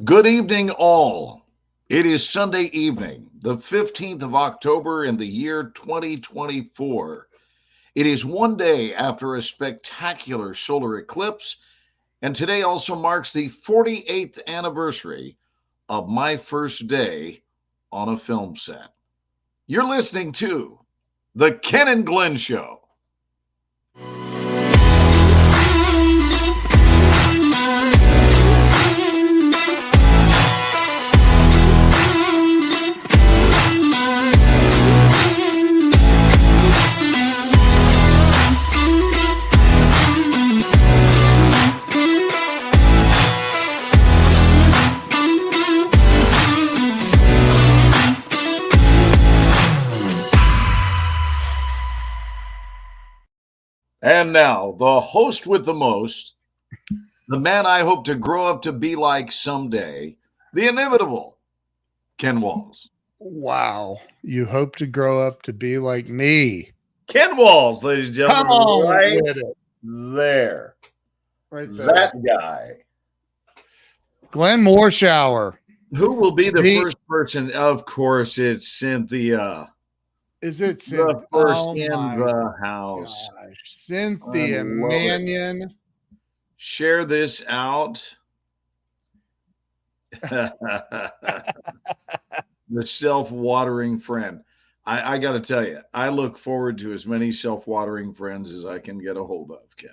Good evening, all. It is Sunday evening, the 15th of October in the year 2024. It is one day after a spectacular solar eclipse, and today also marks the 48th anniversary of my first day on a film set. You're listening to The Ken and Glenn Show. And now, the host with the most, the man I hope to grow up to be like someday, the inimitable Ken Walls. Wow. You hope to grow up to be like me. Ken Walls, ladies and Come gentlemen, on right with it. there. Right there. That guy. Glenn Morshower. Who will be the first person? Of course, it's Cynthia. Is it The Cynthia? first Oh in my the house. gosh. I Cynthia love it. Mannion. Share this out. The self-watering friend. I got to tell you, I look forward to as many self-watering friends as I can get a hold of, Ken.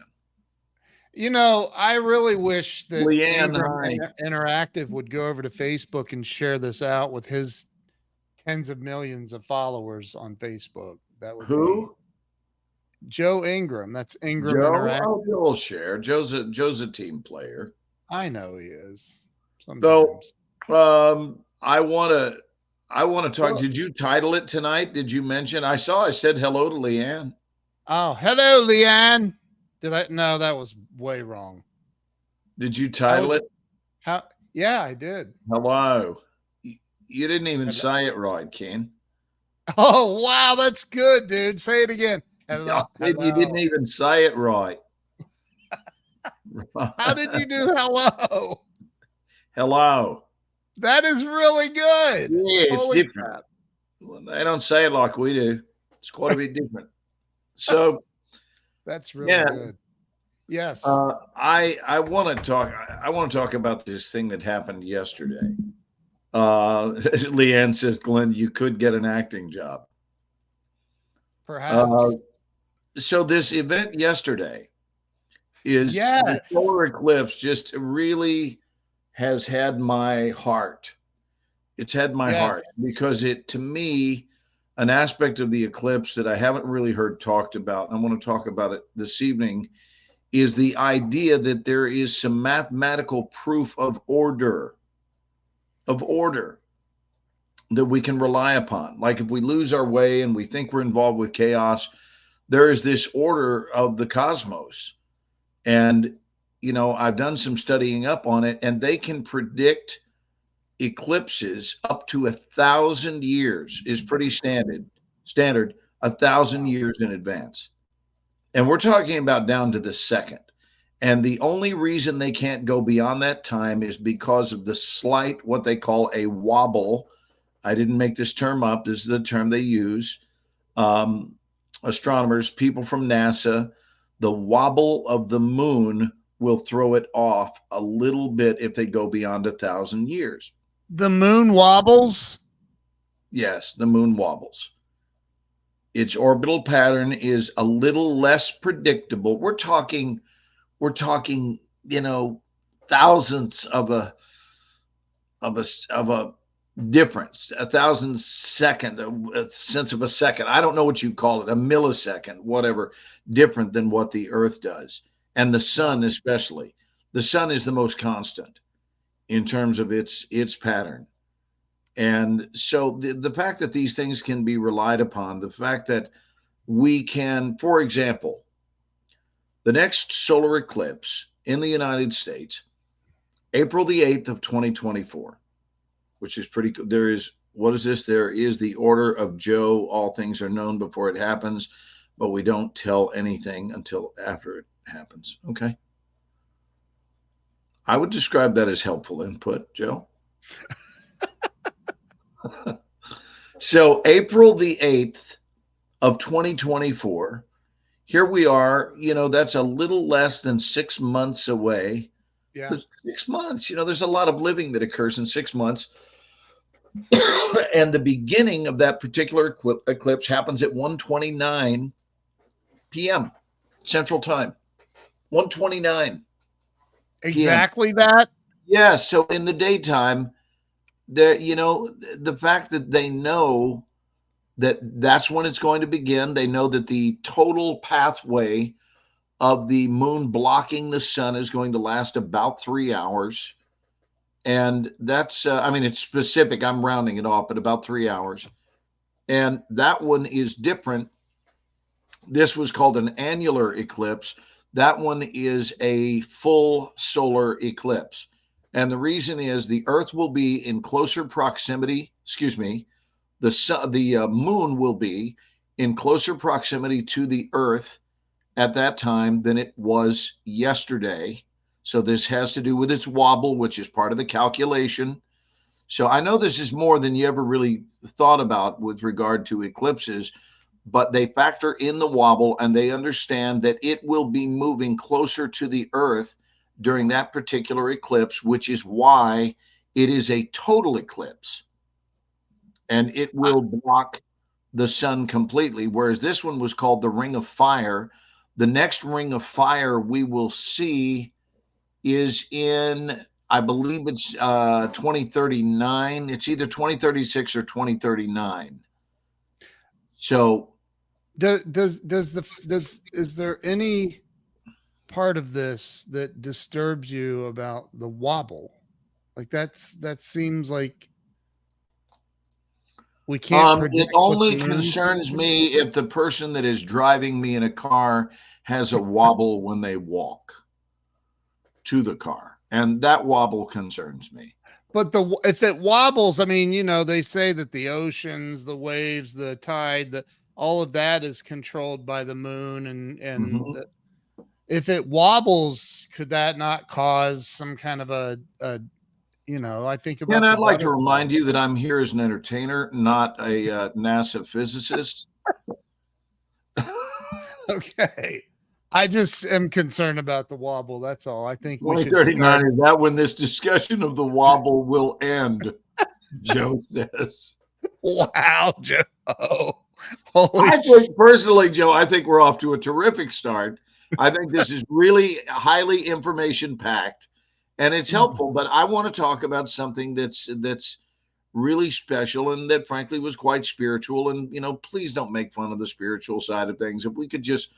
You know, I really wish that Leanne, Ingram hi. Interactive would go over to Facebook and share this out with his tens of millions of followers on Facebook. That would be Who? Joe Ingram. That's Ingram Joe? Interactive. Oh, Joe will share. Joe's a team player. I know he is. So, Sometimes. I want to talk. Did you title it tonight? Did you mention? I said hello to Leanne. Oh, hello, Leanne. Did I? No, that was way wrong. Did you title it? How? Yeah, I did. Hello. You didn't even say it right, Ken. Oh, wow, that's good, dude. Say it again. Hello. You didn't even say it right. How did you do hello? Hello. That is really good. Yeah, it's Holy different. crap. Well, they don't say it like we do. It's quite a bit different. So that's really good. Yes. I want to talk. I want to talk about this thing that happened yesterday. Leanne says, Glenn, you could get an acting job. Perhaps. So this event yesterday is the solar eclipse just really has had my heart. It's had my heart because it, to me, an aspect of the eclipse that I haven't really heard talked about, and I want to talk about it this evening, is the idea that there is some mathematical proof of order that we can rely upon. Like if we lose our way and we think we're involved with chaos, there is this order of the cosmos. And, you know, I've done some studying up on it, and they can predict eclipses up to 1,000 years is pretty standard, 1,000 years in advance. And we're talking about down to the second. And the only reason they can't go beyond that time is because of the slight, what they call a wobble. I didn't make this term up. This is the term they use. Astronomers, people from NASA, the wobble of the moon will throw it off a little bit if they go beyond 1,000 years. The moon wobbles? Yes, the moon wobbles. Its orbital pattern is a little less predictable. We're talking, you know, thousandths of a difference, 1,000 second, a sense of a second. I don't know what you call it, a millisecond, whatever, different than what the Earth does. And the sun, especially. The sun is the most constant in terms of its pattern. And so the fact that these things can be relied upon, the fact that we can, for example, the next solar eclipse in the United States, April the 8th of 2024, which is pretty cool. There is, what is this? There is the order of Joe. All things are known before it happens, but we don't tell anything until after it happens. Okay. I would describe that as helpful input, Joe. So April the 8th of 2024, here we are, that's a little less than 6 months away. Yeah. 6 months, there's a lot of living that occurs in 6 months. And the beginning of that particular eclipse happens at 1:29 p.m. Central Time. 1:29 p.m. Exactly that. Yeah, so in the daytime, the fact that they know that that's when it's going to begin, they know that the total pathway of the moon blocking the sun is going to last about 3 hours. And that's, I mean, it's specific. I'm rounding it off, but about 3 hours. And that one is different. This was called an annular eclipse. That one is a full solar eclipse. And the reason is the Earth will be in closer proximity, excuse me, the moon will be in closer proximity to the Earth at that time than it was yesterday. So this has to do with its wobble, which is part of the calculation. So I know this is more than you ever really thought about with regard to eclipses, but they factor in the wobble and they understand that it will be moving closer to the Earth during that particular eclipse, which is why it is a total eclipse and it will block the sun completely. Whereas this one was called the Ring of Fire. The next Ring of Fire we will see is in, I believe it's 2039. It's either 2036 or 2039. So is there any part of this that disturbs you about the wobble? Like that seems like we can't it predict what the only moon's going concerns to do. me if the person that is driving me in a car has a wobble when they walk to the car, and that wobble concerns me. But if it wobbles, I mean, they say that the oceans, the waves, the tide, all of that is controlled by the moon, Mhm. if it wobbles, could that not cause some kind of I think And about the I'd like to butterfly. remind you that I'm here as an entertainer, not a NASA physicist. Okay. I just am concerned about the wobble. That's all. I think we should start. 2039, is that when this discussion of the wobble will end? Joe says. Wow, Joe. Holy I think personally, Joe, I think we're off to a terrific start. I think this is really highly information packed and it's helpful, but I want to talk about something that's really special and that frankly was quite spiritual. And please don't make fun of the spiritual side of things. If we could just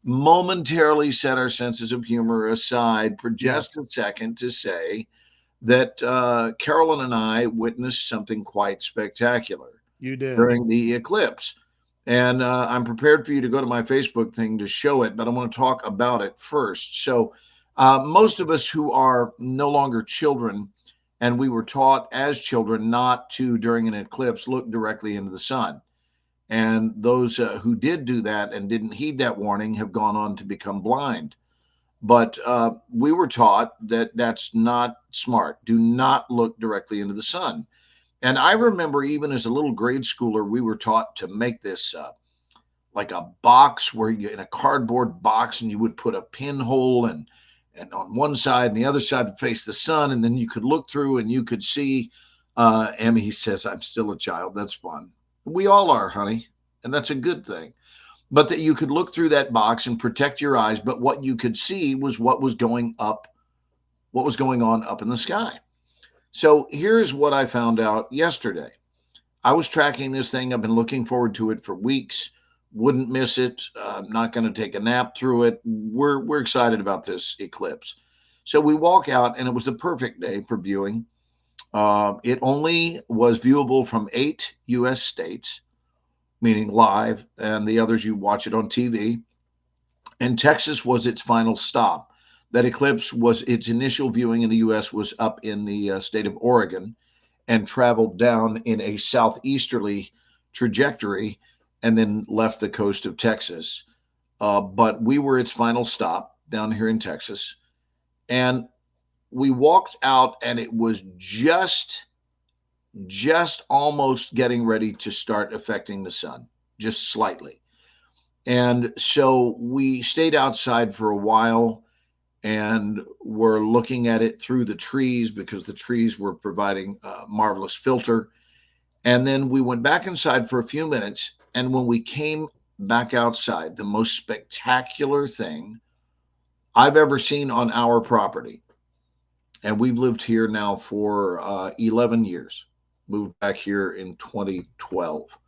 momentarily set our senses of humor aside for just Yes, a second to say that Carolyn and I witnessed something quite spectacular you did. during the eclipse. And I'm prepared for you to go to my Facebook thing to show it, but I want to talk about it first. So, most of us who are no longer children, and we were taught as children not to, during an eclipse, look directly into the sun. And those who did do that and didn't heed that warning have gone on to become blind. But we were taught that that's not smart. Do not look directly into the sun. And I remember even as a little grade schooler, we were taught to make this like a box where you in a cardboard box and you would put a pinhole and on one side and the other side would face the sun. And then you could look through and you could see, Emmy says, I'm still a child. That's fun. We all are, honey. And that's a good thing. But that you could look through that box and protect your eyes. But what you could see was what was going up, what was going on up in the sky. So here's what I found out yesterday. I was tracking this thing. I've been looking forward to it for weeks. Wouldn't miss it. I'm not going to take a nap through it. We're excited about this eclipse. So we walk out, and it was the perfect day for viewing. It only was viewable from 8 U.S. states, meaning live, and the others you watch it on TV. And Texas was its final stop. That eclipse was its initial viewing in the U.S. was up in the state of Oregon and traveled down in a southeasterly trajectory and then left the coast of Texas. But we were its final stop down here in Texas. And we walked out and it was just almost getting ready to start affecting the sun, just slightly. And so we stayed outside for a while and were looking at it through the trees because the trees were providing a marvelous filter. And then we went back inside for a few minutes. And when we came back outside, the most spectacular thing I've ever seen on our property, and we've lived here now for 11 years, moved back here in 2012.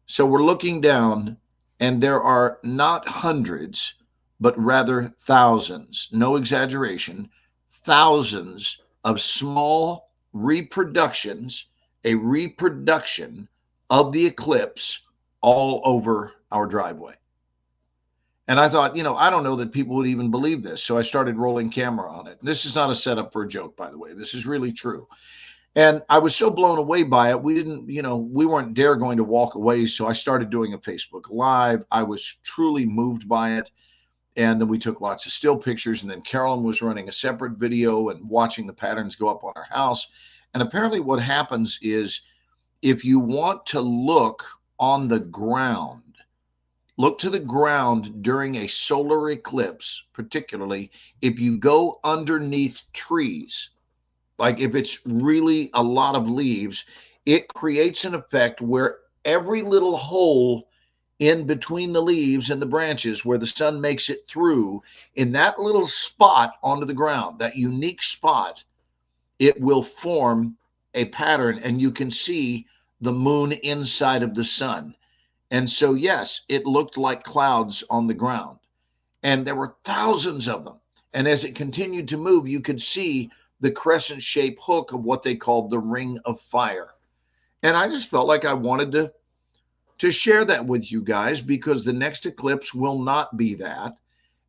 So we're looking down, and there are not hundreds, but rather thousands, no exaggeration, thousands of small reproductions, a reproduction of the eclipse all over our driveway. And I thought, I don't know that people would even believe this. So I started rolling camera on it. This is not a setup for a joke, by the way. This is really true. And I was so blown away by it. We didn't, we weren't dare going to walk away. So I started doing a Facebook Live. I was truly moved by it. And then we took lots of still pictures. And then Carolyn was running a separate video and watching the patterns go up on our house. And apparently, what happens is if you want to look on the ground, look to the ground during a solar eclipse, particularly if you go underneath trees, like if it's really a lot of leaves, it creates an effect where every little hole in between the leaves and the branches where the sun makes it through, in that little spot onto the ground, that unique spot, it will form a pattern and you can see the moon inside of the sun. And so, yes, it looked like clouds on the ground. And there were thousands of them. And as it continued to move, you could see the crescent shaped hook of what they called the ring of fire. And I just felt like I wanted to share that with you guys because the next eclipse will not be that.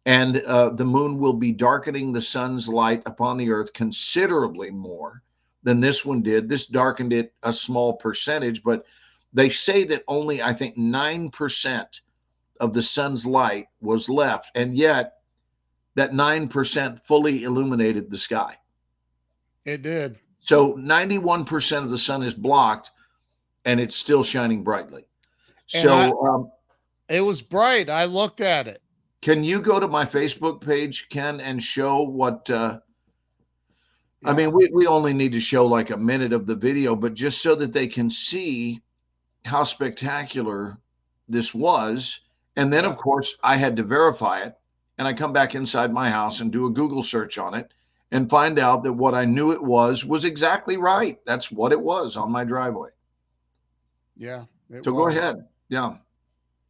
And the moon will be darkening the sun's light upon the earth considerably more than this one did. This darkened it a small percentage, but they say that only, I think, 9% of the sun's light was left. And yet, that 9% fully illuminated the sky. It did. So 91% of the sun is blocked and it's still shining brightly. So it was bright. I looked at it. Can you go to my Facebook page, Ken, and show what? I mean, we only need to show like a minute of the video, but just so that they can see how spectacular this was. And then, of course, I had to verify it. And I come back inside my house and do a Google search on it and find out that what I knew it was exactly right. That's what it was on my driveway. Yeah. So go ahead. Yeah.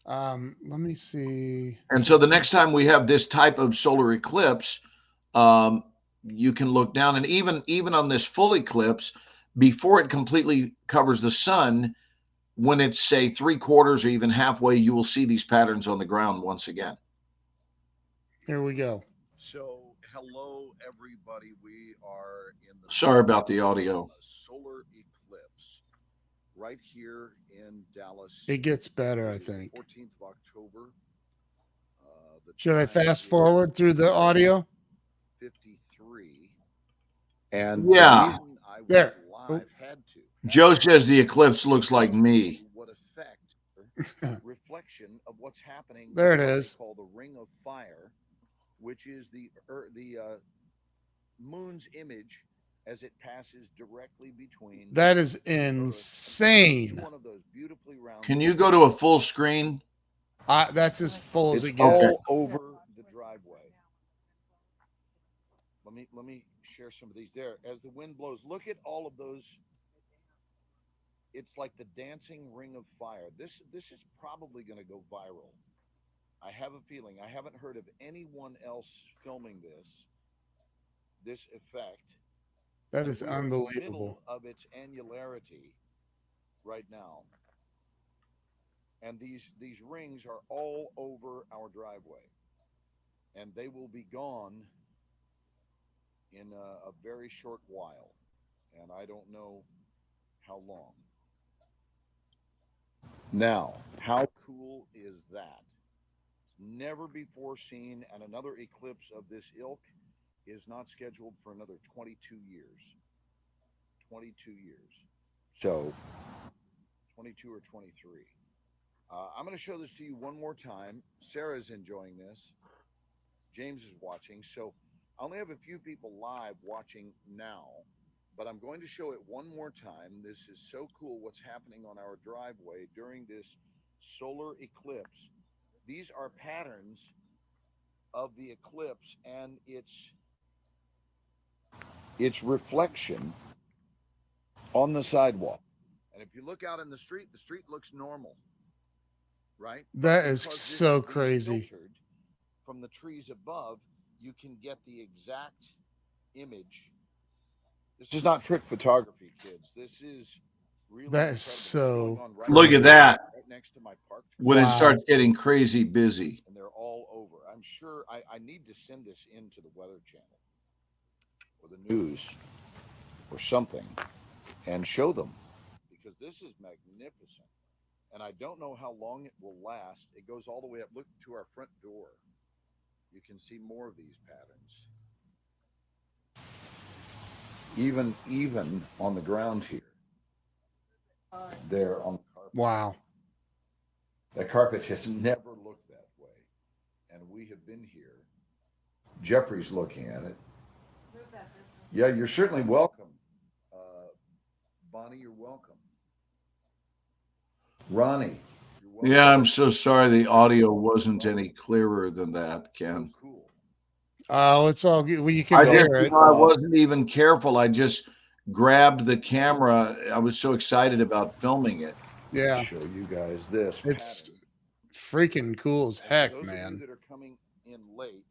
Let me see. And so the next time we have this type of solar eclipse, you can look down, and even on this full eclipse, before it completely covers the sun, when it's say 3/4 or even halfway, you will see these patterns on the ground once again. Here we go. So, hello everybody. We are in the Sorry about the audio. solar eclipse right here in Dallas. It gets better, I think. 14th of October. Should I fast forward through the audio? 53. And yeah, the reason I went there. live had to. Joe says the eclipse looks like me. What effect? Reflection of what's happening. There it is. Called the ring of fire, which is the moon's image as it passes directly between. That is insane. One of those beautifully round. Can you go to a full screen? That's as full as it gets. All over the driveway. Let me share some of these there. As the wind blows, look at all of those. It's like the dancing ring of fire. This is probably going to go viral. I have a feeling. I haven't heard of anyone else filming this effect. That is unbelievable. In the middle of its annularity right now. And these rings are all over our driveway. And they will be gone in a very short while. And I don't know how long. Now, how cool is that? Never before seen, and another eclipse of this ilk is not scheduled for another 22 years. 22 years. So 22 or 23. I'm going to show this to you one more time. Sarah's enjoying this. James is watching. So I only have a few people live watching now, but I'm going to show it one more time. This is so cool what's happening on our driveway during this solar eclipse. These are patterns of the eclipse and its reflection on the sidewalk. And if you look out in the street looks normal, right? That is Because this so is being crazy. filtered from the trees above, you can get the exact image. This is not trick photography, kids. This is really That incredible. is It's so going on right Look now, at that. right next to my park. When it Wow. starts getting crazy busy. And they're all over. I'm sure I need to send this into the Weather Channel or the news or something and show them, because this is magnificent. And I don't know how long it will last. It goes all the way up. Look to our front door. You can see more of these patterns. Even on the ground here. There on the carpet. Wow. The carpet has never looked that way. And we have been here. Jeffrey's looking at it. Yeah, you're certainly welcome. Bonnie, you're welcome. Ronnie, you're welcome. Yeah, I'm so sorry the audio wasn't any clearer than that, Ken. So cool. Oh, it's all good. Well, you I can just, hear it. I wasn't even careful. I just grabbed the camera. I was so excited about filming it. Yeah. Show you guys this. It's pattern. freaking cool as And heck, those of man. you that are coming in late,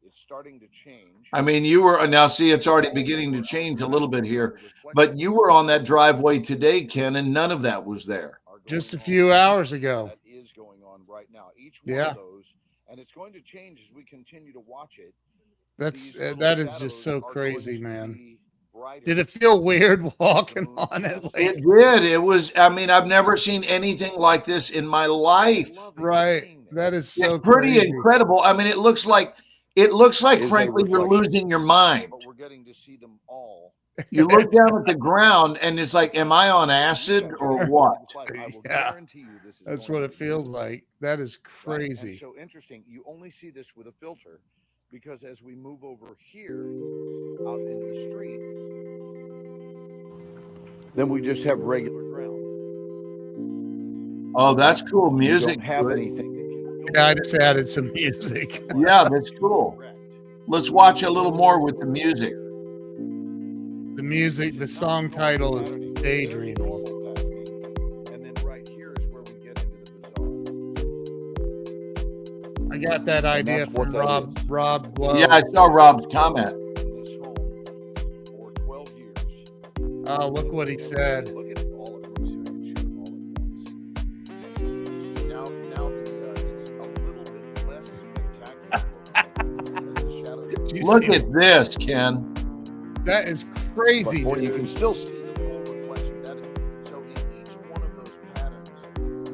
it's starting to change. I mean, you were now see it's already beginning to change a little bit here, but you were on that driveway today, Ken, and none of that was there. Just a few hours ago. That is going on right now. Each one Yeah. of those, and it's going to change as we continue to watch it. That's These little that is just shadows so are going crazy, to man. be brighter. Did it feel weird walking moon on it? just Like, It did. It was, I mean, I've never seen anything like this in my life. I love right. seeing this. That is so It's pretty crazy. incredible. I mean, it looks like, Is a frankly, you're reflection. losing your mind. But we're getting to see them all. You look down at the ground and it's like, am I on acid or what? I will Yeah. guarantee you this is That's going what on it feels YouTube, like. That is right? And crazy. so interesting. You only see this with a filter, because as we move over here out into the street, then we just have regular ground. Oh, that's cool We music. don't have Good. anything that can Yeah, I just added some music. Yeah, that's cool. Let's watch a little more with the music. The music, the song title is Daydream. And then right here is where we get into the bizarre. I got that idea that's what from that Rob. is. Rob Glow. Yeah, I saw Rob's comment. In this home for 12 years. Oh, look what he said. Look at it all at once. So I can show it all at once. Now it's a little bit less spectacular. The shadows. Did you Look see at this, Ken. that is crazy. But you dude. can still see the full reflection. That is, so in each one of those patterns,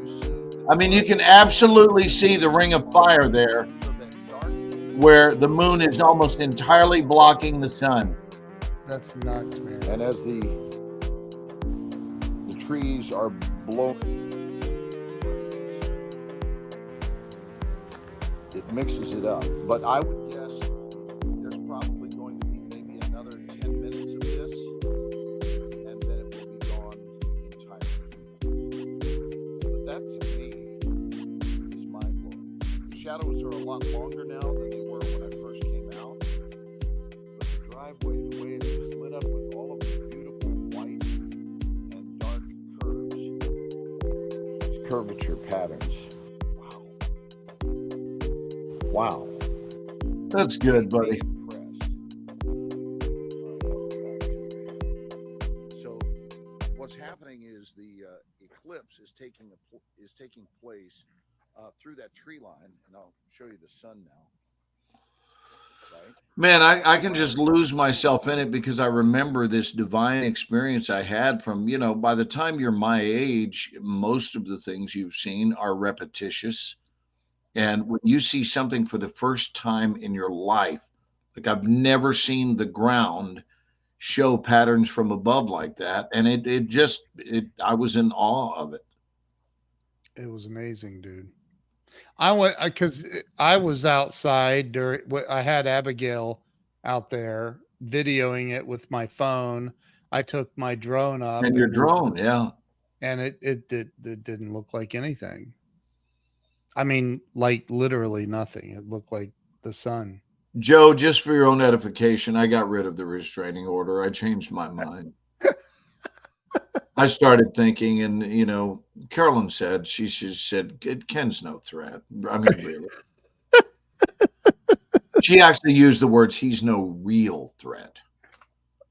you see. I mean, you can absolutely see the ring of fire there, So that dark, where the moon is almost entirely blocking the sun. That's nuts, man. and as the trees are blowing, it mixes it up. But I would guess there's probably going to be maybe another 10 minutes of this, and then it will be gone entirely. But that to me is mind blowing. The shadows are a lot longer now than they were when I first came out. But the driveway, the way it is lit up with all of these beautiful white and dark curves, these curvature patterns. Wow. That's good, buddy. So, what's happening is the eclipse is taking place through that tree line, and I'll show you the sun now. Right? Man, I can just lose myself in it because I remember this divine experience I had from, by the time you're my age, most of the things you've seen are repetitious. And when you see something for the first time in your life, Like I've never seen the ground show patterns from above like that, and I was in awe of it. It was amazing, dude. I went because I was outside during. I had Abigail out there videoing it with my phone. I took my drone up And your drone, yeah. and it didn't look like anything. I mean, like literally nothing. It looked like the sun. Joe, just for your own edification, I got rid of the restraining order. I changed my mind. I started thinking, and Carolyn said she said Ken's no threat. I mean, really, she actually used the words "he's no real threat."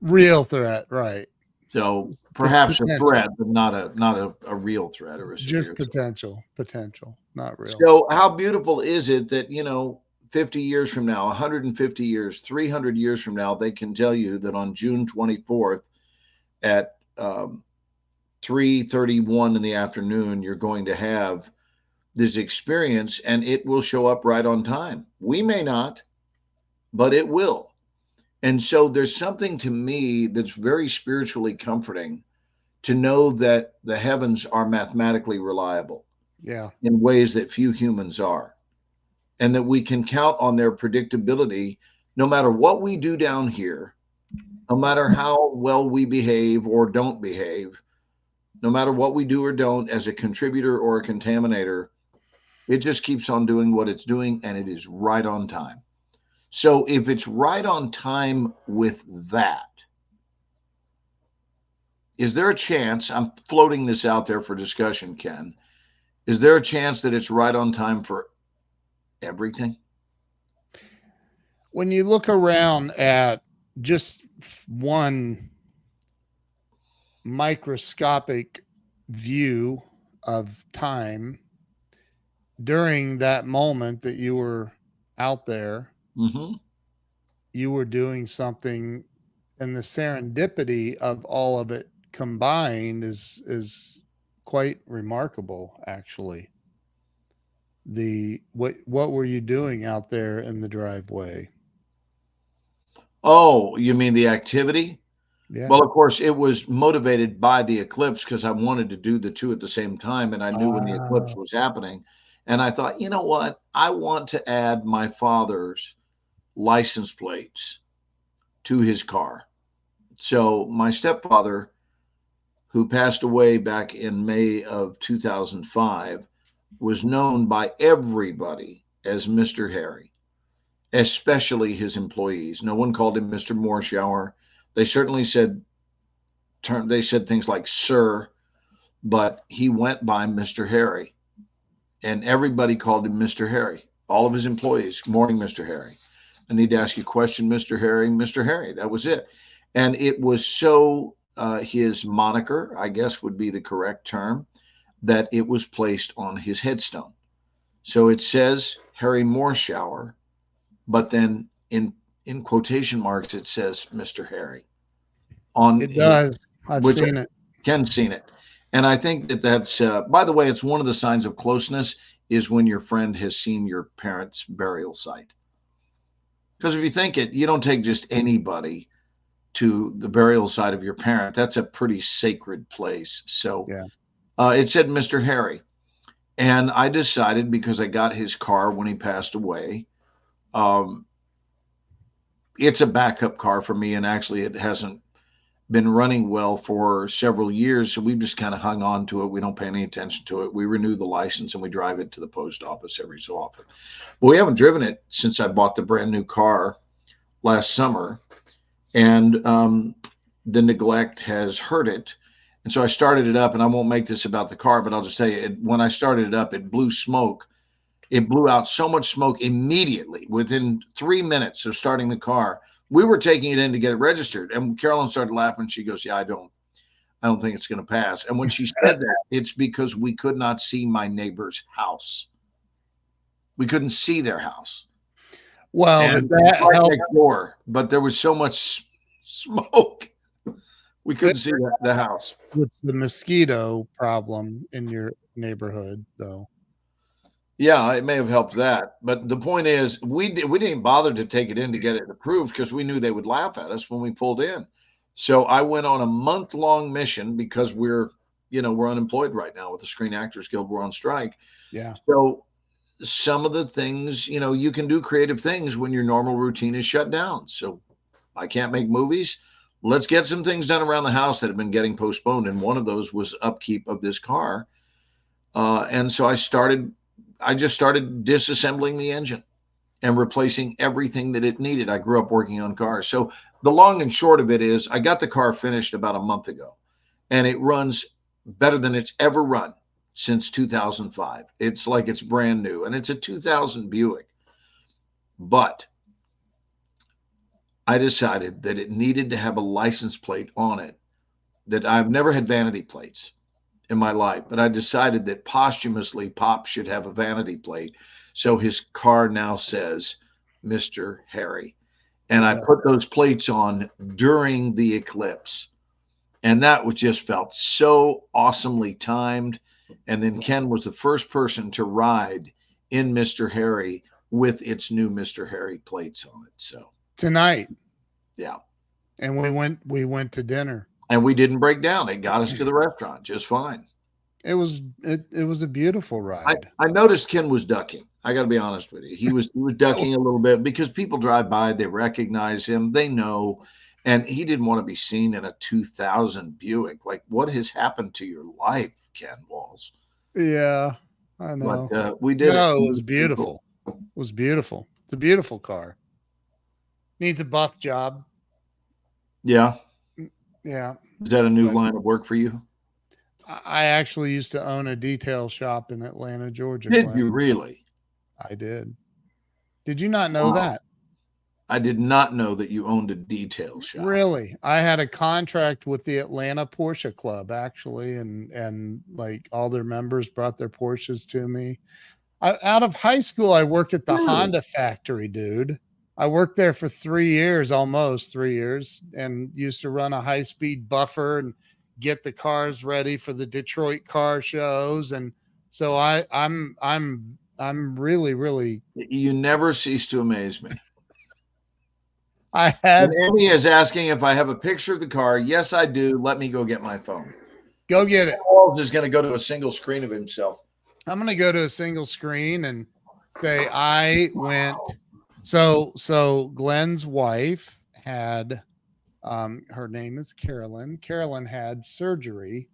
Real threat, right? So perhaps a Potential, threat, but not a real threat or a severe just threat. potential, not real. So how beautiful is it that 50 years from now, 150 years, 300 years from now, they can tell you that on June 24th at 3:31 in the afternoon, you're going to have this experience and it will show up right on time. We may not, but it will. And so there's something to me that's very spiritually comforting to know that the heavens are mathematically reliable Yeah. in ways that few humans are, and that we can count on their predictability no matter what we do down here, no matter how well we behave or don't behave, no matter what we do or don't as a contributor or a contaminator. It just keeps on doing what it's doing, and it is right on time. So if it's right on time with that, is there a chance? I'm floating this out there for discussion, Ken. Is there a chance that it's right on time for everything? When you look around at just one microscopic view of time during that moment that you were out there, Mm-hmm. you were doing something, and the serendipity of all of it combined is quite remarkable, actually. The what were you doing out there in the driveway? Oh, you mean the activity? Yeah. Well, of course, it was motivated by the eclipse because I wanted to do the two at the same time. And I knew when the eclipse Ah, was happening. And I thought, you know what? I want to add my father's license plates to his car. So my stepfather, who passed away back in May of 2005, was known by everybody as Mr. Harry, especially his employees. No one called him Mr. Morshower. They certainly said things like sir, but he went by Mr. Harry, and everybody called him Mr. Harry. All of his employees, morning, Mr. Harry. I need to ask you a question, Mr. Harry. Mr. Harry. That was it. And it was so his moniker, I guess would be the correct term, that it was placed on his headstone. So it says Harry Morshower, but then in quotation marks it says Mr. Harry on it his, does. I've which seen it. Ken's seen it. And I think that that's, by the way, it's one of the signs of closeness is when your friend has seen your parents' burial site. Because if you think it, you don't take just anybody to the burial site of your parent. That's a pretty sacred place. So Yeah. it said Mr. Harry. And I decided because I got his car when he passed away, um, it's a backup car for me. And actually, it hasn't been running well for several years. So we've just kind of hung on to it. We don't pay any attention to it. We renew the license and we drive it to the post office every so often. But we haven't driven it since I bought the brand new car last summer. And the neglect has hurt it. And so I started it up, and I won't make this about the car, but I'll just tell you, when I started it up, it blew smoke. It blew out so much smoke immediately within 3 minutes of starting the car. We were taking it in to get it registered, and Carolyn started laughing. She goes, "Yeah, I don't think it's going to pass." And when she said that, it's because we could not see my neighbor's house. We couldn't see their house, Well, but and that right helped. next door, but there was so much smoke we couldn't see the house. With the mosquito problem in your neighborhood, though. Yeah, it may have helped that. But the point is, we didn't bother to take it in to get it approved because we knew they would laugh at us when we pulled in. So I went on a month-long mission because we're unemployed right now with the Screen Actors Guild. We're on strike. Yeah. So some of the things, you can do creative things when your normal routine is shut down. So I can't make movies. Let's get some things done around the house that have been getting postponed. And one of those was upkeep of this car. And so I just started disassembling the engine and replacing everything that it needed. I grew up working on cars. So the long and short of it is I got the car finished about a month ago and it runs better than it's ever run since 2005. It's like it's brand new and it's a 2000 Buick. But I decided that it needed to have a license plate on it, that I've never had vanity plates in my life, but I decided that posthumously Pop should have a vanity plate. So his car now says Mr. Harry. And I Yeah. put those plates on during the eclipse. And that was just felt so awesomely timed. And then Ken was the first person to ride in Mr. Harry with its new Mr. Harry plates on it. So Tonight. yeah. And we went to dinner. And we didn't break down. It got us to the restaurant just fine. It was a beautiful ride. I noticed Ken was ducking. I got to be honest with you. He was ducking a little bit because people drive by, they recognize him, they know, and he didn't want to be seen in a 2000 Buick. Like, what has happened to your life, Ken Walls? Yeah, I know. But we did it. No, it It was was pretty cool. beautiful. It was beautiful. It's a beautiful car. Needs a buff job. Yeah. Yeah. Is that a new But line of work for you? I actually used to own a detail shop in Atlanta, Georgia, Did Glenn. you really? I did. Did you not know Wow. that? I did not know that you owned a detail shop. Really? I had a contract with the Atlanta Porsche Club actually, and like all their members brought their Porsches to me. Out of high school, I worked at the Really? Honda factory, dude. I worked there for 3 years, almost 3 years, and used to run a high-speed buffer and get the cars ready for the Detroit car shows. And so I'm really, really. You never cease to amaze me. I And had Amy is asking if I have a picture of the car. Yes, I do. Let me go get my phone. go get it. Walls is going to go to a single screen of himself. I'm gonna go to a single screen and say I went. So Glenn's wife had her name is Carolyn. Carolyn had surgery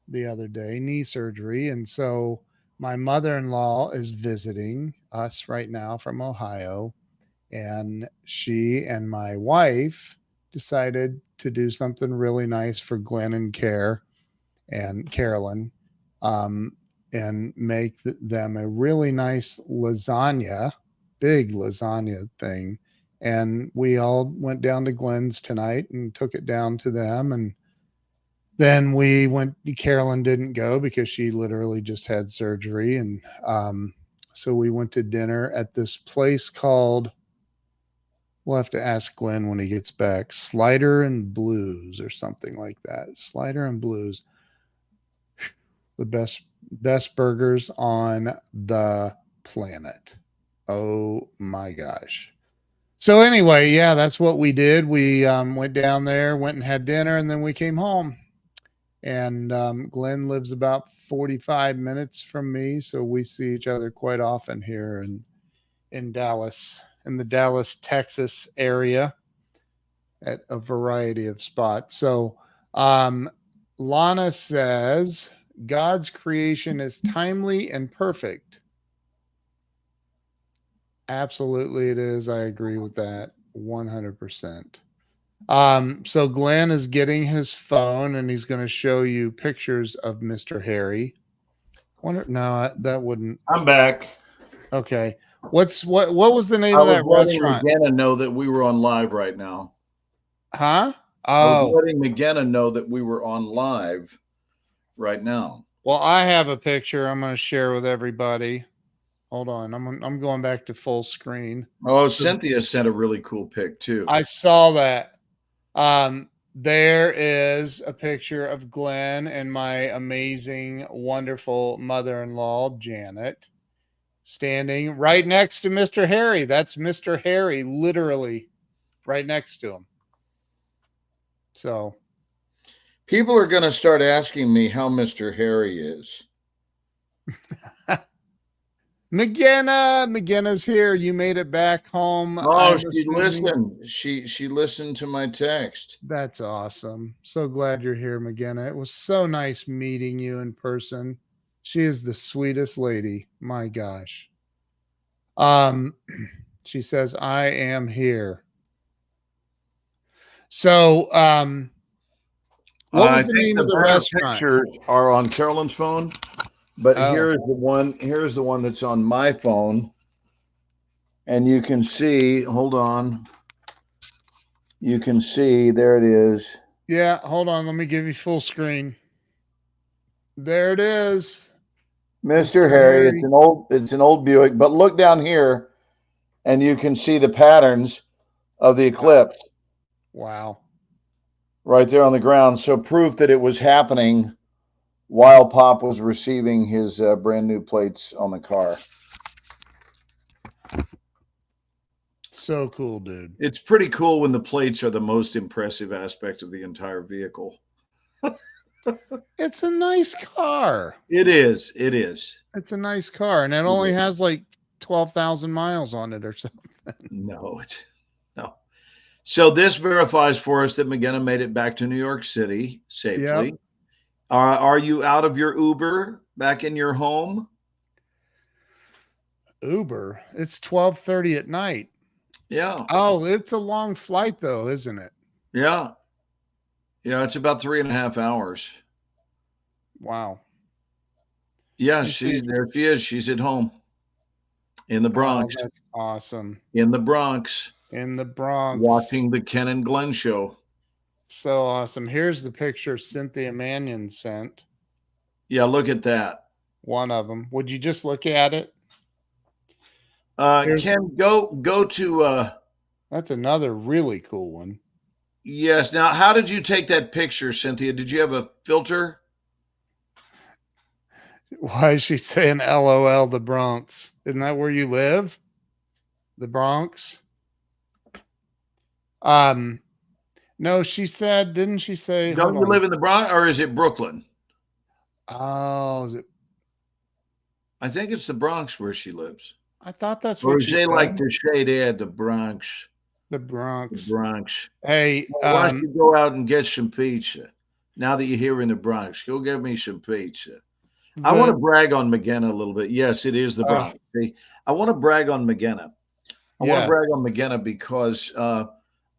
the other day, knee surgery. And so my mother in law is visiting us right now from Ohio. And she and my wife decided to do something really nice for Glenn and Carolyn, um, and make them a really nice lasagna, big lasagna thing. And we all went down to Glenn's tonight and took it down to them. And then we went, Carolyn didn't go because she literally just had surgery. And so we went to dinner at this place called, we'll have to ask Glenn when he gets back, Slider and Blues or something like that. Slider and Blues. The best burgers on the planet. Oh my gosh. So anyway, yeah, that's what we did. We went down there, went and had dinner, and then we came home. And Glenn lives about 45 minutes from me, so we see each other quite often here in Dallas, in the Dallas, Texas area at a variety of spots. So Lana says, God's creation is timely and perfect. Absolutely, it is. I agree with that 100%. So Glenn is getting his phone and he's going to show you pictures of Mr. Harry. No, that wouldn't. I'm back. Okay. What was the name I of that was letting restaurant? McGenna know that we were on live right now. Huh? I was Oh, letting McGenna know that we were on live right now. well, I have a picture I'm going to share with everybody. Hold on. I'm going back to full screen. Oh, Cynthia sent a really cool pic too. I saw that. There is a picture of Glenn and my amazing, wonderful mother-in-law, Janet. standing right next to Mr. Harry. That's Mr. Harry, literally right next to him. So People are going to start asking me how Mr. Harry is. McGinna's here. You made it back home. Oh, I'm she assuming. listened. She listened to my text. That's awesome. So glad you're here, McGinna. It was so nice meeting you in person. She is the sweetest lady. My gosh. Um, she says, I am here. So, what I was the think name the of the better restaurant? pictures are on Carolyn's phone, but Oh, here's the one. Here's the one that's on my phone, and you can see. Hold on. You can see there it is. yeah. Hold on. Let me give you full screen. There it is. Mr. Mr. Harry. Harry. It's an old Buick, but look down here and you can see the patterns of the eclipse Wow. right there on the ground. So proof that it was happening while Pop was receiving his brand new plates on the car. So cool, dude. It's pretty cool when the plates are the most impressive aspect of the entire vehicle. It's a nice car. It is. It is. It's a nice car. And it only has like 12,000 miles on it or something. No, it's no. So this verifies for us that McGinna made it back to New York City safely. Yep. Are you out of your Uber back in your home? Uber. It's 12:30 at night. Yeah. Oh, it's a long flight though, isn't it? Yeah. Yeah. It's about 3.5 hours. Wow. Yeah. You see, There she is. She's at home in the oh, Bronx. that's awesome. In the Bronx. In the Bronx. Watching the Ken and Glenn show. So awesome. Here's the picture Cynthia Mannion sent. Yeah. Look at that. One of them. Would you just look at it? Ken, go to That's another really cool one. yes. Now, how did you take that picture, Cynthia? Did you have a filter? Why is she saying LOL the Bronx? Isn't that where you live? The Bronx? No, she said, didn't she say? Don't you live in the Bronx, or is it Brooklyn? Oh, is it? I think it's the Bronx where she lives. I thought that's Or what is she they said. like to say there, the Bronx? The The Bronx. Bronx. Hey, Well, why don't you go out and get some pizza? Now that you're here in the Bronx, go get me some pizza. I want to brag on McGinna a little bit. Yes, it is the Bronx. See, I want to brag on McGinna. I want to brag on McGinna because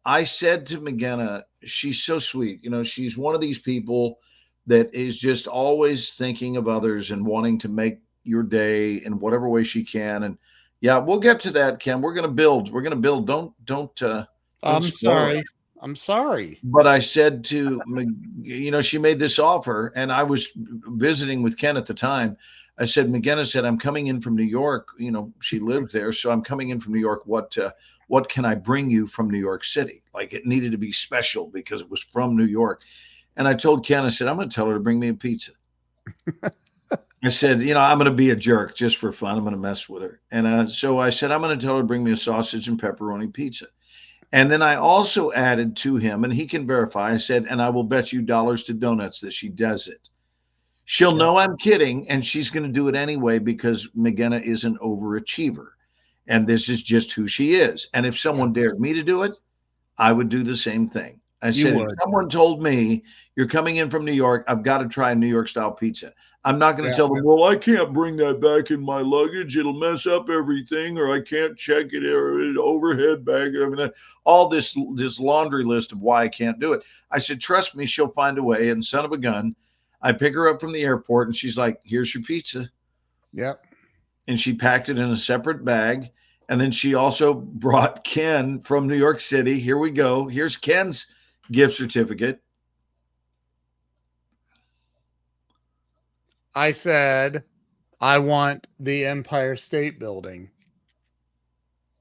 I said to McGinna, she's so sweet. You know, she's one of these people that is just always thinking of others and wanting to make your day in whatever way she can. And yeah, we'll get to that, Ken. We're going to build. We're going to build. Don't I'm spoil it. sorry. I'm sorry. But I said to, you know, she made this offer, and I was visiting with Ken at the time. I said, McGinnis said, I'm coming in from New York. You know, she lived there, so I'm coming in from New York. What can I bring you from New York City? Like, it needed to be special because it was from New York. And I told Ken, I said, I'm going to tell her to bring me a pizza. I said, you know, I'm going to be a jerk just for fun. I'm going to mess with her. And so I said, I'm going to tell her to bring me a sausage and pepperoni pizza. And then I also added to him, and he can verify, I said, and I will bet you dollars to donuts that she does it. She'll know I'm kidding, and she's going to do it anyway because McGinna is an overachiever. And this is just who she is. And if someone dared me to do it, I would do the same thing. I said, if someone told me you're coming in from New York, I've got to try a New York style pizza. I'm not going to tell them, well, I can't bring that back in my luggage. It'll mess up everything, or I can't check it, or overhead bag. I mean, all this laundry list of why I can't do it. I said, trust me, she'll find a way. And son of a gun, I pick her up from the airport, and she's like, here's your pizza. Yep. And she packed it in a separate bag. And then she also brought Ken from New York City. Here we go. Here's Ken's gift certificate. I said, I want the Empire State Building.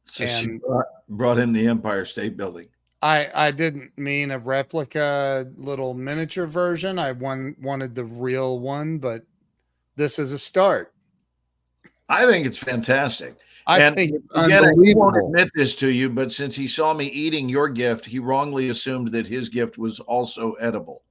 So she brought him the Empire State Building. I didn't mean a replica little miniature version. I wanted the real one, but this is a start. I think it's fantastic. I And think it's again, he won't unbelievable. admit this to you, but since he saw me eating your gift, he wrongly assumed that his gift was also edible.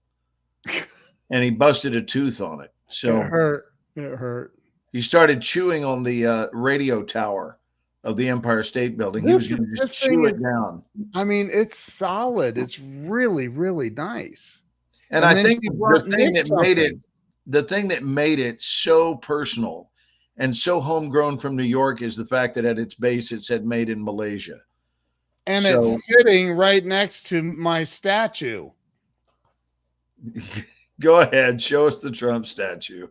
And he busted a tooth on it. It So hurt. It hurt. he started chewing on the radio tower of the Empire State Building. He was going to just This thing chew is, it down. I mean, it's solid. It's really, really nice. And And I then think she the brought thing Nick that made it, something. the thing that made it so personal and so homegrown from New York is the fact that at its base it said made in Malaysia. And So it's sitting right next to my statue. go ahead, show us the Trump statue.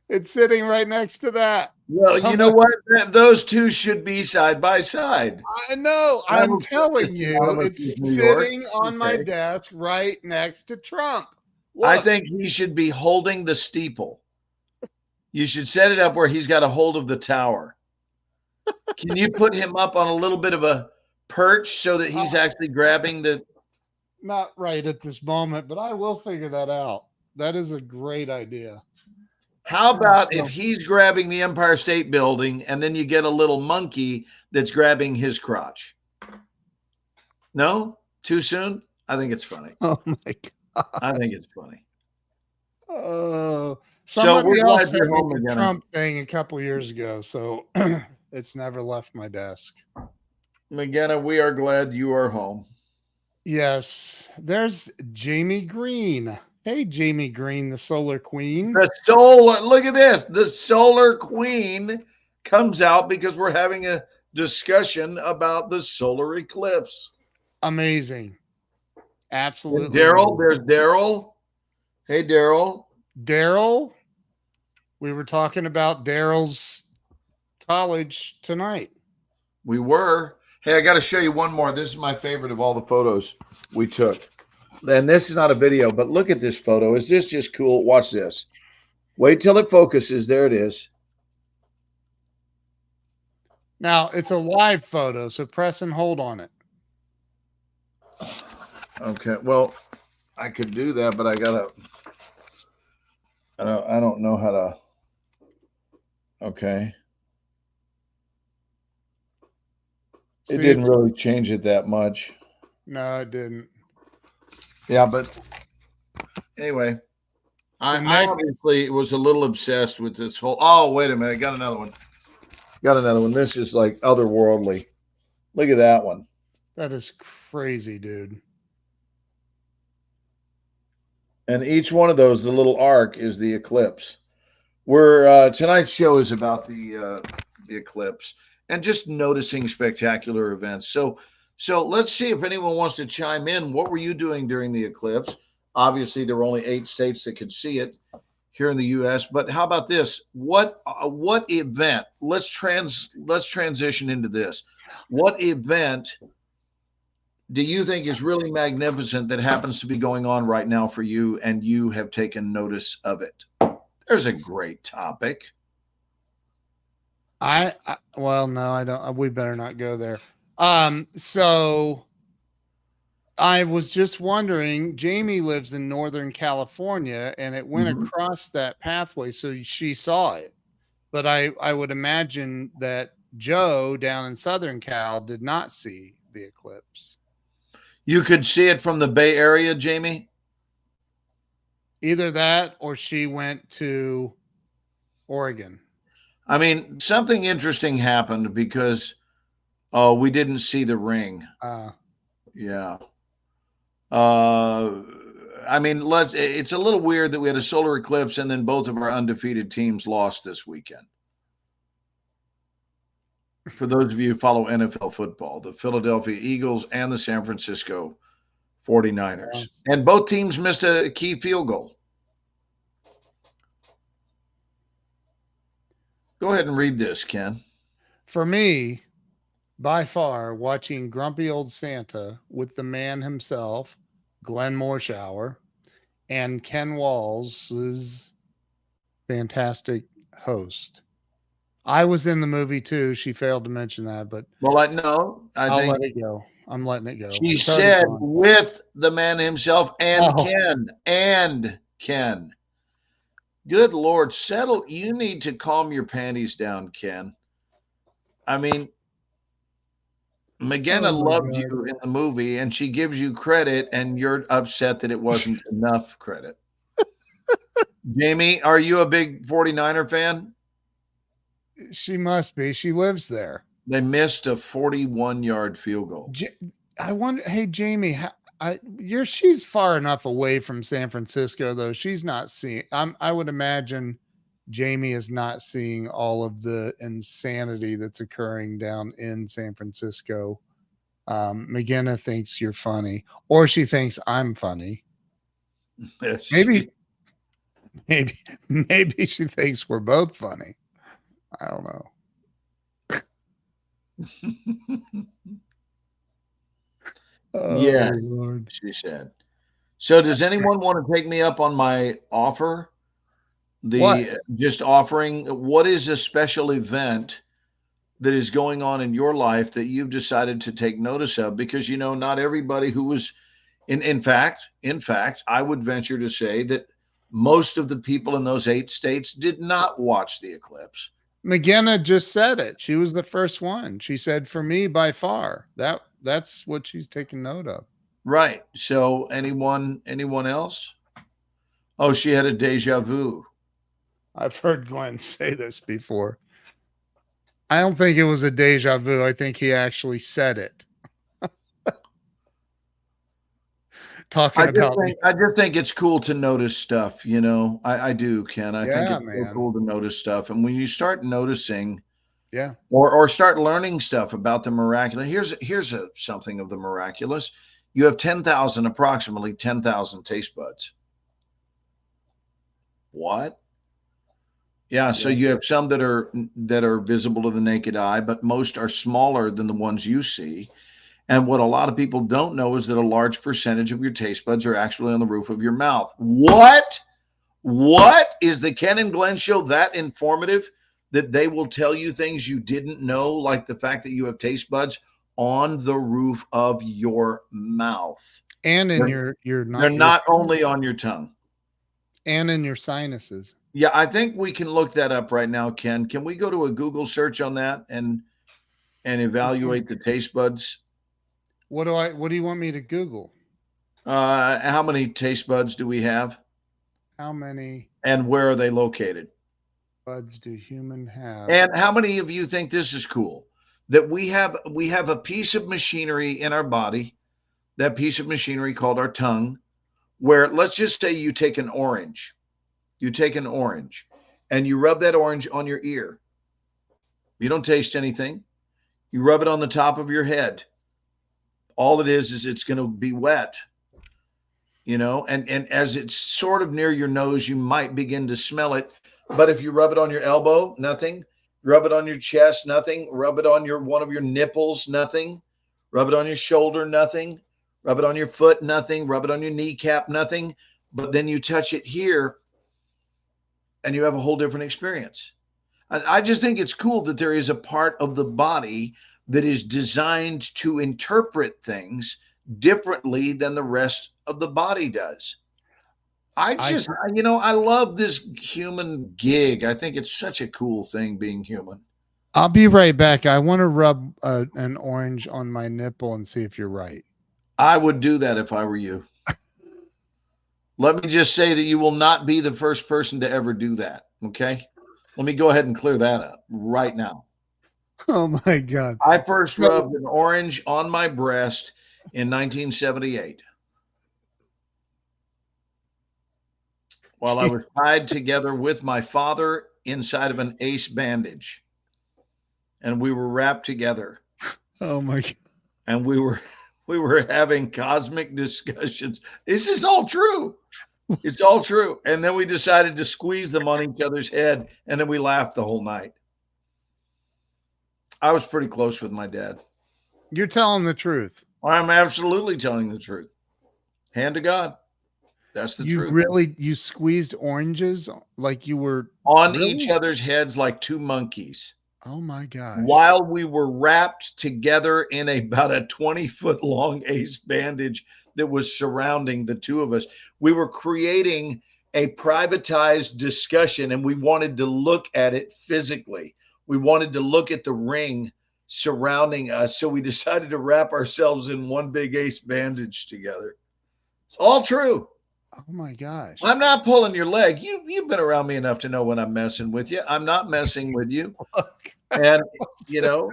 It's sitting right next to that. Well, you know what? Those two should be side by side. I know. I'm telling you, it's New York. sitting on my desk right next to Trump. I Look. think he should be holding the steeple. You should set it up where he's got a hold of the tower. Can you put him up on a little bit of a perch so that he's actually grabbing the? Not right at this moment, but I will figure that out. That is a great idea. How about if he's grabbing the Empire State Building and then you get a little monkey that's grabbing his crotch? No? Too soon? I think it's funny. Oh my God. I think it's funny. Oh, So somebody we're else glad sent you're me home the again. Trump thing a couple years ago, so it's never left my desk. McGenna, we are glad you are home. Yes, there's Jamie Green. Hey, Jamie Green, the Solar Queen. The solar, look at this. The Solar Queen comes out because we're having a discussion about the solar eclipse. Amazing. Absolutely. Daryl, there's Daryl. Hey, Daryl. Daryl, we were talking about Daryl's college tonight. We were. Hey, I got to show you one more. This is my favorite of all the photos we took. And this is not a video, but look at this photo. Is this just cool? Watch this. Wait till it focuses. There it is. Now, it's a live photo, so press and hold on it. Okay. Well, I could do that, but I don't know how to. Okay. See, it didn't really change it that much. No, it didn't. Yeah, but anyway, I obviously was a little obsessed with this whole. Oh, wait a minute! I got another one. This is like otherworldly. Look at that one. That is crazy, dude. And each one of those, the little arc, is the eclipse. We're tonight's show is about the eclipse and just noticing spectacular events. So let's see if anyone wants to chime in. What were you doing during the eclipse? Obviously, there were only 8 states that could see it here in the U.S. But how about this? What event? Let's transition into this. What event do you think is really magnificent that happens to be going on right now for you, and you have taken notice of it? There's a great topic. Well, no, I don't. We better not go there. So I was just wondering, Jamie lives in Northern California and it went across that pathway. So she saw it, but I would imagine that Joe down in Southern Cal did not see the eclipse. You could see it from the Bay Area, Jamie? Either that or she went to Oregon. I mean, something interesting happened because we didn't see the ring. Yeah. I mean, it's a little weird that we had a solar eclipse and then both of our undefeated teams lost this weekend. For those of you who follow NFL football, the Philadelphia Eagles and the San Francisco 49ers. And both teams missed a key field goal. Go ahead and read this, Ken. For me, by far, watching Grumpy Old Santa with the man himself, Glenn Morshower, and Ken Walls' fantastic host. I was in the movie too. She failed to mention that, but I'll let it go. I'm letting it go. She said with the man himself and Ken. Good Lord, settle. You need to calm your panties down, Ken. I mean, McGenna Oh my loved God. you in the movie and she gives you credit, and you're upset that it wasn't enough credit. Jamie, are you a big 49er fan? She must be. She lives there. They missed a 41-yard field goal. Ja I wonder, hey, Jamie, she's far enough away from San Francisco, though. She's not seeing, I would imagine Jamie is not seeing all of the insanity that's occurring down in San Francisco. McGinna thinks you're funny, or she thinks I'm funny. She- Maybe, maybe, maybe she thinks we're both funny. I don't know. Yeah, Oh Lord. she said. So does anyone want to take me up on my offer? What? The just offering, what is a special event that is going on in your life that you've decided to take notice of? Because not everybody who was in fact, I would venture to say that most of the people in those 8 states did not watch the eclipse. McGinna just said it. She was the first one. She said, "For me, by far." That's what she's taking note of. Right. So anyone else? Oh, she had a deja vu. I've heard Glenn say this before. I don't think it was a deja vu. I think he actually said it. I Talking just about think I just think it's cool to notice stuff, I do, Ken. I think yeah, it's so man. cool to notice stuff. And when you start noticing Yeah. or start learning stuff about the miraculous, something of the miraculous. You have approximately 10,000 taste buds. What? Yeah, so Yeah. you have some that are visible to the naked eye, but most are smaller than the ones you see. And what a lot of people don't know is that a large percentage of your taste buds are actually on the roof of your mouth. What? What is the Ken and Glenn show that informative that they will tell you things you didn't know, like the fact that you have taste buds on the roof of your mouth? And in They're, your they're not your not only on your tongue. and in your sinuses. Yeah, I think we can look that up right now, Ken. Can we go to a Google search on that and evaluate the taste buds? What do you want me to Google? How many taste buds do we have, How many and where are they located? buds do human have? And how many of you think this is cool? That we have a piece of machinery in our body, that piece of machinery called our tongue, where let's just say you take an orange and you rub that orange on your ear. You don't taste anything. You rub it on the top of your head. All it is it's going to be wet, and as it's sort of near your nose, you might begin to smell it. But if you rub it on your elbow, nothing. Rub it on your chest, nothing. Rub it on one of your nipples, nothing. Rub it on your shoulder, nothing. Rub it on your foot, nothing. Rub it on your kneecap, nothing. But then you touch it here and you have a whole different experience. I just think it's cool that there is a part of the body that is designed to interpret things differently than the rest of the body does. I I just, I love this human gig. I think it's such a cool thing being human. I'll be right back. I want to rub an orange on my nipple and see if you're right. I would do that if I were you. Let me just say that you will not be the first person to ever do that. Okay. Let me go ahead and clear that up right now. Oh my God. I first So, rubbed an orange on my breast in 1978 while I was tied together with my father inside of an ace bandage. And we were wrapped together. oh my God. And we were having cosmic discussions. This is all true. It's all true. And then we decided to squeeze them on each other's head, and then we laughed the whole night. I was pretty close with my dad. You're telling the truth. I'm absolutely telling the truth. Hand to God. That's the truth. You squeezed oranges like you were On each really? other's heads like two monkeys Oh my gosh. while we were wrapped together in about a 20-foot long ace bandage that was surrounding the two of us. We were creating a privatized discussion, and we wanted to look at it physically. We wanted to look at the ring surrounding us. So we decided to wrap ourselves in one big ace bandage together. It's all true. Oh my gosh. I'm not pulling your leg. You've been around me enough to know when I'm messing with you. I'm not messing with you. Look, And you know,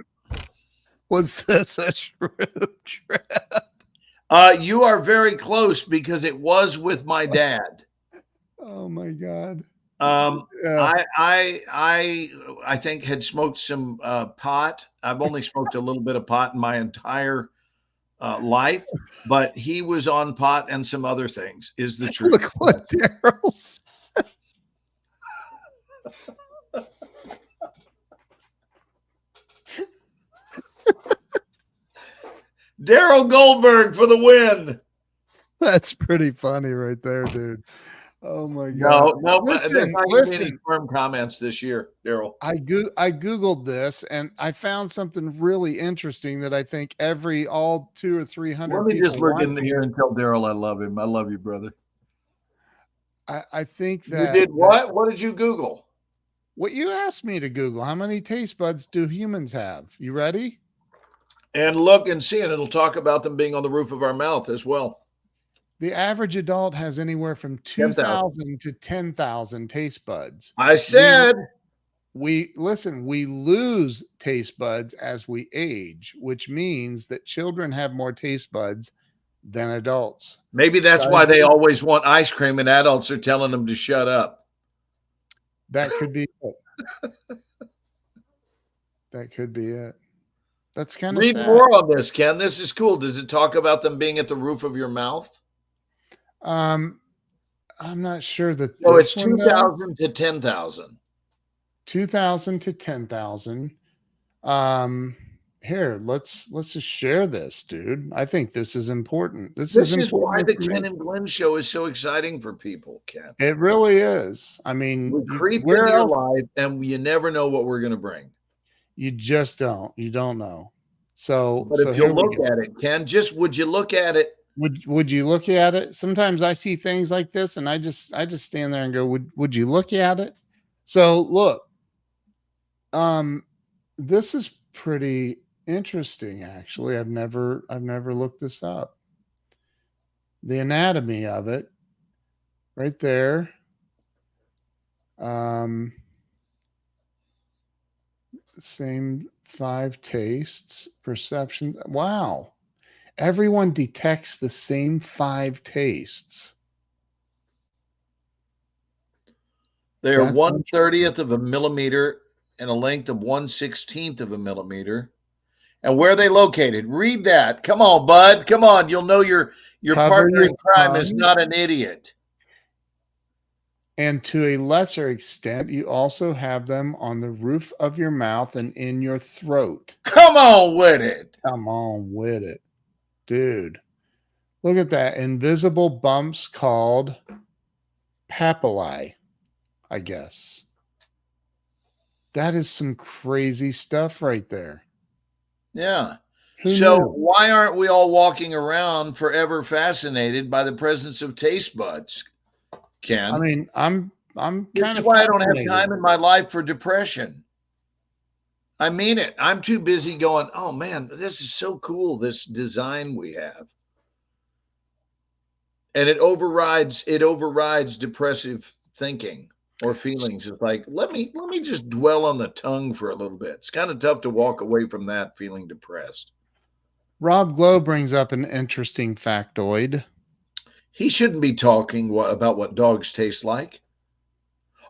was this a shrimp trap? you are very close because it was with my dad. Oh my God. Um, Yeah. I think had smoked some pot. I've only smoked a little bit of pot in my entire life, but he was on pot and some other things. Is the truth? Look what Daryl's. Daryl Goldberg for the win. That's pretty funny right there, dude. Oh my No, God. no, there's Listen, not going to be any listen. firm comments this year, Daryl. I Googled this and I found something really interesting that I think all 200 or 300 Let me people just look in watching. here and tell Daryl I love him. I love you, brother. I think You that did what? What did you Google? what you asked me to Google, how many taste buds do humans have? You ready? And look and see, and it'll talk about them being on the roof of our mouth as well. The average adult has anywhere from 10,000. 2,000 to 10,000 taste buds. I said, We lose taste buds as we age, which means that children have more taste buds than adults. maybe that's why they always want ice cream, and adults are telling them to shut up. That could be it. That could be it. That's kind of Read sad. more on this, Ken. This is cool. Does it talk about them being at the roof of your mouth? I'm not sure that So this it's one does. 2,000 to 10,000. 2,000 to 10,000. Here, let's just share this, dude. I think this is important. This This is is why important the information. Ken and Glenn show is so exciting for people, Ken. It really is. I mean, We creep where into your else? life, and you never know what we're going to bring. You just don't. You don't know. So, But so if here you'll we look go. at it, Ken, just would you look at it? Would you look at it? Sometimes I see things like this, and I just stand there and go, would you look at it? So look, this is pretty interesting. Actually, I've never looked this up. The anatomy of it, right there. Same 5 tastes, perception. Wow. Everyone detects the same 5 tastes. They are That's 1/30th of a millimeter and a length of 1/16th of a millimeter. And where are they located? Read that. Come on, bud. Come on. You'll know your Cover partner your in crime is tongue. not an idiot. And to a lesser extent, you also have them on the roof of your mouth and in your throat. Come on with it. Come on with it, dude. Look at that. Invisible bumps called papillae, I guess. That is some crazy stuff right there. Yeah. Who So knew? why aren't we all walking around forever fascinated by the presence of taste buds, Ken? I mean, I'm This kind is of why I don't have fascinated. time in my life for depression. I mean it. I'm too busy going, oh man, this is so cool, this design we have. And it overrides depressive thinking or feelings. It's like, let me just dwell on the tongue for a little bit. It's kind of tough to walk away from that feeling depressed. Rob Glow brings up an interesting factoid. He shouldn't be talking about what dogs taste like.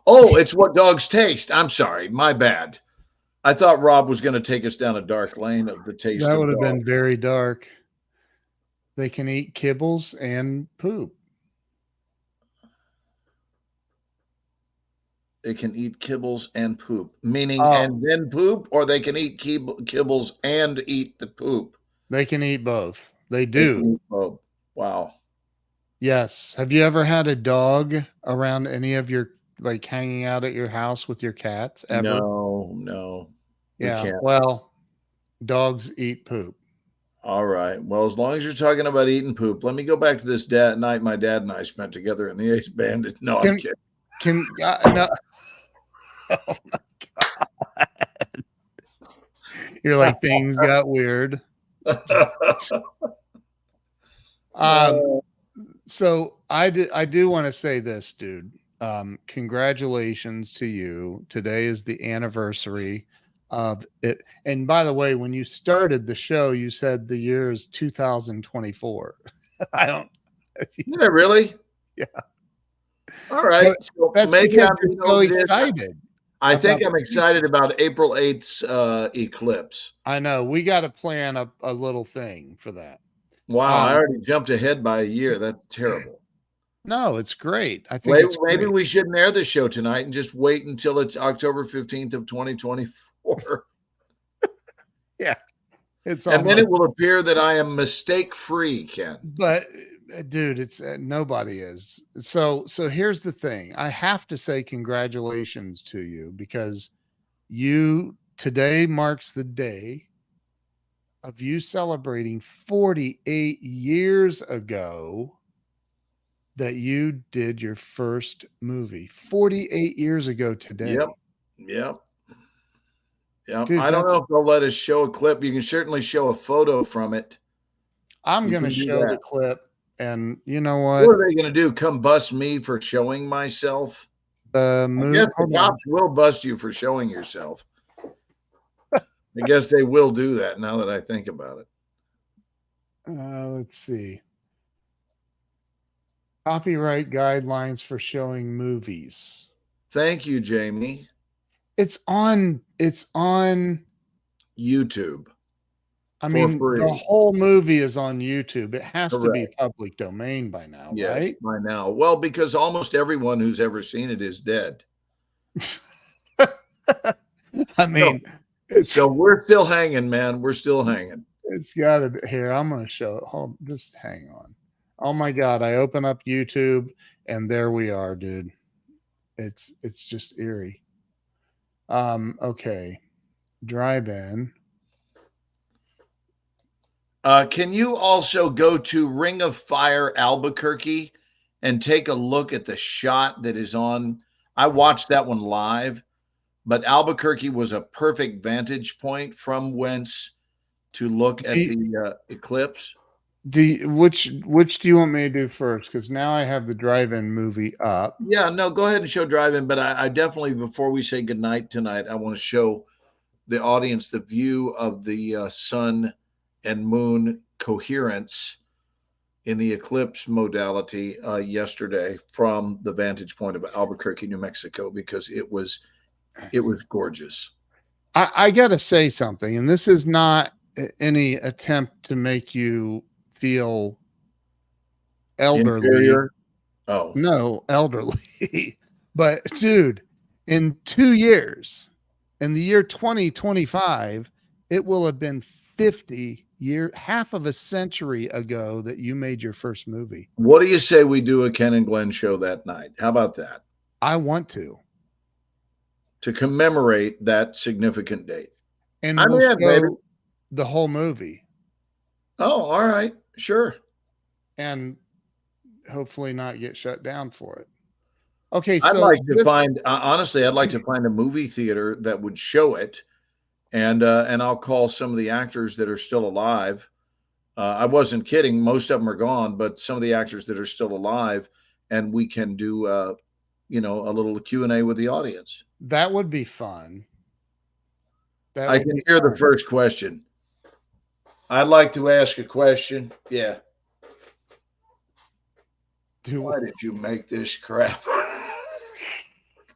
Oh, it's what dogs taste. I'm sorry, my bad. I thought Rob was going to take us down a dark lane of the taste That of would have dog. been very dark. They can eat kibbles and poop. They can eat kibbles and poop, meaning Oh. and then poop, or they can eat kibbles and eat the poop. They can eat both. They They do. can eat both. Wow. Yes. Have you ever had a dog around any of your, like, hanging out at your house with your cats ever? No. We Yeah. can't. Well, dogs eat poop. All right. Well, as long as you're talking about eating poop, let me go back to this night my dad and I spent together in the Ace Bandit. No, I'm Can kidding. no? Oh my God. You're like things got weird. Um, so I do want to say this, dude. Congratulations to you. Today is the anniversary of it. And by the way, when you started the show, you said the year is 2024. I don't. Yeah, really? Yeah, All right. but So that's maybe because I'm you're being so overbid. excited I think about I'm the excited future. about April 8th's eclipse. I know we got to plan a little thing for that. Wow, I Um, already jumped ahead by a year. That's terrible. no, it's great. I think Maybe, it's maybe great. we shouldn't air the show tonight and just wait until it's October 15th of 2024. Yeah, it's And then it almost. will appear that I am mistake free, Ken. But dude, it's nobody is. So here's the thing. I have to say congratulations to you because you today marks the day of you celebrating 48 years ago that you did your first movie. 48 years ago Yep. today. Yep. Yep. Dude, I don't that's know if they'll let us show a clip. You can certainly show a photo from it. I'm You going to can do show the that. clip and you know What what? are they going to do? Come bust me for showing myself? The I move guess the hold on. cops will bust you for showing yourself. I guess they will do that now that I think about it. Let's see. Copyright guidelines for showing movies. Thank you, Jamie. It's on YouTube I for mean, the free. whole movie is on YouTube. It has to be Correct. public domain by now, Yes, right? by now. Well, because almost everyone who's ever seen it is dead. I So, mean, it's so we're still hanging, man. We're still hanging. it's got to be here. I'm going to show it. Hold, just hang on. Oh my god, I open up YouTube and there we are, dude. It's just eerie. Okay. Drive in. Can you also go to Ring of Fire Albuquerque and take a look at the shot that is on? I watched that one live, but Albuquerque was a perfect vantage point from whence to look Do at you, the eclipse. which do you want me to do first? Because now I have the drive-in movie up. Yeah, no, go ahead and show drive-in, but I definitely, before we say goodnight tonight, I want to show the audience the view of the sun and moon coherence in the eclipse modality yesterday from the vantage point of Albuquerque, New Mexico, because it was gorgeous. I gotta say something, and this is not any attempt to make you feel elderly. Interior. Oh, No, elderly. But dude, in 2 years, in the year 2025, it will have been half of a century ago that you made your first movie. what do you say we do a Ken and Glenn show that night? How about that? I want To commemorate that significant date. and I'm we'll in, baby. show the whole movie Oh, all right. Sure. and hopefully not get shut down for it. Okay, I'd so like to find, honestly, I'd like to find a movie theater that would show it, and I'll call some of the actors that are still alive. I wasn't kidding; most of them are gone, but some of the actors that are still alive, and we can do, a little Q&A with the audience. that would be fun. That I would can be hear the fun. first question. I'd like to ask a question. Yeah. Do Why did you make this crap?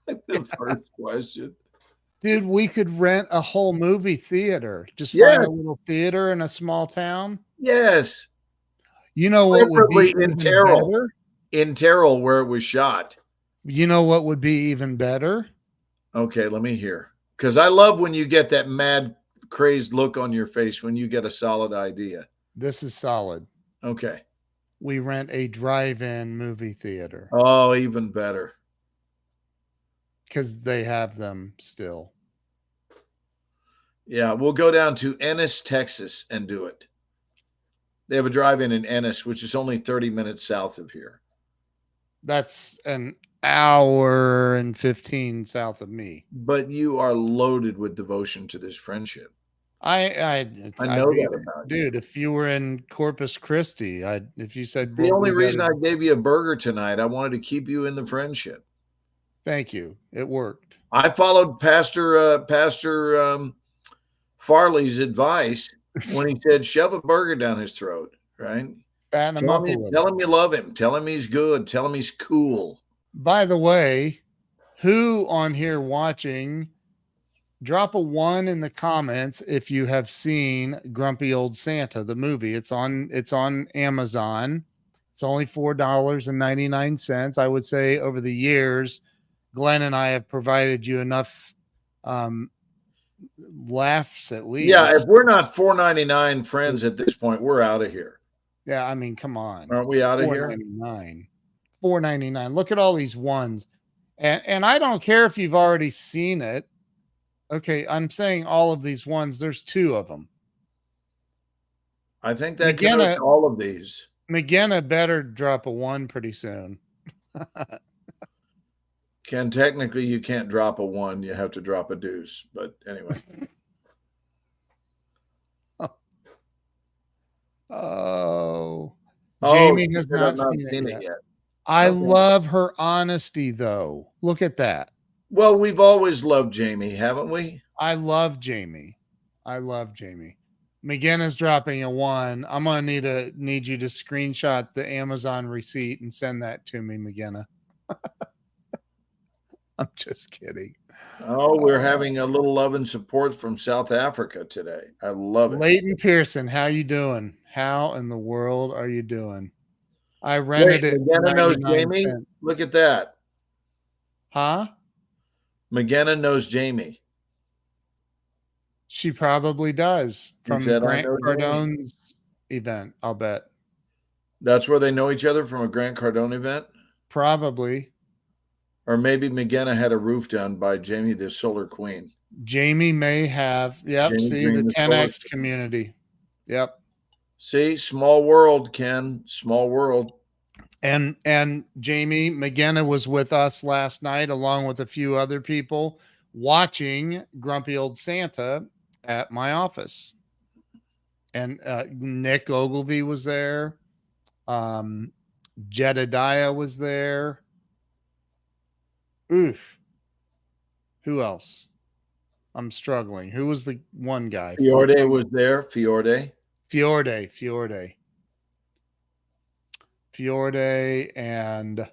The first question. Dude, we could rent a whole movie theater. Just find Yes, a little theater in a small town. yes. You know what would Preferably be in even Terrell. better? In Terrell, where it was shot. You know what would be even better? Okay, let me hear. Because I love when you get that mad, crazed look on your face when you get a solid idea. This is solid. Okay. We rent a drive-in movie theater Oh, even better. because they have them still. Yeah, we'll go down to Ennis, Texas and do it. They have a drive-in in Ennis, which is only 30 minutes south of here. That's an hour and 15 south of me. But you are loaded with devotion to this friendship. I know I'd be that there. about you. Dude, if you were in Corpus Christi, if you said, The "Well, only we reason gotta," I gave you a burger tonight, I wanted to keep you in the friendship. thank you. It worked. I followed Pastor Farley's advice when he said shove a burger down his throat, right? Fatten him up a Tell little. him you love him. Tell him he's good. Tell him he's cool. By the way, who on here watching, drop a 1 in the comments if you have seen Grumpy Old Santa, the movie. It's on Amazon. It's only $4.99. I would say over the years, Glenn and I have provided you enough laughs at least. Yeah, if we're not $4.99 friends at this point, we're out of here. Yeah, I mean, come on. Aren't we out of here? $4.99. $4.99. Look at all these ones. And I don't care if you've already seen it. Okay, I'm saying all of these ones. There's 2 of them. I think that covers all of these. McGinna better drop a 1 pretty soon. Ken, technically you can't drop a 1. You have to drop a deuce. But anyway. Jamie has not seen it yet. I love her honesty, though. Look at that. Well, we've always loved Jamie, haven't we? I love Jamie. McGinnis dropping a 1. I'm gonna need you to screenshot the Amazon receipt and send that to me, McGinna. I'm just kidding. Oh, we're having a little love and support from South Africa today. I love it. Leighton Pearson, how you doing? How in the world are you doing? I rented it. McGinna knows Jamie. Cents. Look at that. Huh? McGinna knows Jamie. She probably does from Grant Cardone's event, I'll bet. That's where they know each other, from a Grant Cardone event? Probably. Or maybe McGinna had a roof done by Jamie, the Solar Queen. Jamie may have. Yep. Jamie see Green, the 10X community. Yep. See, small world, Ken. Small world. And Jamie McGinna was with us last night, along with a few other people, watching Grumpy Old Santa at my office. And Nick Ogilvy was there. Jedediah was there. Oof. Who else? I'm struggling. Who was the one guy? Fiorde was there. Fiorde and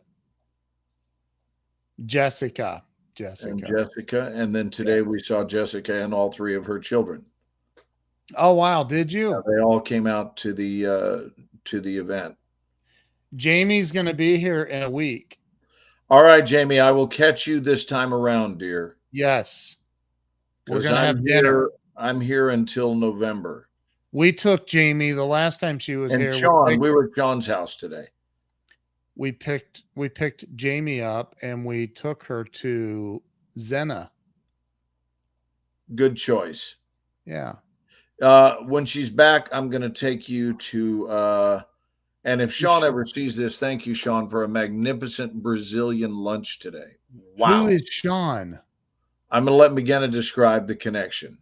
Jessica. And then today we saw Jessica and all 3 of her children. Oh wow! Did you? They all came out to the event. Jamie's going to be here in a week. All right, Jamie, I will catch you this time around, dear. Yes. We're going to have dinner. I'm here until November. We took Jamie the last time she was here. Sean, we were at Sean's house today. We picked Jamie up and we took her to Zena. Good choice. Yeah. When she's back, I'm going to take you to and if Sean ever sees this, thank you, Sean, for a magnificent Brazilian lunch today. Wow. Who is Sean? I'm going to let McGinna describe the connection.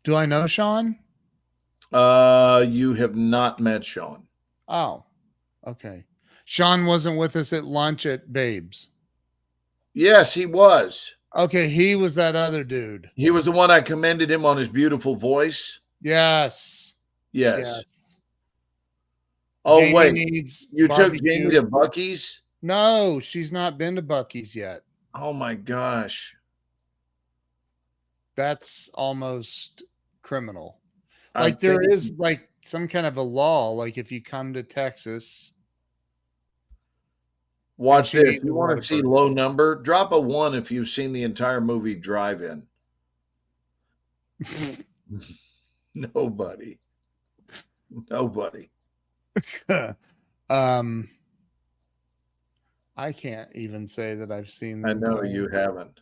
Do I know Sean? You have not met Sean. Oh, okay. Sean wasn't with us at lunch at Babes. Yes, he was. Okay, he was that other dude. He was the one I commended him on his beautiful voice. Yes. Oh, Jamie wait. You took Jamie to Buc-ee's? No, she's not been to Buc-ee's yet. Oh, my gosh. That's almost criminal. Like there is like some kind of a law. Like if you come to Texas. Watch this. If you want to see low number, drop a 1 if you've seen the entire movie Drive-In. Nobody. I can't even say that I've seen. I know you haven't.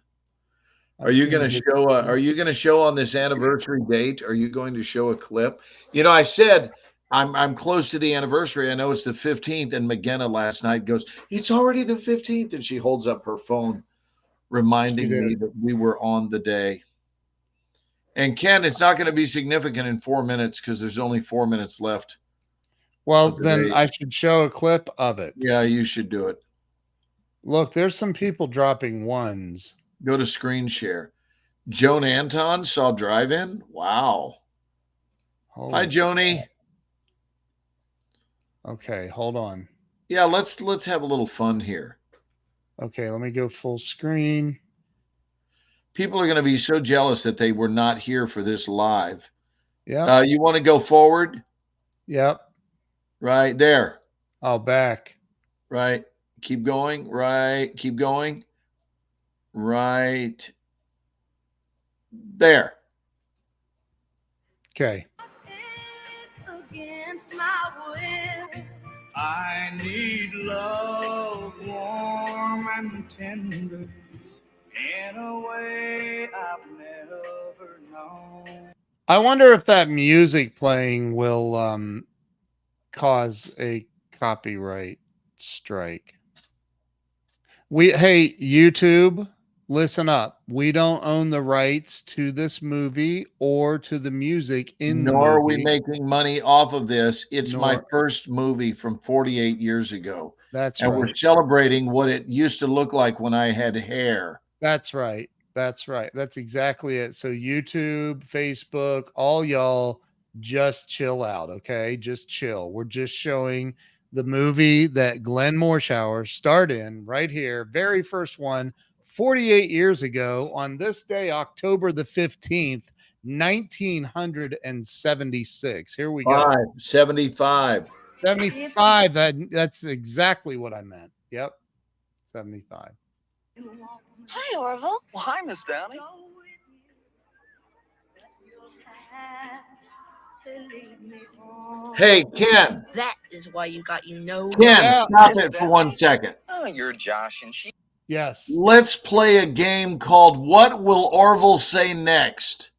Are I've you seen going to video. show? Are you going to show on this anniversary date? Are you going to show a clip? You know, I said I'm close to the anniversary. I know it's the 15th, and McGenna last night goes, "It's already the 15th," and she holds up her phone, She reminding me did. that we were on the day. And Ken, it's not going to be significant in 4 minutes because there's only 4 minutes left Well, of the then day. I should show a clip of it. Yeah, you should do it. Look, there's some people dropping ones. Go to screen share. Joan Anton saw Drive In. Wow. Hi, Holy Joni. Okay, hold on. Yeah, let's have a little fun here. Okay, let me go full screen. People are going to be so jealous that they were not here for this live. Yep. You want to go forward? Yep. Right there. Oh, back. Right. Keep going. Right. Keep going. Right. There. Okay. I need love warm and tender in a way I've never known. I wonder if that music playing will cause a copyright strike. Hey, YouTube, listen up. We don't own the rights to this movie or to the music in the Nor are we movie. making money off of this. It's my Nor first movie from 48 years ago. That's And we're right. celebrating what it used to look like when I had hair. That's right. That's right. That's exactly it. So YouTube, Facebook, all y'all just chill out, okay? Just chill. We're just showing the movie that Glenn Morshower starred in right here, very first one, 48 years ago on this day, October the 15th, 1976. Here we go. 75. 75. That's exactly what I meant. Yep. 75. Hi, Orville. Well, hi, Miss Downey. Hey, Ken. That is why you got Ken, Yeah. stop it for 1 second. Oh, you're Josh and she. Yes. Let's play a game called What Will Orville Say Next?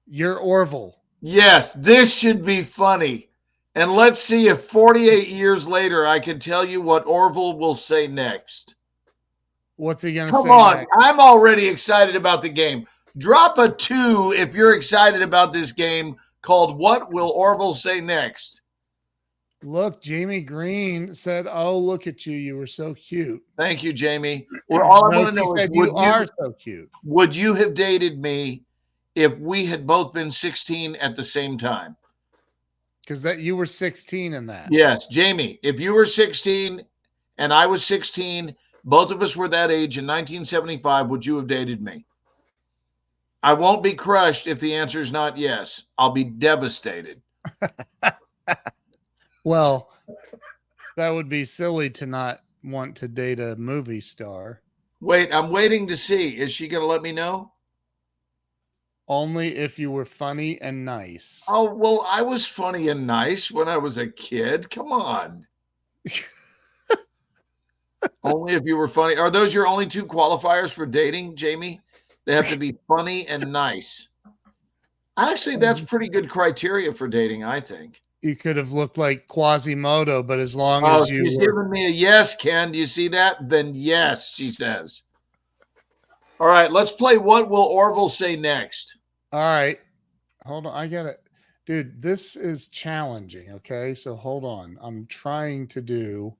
You're Orville. Yes, this should be funny. And let's see if 48 years later I can tell you what Orville will say next. What's he going to Come say on, next? I'm already excited about the game. Drop a 2 if you're excited about this game called What Will Orville Say Next? Look, Jamie Green said, "Oh, look at you. You were so cute." Thank you, Jamie. Well, all I No, want to she know is said, "You are so cute." would you have dated me if we had both been 16 at the same time? Because that you were 16 in that. Yes, Jamie, if you were 16 and I was 16, both of us were that age in 1975, would you have dated me? I won't be crushed if the answer is not yes. I'll be devastated. Well, that would be silly to not want to date a movie star. Wait, I'm waiting to see. Is she going to let me know? Only if you were funny and nice. Oh, well, I was funny and nice when I was a kid. Come on. Only if you were funny. Are those your only 2 qualifiers for dating, Jamie? They have to be funny and nice. Actually, that's pretty good criteria for dating, I think. You could have looked like Quasimodo, but as long Oh, as you she's were giving me a yes, Ken. Do you see that? Then yes, she says. All right, let's play What Will Orville Say Next? all right. Hold on. I got it. Dude, this is challenging. Okay. So hold on. I'm trying to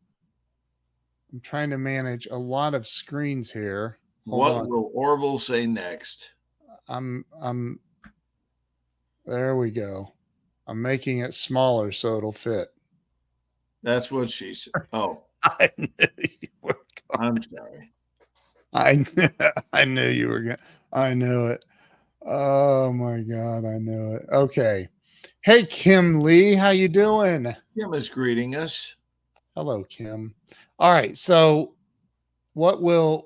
manage a lot of screens here. Hold What on. will Orville say next? I'm there we go. I'm making it smaller so it'll fit. That's what she said. Oh, I knew you were I'm sorry. I knew you were going. I knew it. Oh my God, I knew it. Okay. Hey Kim Lee, how you doing? Kim is greeting us. Hello, Kim. All right. So Orville.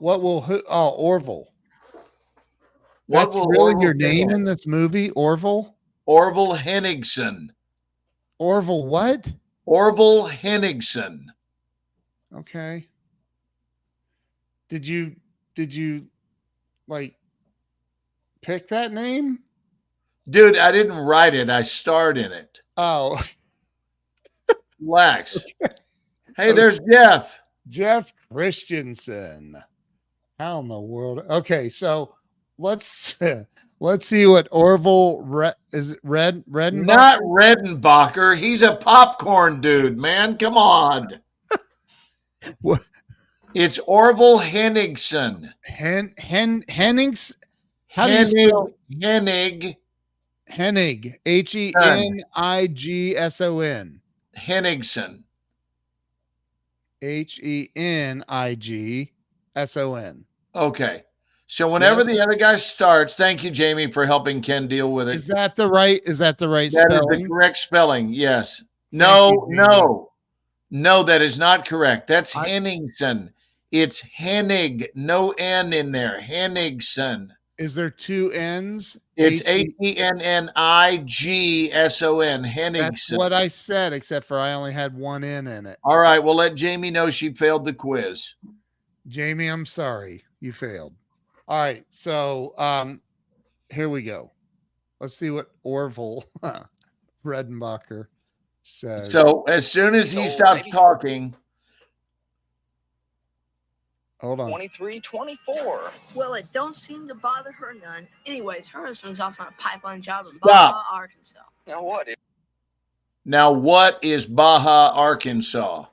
What That's will really Orville your say name next? in this movie, Orville? Orville Henningsen. Orville what? Orville Henningsen. Okay. Did you like pick that name? Dude, I didn't write it. I starred in it. Oh, Relax. Hey, okay. there's Jeff. Jeff Christensen. How in the world? Okay, so let's let's see what Orville is it Redenbacher? Not Redenbacher. He's a popcorn dude, man. Come on. What? It's Orville Henningsen. Hennings? How do you Hennig. spell Hennig. Hennig? Henigson. Henningsen. Henigson. Okay. So whenever Yes. the other guy starts, thank you, Jamie, for helping Ken deal with it. Is that the right That is the spelling? correct spelling. Yes. Thank No, you, Jamie. no, that is not correct. That's I- Henningsen. It's Hennig. No N in there. Henningsen. Is there two N's? It's H-E- Hennigson. That's Henningsen. what I said, except for I only had one N in it. All right. Well, let Jamie know she failed the quiz. Jamie, I'm sorry. You failed. All right. So here we go. Let's see what Orville Redenbacher says. So as soon as he stops talking, Hold on. 23-24. Well, it don't seem to bother her none. Anyways, her husband's off on a pipeline job in Stop. Baja, Arkansas. Now what? now what is Baja, Arkansas?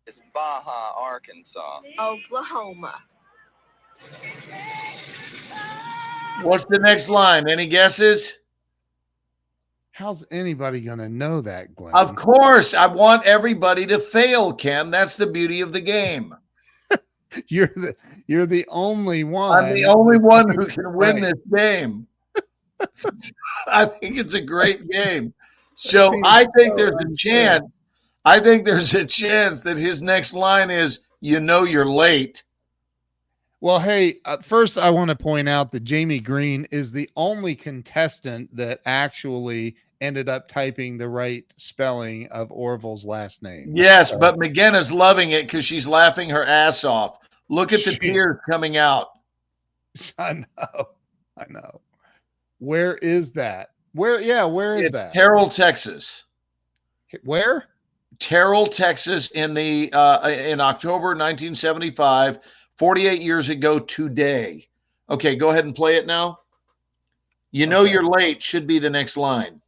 It's Baja, Arkansas. Oklahoma. What's the next line? Any guesses? How's anybody gonna know that, Glenn? Of course, I want everybody to fail, Ken. That's the beauty of the game. You're the only one. I'm the only one who can win Right. this game. I think it's a great game. So seems I think so there's a unfair. chance. I think there's a chance that his next line is, "You know you're late." Well, hey, first I want to point out that Jamie Green is the only contestant that actually ended up typing the right spelling of Orville's last name. Yes, So- but McGinnis loving it because she's laughing her ass off. Look at the She- tears coming out. I know. Where is that? Where is It's that? Terrell, Texas. Where? Terrell, Texas, in October 1975, 48 years ago today. Okay, go ahead and play it now. You know Okay. you're late should be the next line.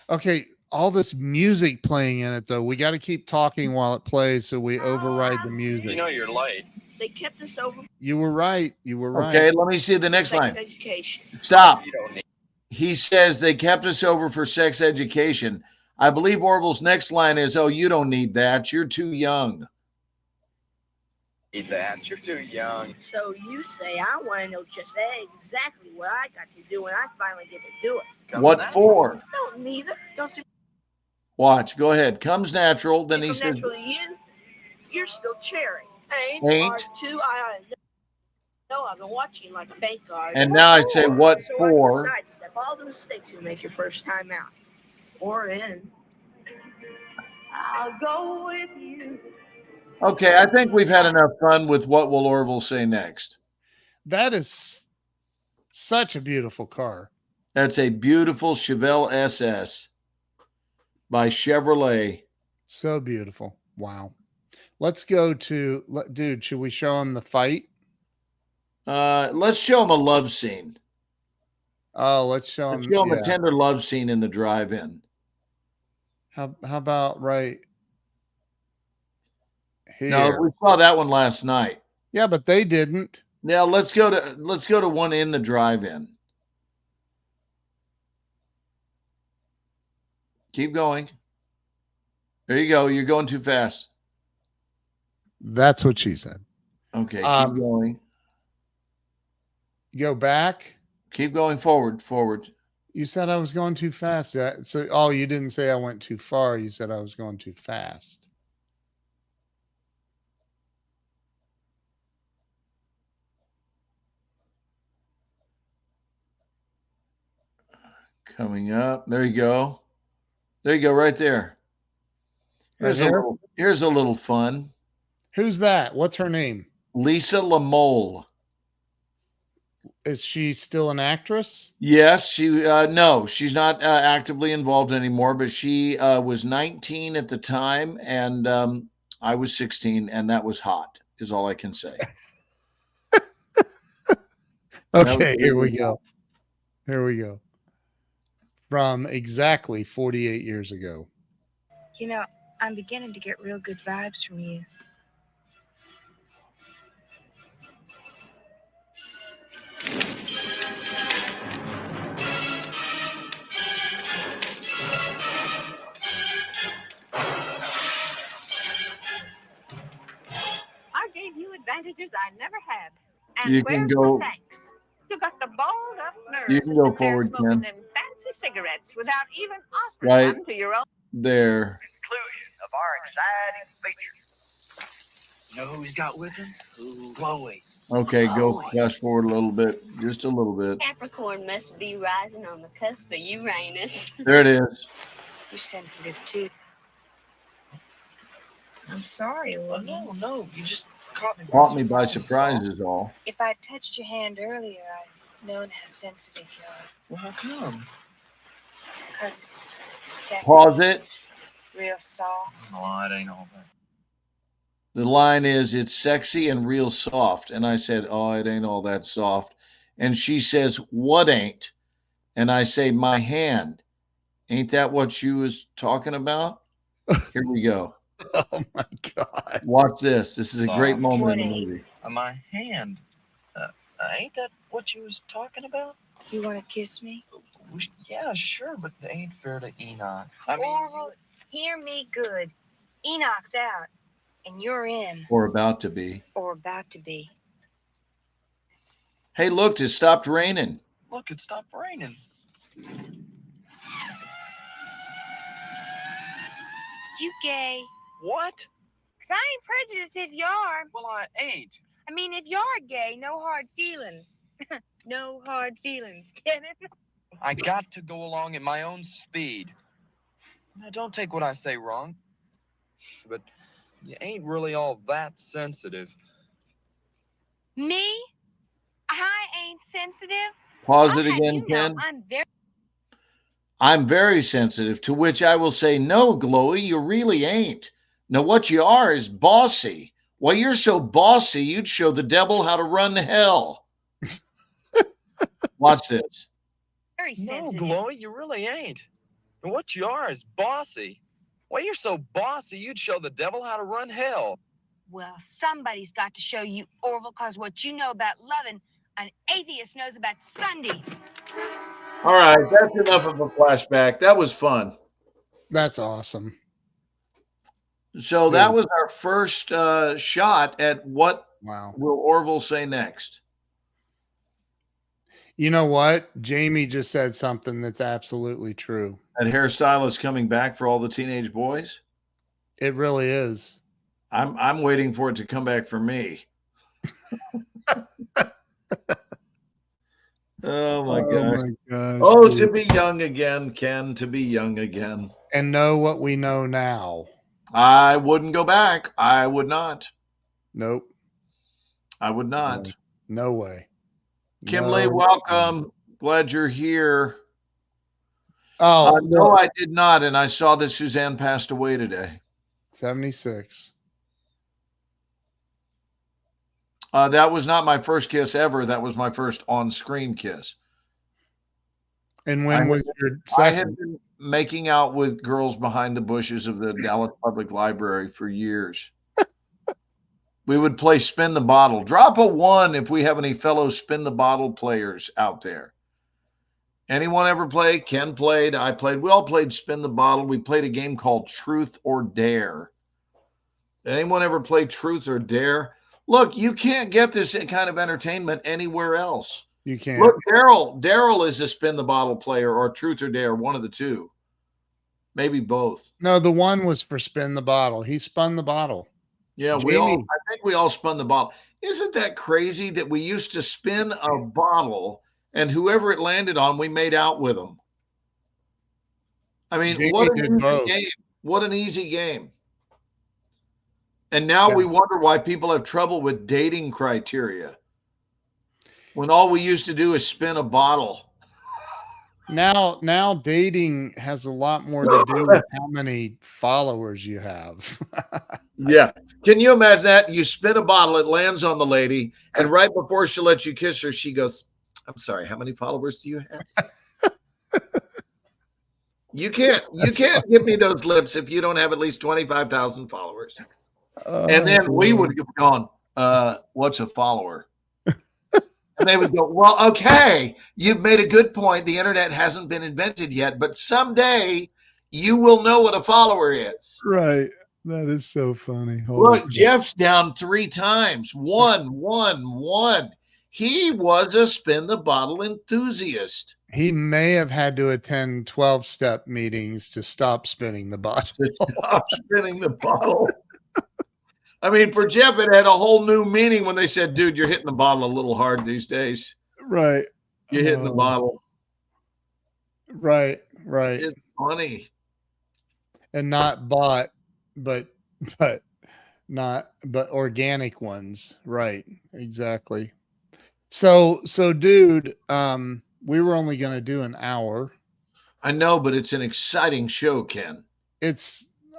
Okay, all this music playing in it though. We got to keep talking while it plays so we override the music. You know you're late. They kept us over You were right. Okay, let me see the next sex line. education. Stop. You don't need He says they kept us over for sex education. I believe Orville's next line is, "Oh, you don't need that. You're too young." that. You're too young. So you say I want to know just exactly what I got to do when I finally get to do it. Comes What natural. for? Don't neither. Don't you Watch. Go ahead. Comes natural. Then he come says, naturally you? You're still cherry. Ain't Ain't. smart too. I know I've been watching like a bank guard. and now I say, "What so I for?" can sidestep all the mistakes you make your first time out. Or in. I'll go with you. Okay, I think we've had enough fun with what will Orville say next. That is such a beautiful car. That's a beautiful Chevelle SS by Chevrolet. So beautiful. Wow. Let's go to dude, should we show him the fight? Let's show him a love scene. Oh, let's show him. Let's show him Yeah. a tender love scene in the drive-in. How about right here? No, we saw that one last night. Yeah, but they didn't. Now let's go to one in the drive-in. Keep going. There you go. You're going too fast. That's what she said. Okay, keep Um, going. Go back. Keep going forward. You said I was going too fast. Yeah. So, oh, you didn't say I went too far. You said I was going too fast. Coming up. There you go. There you go, right there. Right here? Here's a little fun. Who's that? What's her name? Lisa Lamole. Is she still an actress? Yes, no, she's not actively involved anymore, but she was 19 at the time, and I was 16, and that was hot, is all I can say. That was Okay, here really we hot. go. Here we go. From exactly 48 years ago. You know, I'm beginning to get real good vibes from you. I gave you advantages I never had. And You can where's the go. thanks? You got the bold up nerves You to can go sit there forward, smoking Ken. them fancy cigarettes without even offering Right one to your own. there. Conclusion of our exciting feature. You know who he's got with him? Chloe. Okay, go fast forward a little bit, just a little bit. Capricorn must be rising on the cusp of Uranus. There it is. You're sensitive too. I'm sorry, Will. No, you just caught me Caught me by surprise is all. If I touched your hand earlier, I'd known how sensitive you are. Well, how come? Because it's sexy. Pause it. Real soft. No, it ain't all that. The line is, it's sexy and real soft. And I said, oh, it ain't all that soft. And she says, what ain't? And I say, my hand. Ain't that what you was talking about? Here we go. Oh my God. Watch this. This is a great Soft. moment in the movie. My hand. Ain't that what you was talking about? You want to kiss me? Yeah, sure, but it ain't fair to Enoch. I mean, Orville, hear me good. Enoch's out, and you're in. Or about to be. Or about to be. Hey, look, it stopped raining. look, it stopped raining. You gay? What? 'Cause I ain't prejudiced if you are. Well, I ain't. I mean, if you're gay, no hard feelings. No hard feelings, get it? I got to go along at my own speed. Now, don't take what I say wrong, but you ain't really all that sensitive. Me? I ain't sensitive. Pause it I'll have again, you know Ken. I'm very I'm very sensitive, to which I will say, no, Chloe, you really ain't. Now, what you are is bossy. Well, you're so bossy, you'd show the devil how to run hell. Watch this. very No, sensitive. Chloe, you really ain't. And what you are is bossy. Well, you're so bossy, you'd show the devil how to run hell. Well, somebody's got to show you, Orville, because what you know about loving, an atheist knows about Sunday. All right, that's enough of a flashback. That was fun. That's awesome. So that was our first shot at what Wow. will Orville say next. You know what? Jamie just said something that's absolutely true. That hairstyle is coming back for all the teenage boys. It really is. I'm waiting for it to come back for me. Oh my gosh. gosh. Oh, dude. to be young again, Ken, to be young again. And know what we know now. I wouldn't go back. I would not. Nope. I would not. No way. Kimley, No. welcome. Glad you're here. Oh, no, look, I did not. And I saw that Suzanne passed away today. 76. That was not my first kiss ever. That was my first on-screen kiss. And when was your I had second? been making out with girls behind the bushes of the Dallas Public Library for years. We would play spin the bottle. Drop a 1 if we have any fellow spin the bottle players out there. Anyone ever play? Ken played. I played. We all played spin the bottle. We played a game called Truth or Dare. Did anyone ever play Truth or Dare? Look, you can't get this kind of entertainment anywhere else. You can't. Look, Daryl is a spin the bottle player or Truth or Dare, one of the two. Maybe both. No, the one was for spin the bottle. He spun the bottle. Yeah, Jamie. I think we all spun the bottle. Isn't that crazy that we used to spin a bottle and whoever it landed on, we made out with them? I mean, Jamie what an did easy both. game. What an easy game. And now Yeah. we wonder why people have trouble with dating criteria. when all we used to do is spin a bottle. Now dating has a lot more to do with how many followers you have. Yeah. Can you imagine that? You spin a bottle, it lands on the lady, and right before she lets you kiss her, she goes, I'm sorry, how many followers do you have? You That's can't give me those lips if you don't have at least 25,000 followers. And then we would have gone, what's a follower? And they would go, well, okay, you've made a good point. The internet hasn't been invented yet, but someday you will know what a follower is. right. That is so funny. Holy Look, crap. Jeff's down 3 times. One. He was a spin the bottle enthusiast. He may have had to attend 12-step meetings to stop spinning the bottle. To stop spinning the bottle. I mean, for Jeff, it had a whole new meaning when they said, dude, you're hitting the bottle a little hard these days. Right. You're hitting the bottle. Right. It's funny. And not bought, but organic ones. Right. Exactly. So dude, we were only going to do an hour. I know, but it's an exciting show, Ken.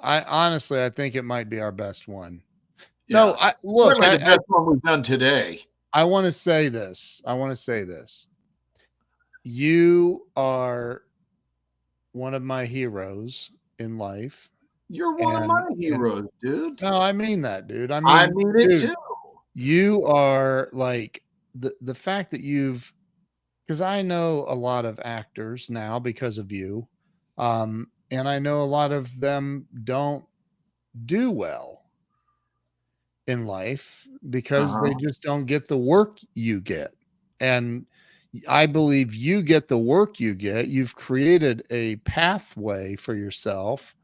I think it might be our best one. Yeah. No, certainly the best one we've done today. I want to say this. You are one of my heroes in life. You're one of my heroes, dude. No, I mean that, dude. I mean it too. You are like the fact that because I know a lot of actors now because of you. And I know a lot of them don't do well in life because they just don't get the work you get. And I believe you get the work you get. You've created a pathway for yourself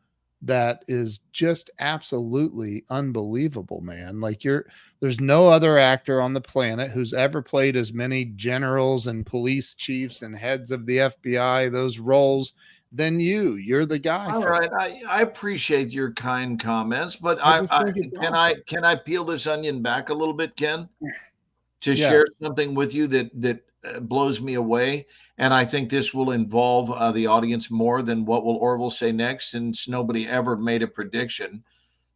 that is just absolutely unbelievable, man. Like there's no other actor on the planet who's ever played as many generals and police chiefs and heads of the FBI, those roles, than you. You're the guy. All right. I appreciate your kind comments, but can I peel this onion back a little bit, Ken, to share something with you that blows me away, and I think this will involve the audience more than what will Orville say next, since nobody ever made a prediction.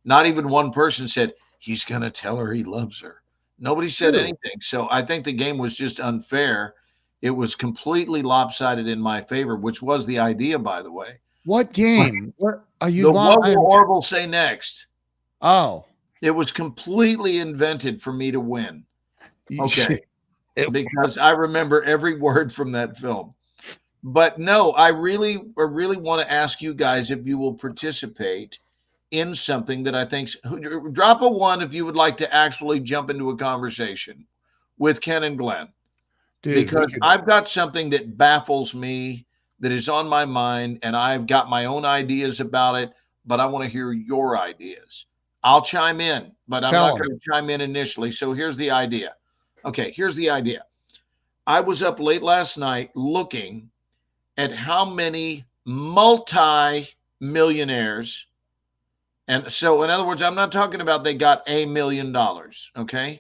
Not even one person said he's going to tell her he loves her. Nobody said anything. So I think the game was just unfair. It was completely lopsided in my favor, which was the idea, by the way. What game? What are you? What will Orville say next? Oh, it was completely invented for me to win. Okay. Because I remember every word from that film. But no, I really want to ask you guys if you will participate in something that I think. Drop a 1 if you would like to actually jump into a conversation with Ken and Glenn. Dude, because I've got something that baffles me, that is on my mind, and I've got my own ideas about it, but I want to hear your ideas. I'll chime in, but I'm not going to chime in initially. So here's the idea. Okay, here's the idea. I was up late last night looking at how many multi-millionaires, and so in other words, I'm not talking about they got $1 million, okay?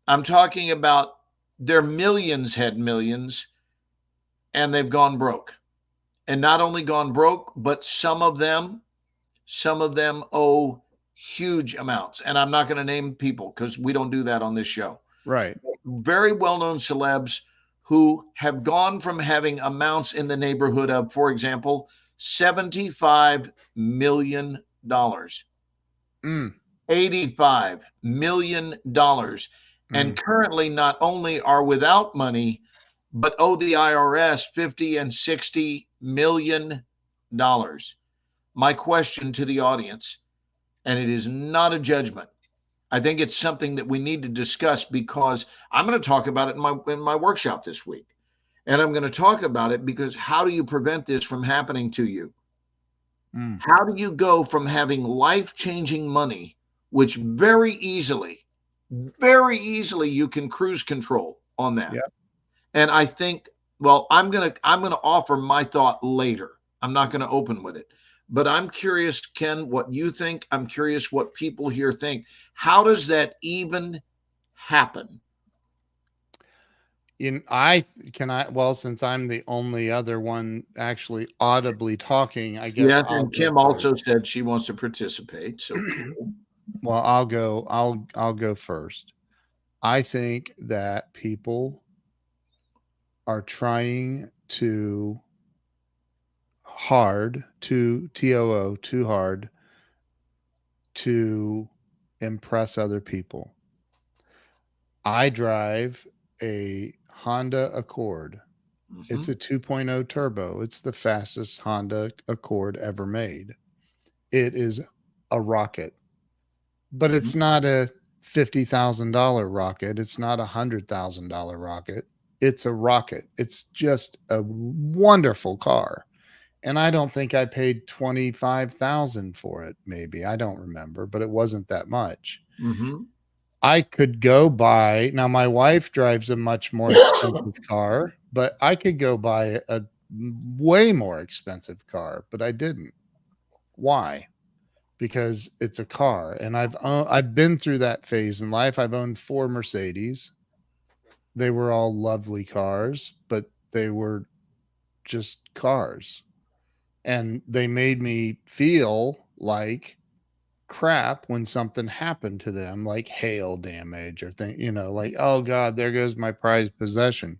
I'm talking about their millions had millions, and they've gone broke. And not only gone broke, but some of them owe huge amounts. And I'm not going to name people because we don't do that on this show. Right. Very well-known celebs who have gone from having amounts in the neighborhood of, for example, $75 million, $85 million, and currently not only are without money, but owe the IRS $50 and $60 million. My question to the audience, and it is not a judgment, I think it's something that we need to discuss, because I'm going to talk about it in my workshop this week. And I'm going to talk about it because how do you prevent this from happening to you? How do you go from having life-changing money, which very easily you can cruise control on that. Yep. And I think, well, I'm going to offer my thought later. I'm not going to open with it. But I'm curious, Ken, what you think. I'm curious what people here think. How does that even happen? Well, since I'm the only other one actually audibly talking, I guess Yes, I'll and go Kim first. also said she wants to participate. So cool. Well, I'll go first. I think that people are trying too hard to TOO too hard to impress other people. I drive a Honda Accord. It's Mhm. a 2.0 turbo. It's the fastest Honda Accord ever made. It is a rocket, but it's Mhm. not a $50,000 rocket. It's not a $100,000 rocket. It's a rocket. It's just a wonderful car. And I don't think I paid 25,000 for it, maybe. I don't remember, but it wasn't that much. Mhm. I could go buy, now my wife drives a much more expensive car, but I could go buy a way more expensive car, but I didn't. Why? Because it's a car, and I've been through that phase in life. I've owned 4 Mercedes. They were all lovely cars, but they were just cars. And they made me feel like crap when something happened to them, like hail damage or thing, like, oh God, there goes my prized possession.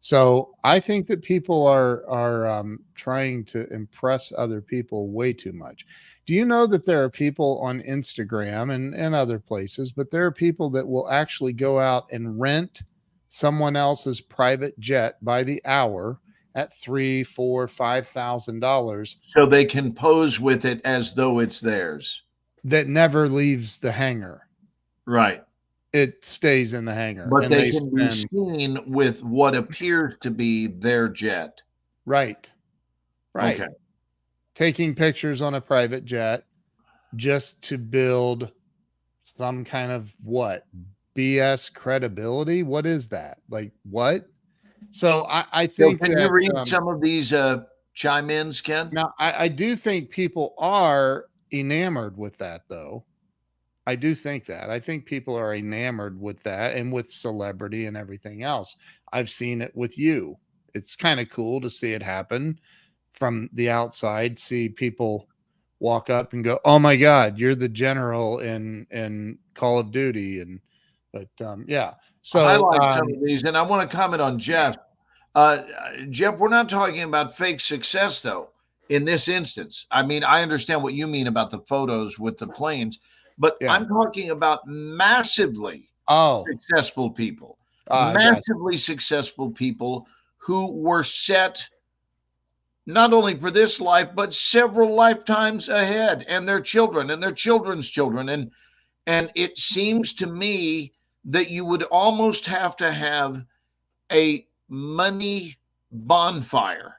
So I think that people are trying to impress other people way too much. Do you know that there are people on Instagram and other places, but there are people that will actually go out and rent someone else's private jet by the hour at $3, 4, $5,000 So they can pose with it as though it's theirs. that never leaves the hangar. Right. It stays in the hangar, But and they they can be spend seen with what appears to be their jet. right, right, Okay. taking pictures on a private jet just to build some kind of what BS credibility. What is that? Like what? So I So think can you that read some of these chime ins, Ken? now I do think people are enamored with that though. I do think that. I think people are enamored with that and with celebrity and everything else. I've seen it with you. It's kind of cool to see it happen from the outside, see people walk up and go, "Oh my God, you're the general in Call of Duty," and yeah. So Highlight some of these, and I want to comment on Jeff. Uh, Jeff, we're not talking about fake success, though, in this instance. I mean, I understand what you mean about the photos with the planes, but yeah. I'm talking about massively Oh, successful people, I got you. massively successful people who were set not only for this life, but several lifetimes ahead, and their children and their children's children. And it seems to me that you would almost have to have a money bonfire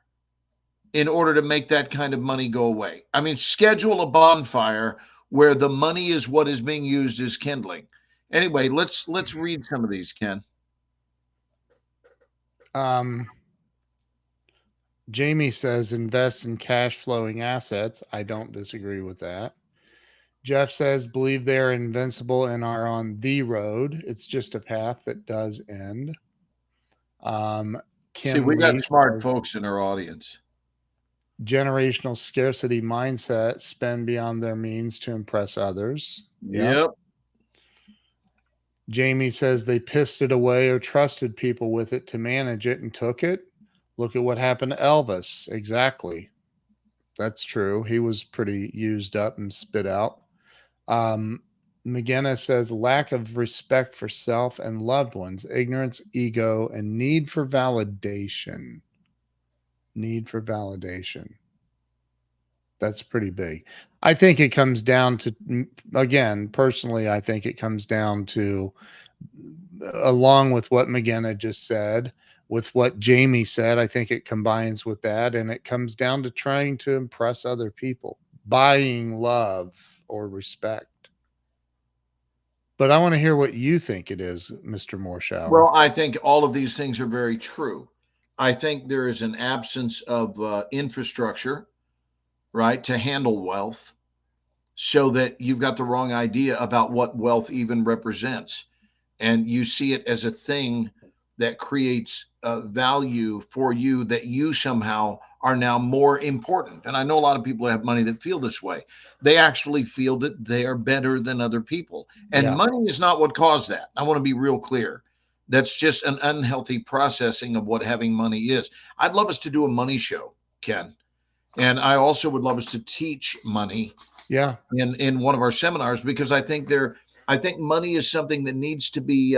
in order to make that kind of money go away. I mean, schedule a bonfire where the money is what is being used as kindling. Anyway, let's read some of these, Ken. Um, Jamie says invest in cash flowing assets. I don't disagree with that. Jeff says, believe they are invincible and are on the road. It's just a path that does end. Um, See, Kim we got Lee smart says, folks in our audience. generational scarcity mindset, spend beyond their means to impress others. Yep. Yep. Jamie says they pissed it away or trusted people with it to manage it and took it. Look at what happened to Elvis. Exactly. That's true. He was pretty used up and spit out. McGinnis says lack of respect for self and loved ones, ignorance, ego, and need for validation. Need for validation. That's pretty big. I think it comes down to, again, personally, I think it comes down to, along with what McGinnis just said, with what Jamie said, I think it combines with that. And it comes down to trying to impress other people, buying love or respect. But I want to hear what you think it is, Mr. Morshower. Well, I think all of these things are very true. I think there is an absence of infrastructure, right, to handle wealth, so that you've got the wrong idea about what wealth even represents. And you see it as a thing that creates value for you, that you somehow are now more important. And I know a lot of people have money that feel this way. They actually feel that they are better than other people. And Yeah. money is not what caused that. I want to be real clear. That's just an unhealthy processing of what having money is. I'd love us to do a money show, Ken. And I also would love us to teach money Yeah. in one of our seminars, because I think money is something that needs to be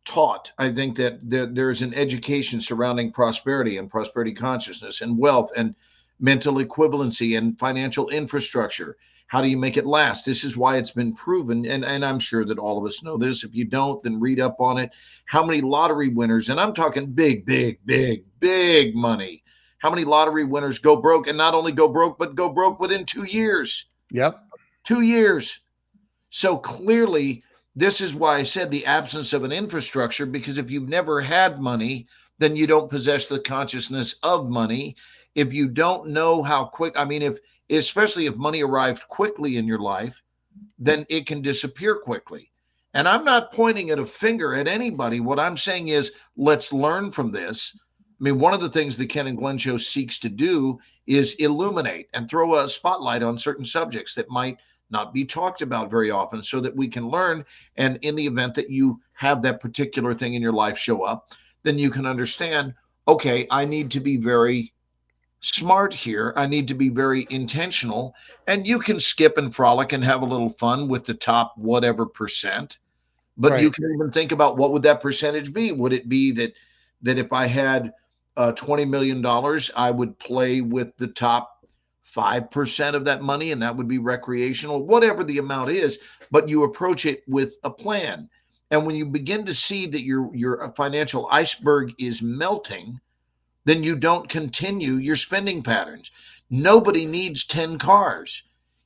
taught. I think that there's an education surrounding prosperity and prosperity consciousness and wealth and mental equivalency and financial infrastructure. How do you make it last? This is why it's been proven. And I'm sure that all of us know this. If you don't, then read up on it. How many lottery winners, and I'm talking big, big, big, big money. How many lottery winners go broke, and not only go broke, but go broke within 2 years? Yep. 2 years. So clearly, this is why I said the absence of an infrastructure, because if you've never had money, then you don't possess the consciousness of money. If you don't know how quick, I mean, if especially if money arrived quickly in your life, then it can disappear quickly. And I'm not pointing at a finger at anybody. What I'm saying is, let's learn from this. I mean, one of the things the Ken and Glenn show seeks to do is illuminate and throw a spotlight on certain subjects that might not be talked about very often, so that we can learn. And in the event that you have that particular thing in your life show up, then you can understand, okay, I need to be very smart here. I need to be very intentional. And you can skip and frolic and have a little fun with the top whatever percent. But you Right. can even think about, what would that percentage be? Would it be that if I had $20 million, I would play with the top 5% of that money, and that would be recreational, whatever the amount is. But you approach it with a plan. And when you begin to see that your financial iceberg is melting, then you don't continue your spending patterns. Nobody needs 10 cars.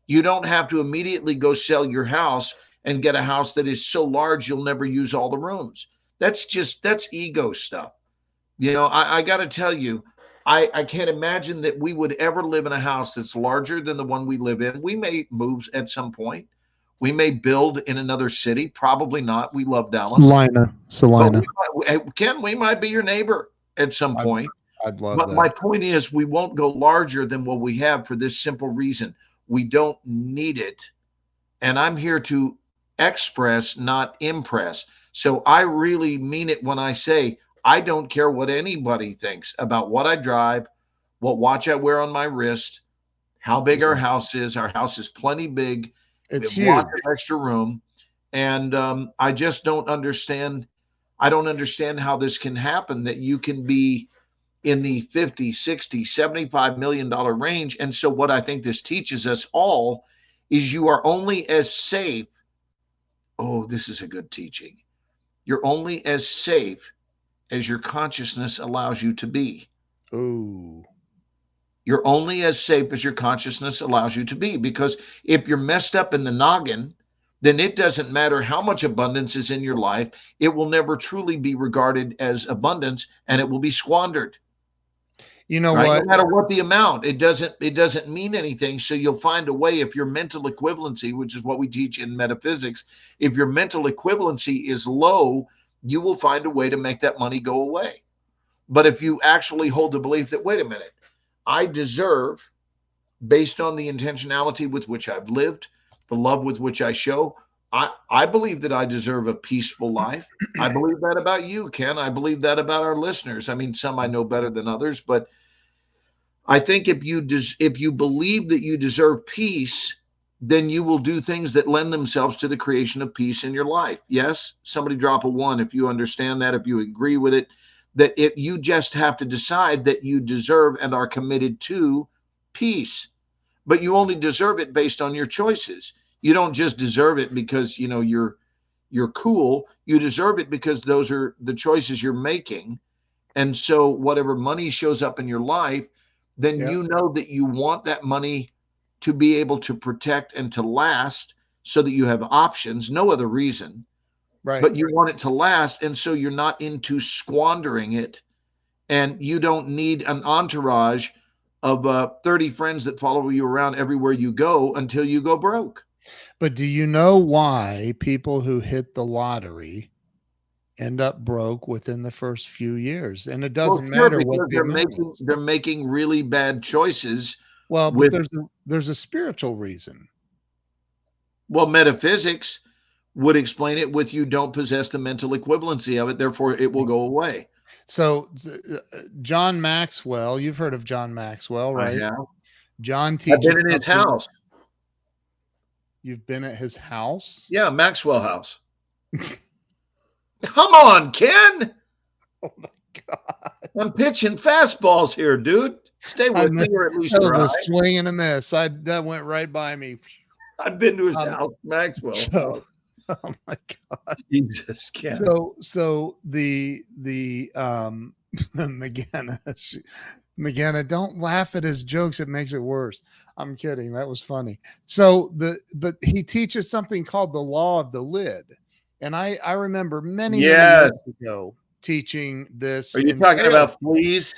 You don't have to immediately go sell your house and get a house that is so large you'll never use all the rooms. That's ego stuff. I got to tell you, I can't imagine that we would ever live in a house that's larger than the one we live in. We may move at some point. We may build in another city. Probably not. We love Dallas. Salina. But Salina. Ken, we might be your neighbor at some I'd, point. I'd love But my that. point is, we won't go larger than what we have, for this simple reason: we don't need it. And I'm here to express, not impress. So I really mean it when I say, I don't care what anybody thinks about what I drive, what watch I wear on my wrist, how big our Yeah. house is. Our house is plenty big. We It's have lots huge. of extra room. And I just don't understand. I don't understand how this can happen, that you can be in the 50, 60, $75 million range. And so what I think this teaches us all is, you are only as safe. Oh, this is a good teaching. You're only as safe as your consciousness allows you to be. Oh, You're only as safe as your consciousness allows you to be. Because if you're messed up in the noggin, then it doesn't matter how much abundance is in your life. It will never truly be regarded as abundance, and it will be squandered. you know Right? No what? matter what the amount, it doesn't mean anything. So you'll find a way, if your mental equivalency, which is what we teach in metaphysics, if your mental equivalency is low, you will find a way to make that money go away. But if you actually hold the belief that, wait a minute, I deserve, based on the intentionality with which I've lived, the love with which I show, I believe that I deserve a peaceful life. I believe that about you, Ken. I believe that about our listeners. I mean, some I know better than others, but I think if you believe that you deserve peace, then you will do things that lend themselves to the creation of peace in your life. Yes, somebody drop a one if you understand that, if you agree with it. That if you just have to decide that you deserve and are committed to peace, but you only deserve it based on your choices. You don't just deserve it because you're cool. You deserve it because those are the choices you're making. And so whatever money shows up in your life, then Yep. you know that you want that money to be able to protect and to last, so that you have options, no other reason, Right. but you want it to last. And so you're not into squandering it, and you don't need an entourage of 30 friends that follow you around everywhere you go until you go broke. But do you know why people who hit the lottery end up broke within the first few years, and it Well, doesn't sure, matter what because the amount is. they're making really bad choices Well, but with there's a spiritual reason. well, metaphysics would explain it with you don't possess the mental equivalency of it, therefore it will go away. So John Maxwell, you've heard of John Maxwell, I right? have. John I've teaches been in his something. house. You've been at his house? Yeah, Maxwell House. Come on, Ken. Oh my God. I'm pitching fastballs here, dude. Stay with me or at least That was try. a swing and a miss. That went right by me. I've been to his Um, house, Maxwell. So, oh my God. Jesus, Ken. So the McGanna, don't laugh at his jokes. It makes it worse. I'm kidding. That was funny. But he teaches something called the law of the lid. And I remember many Yes. years ago teaching this. Are you in talking therapy. about fleas?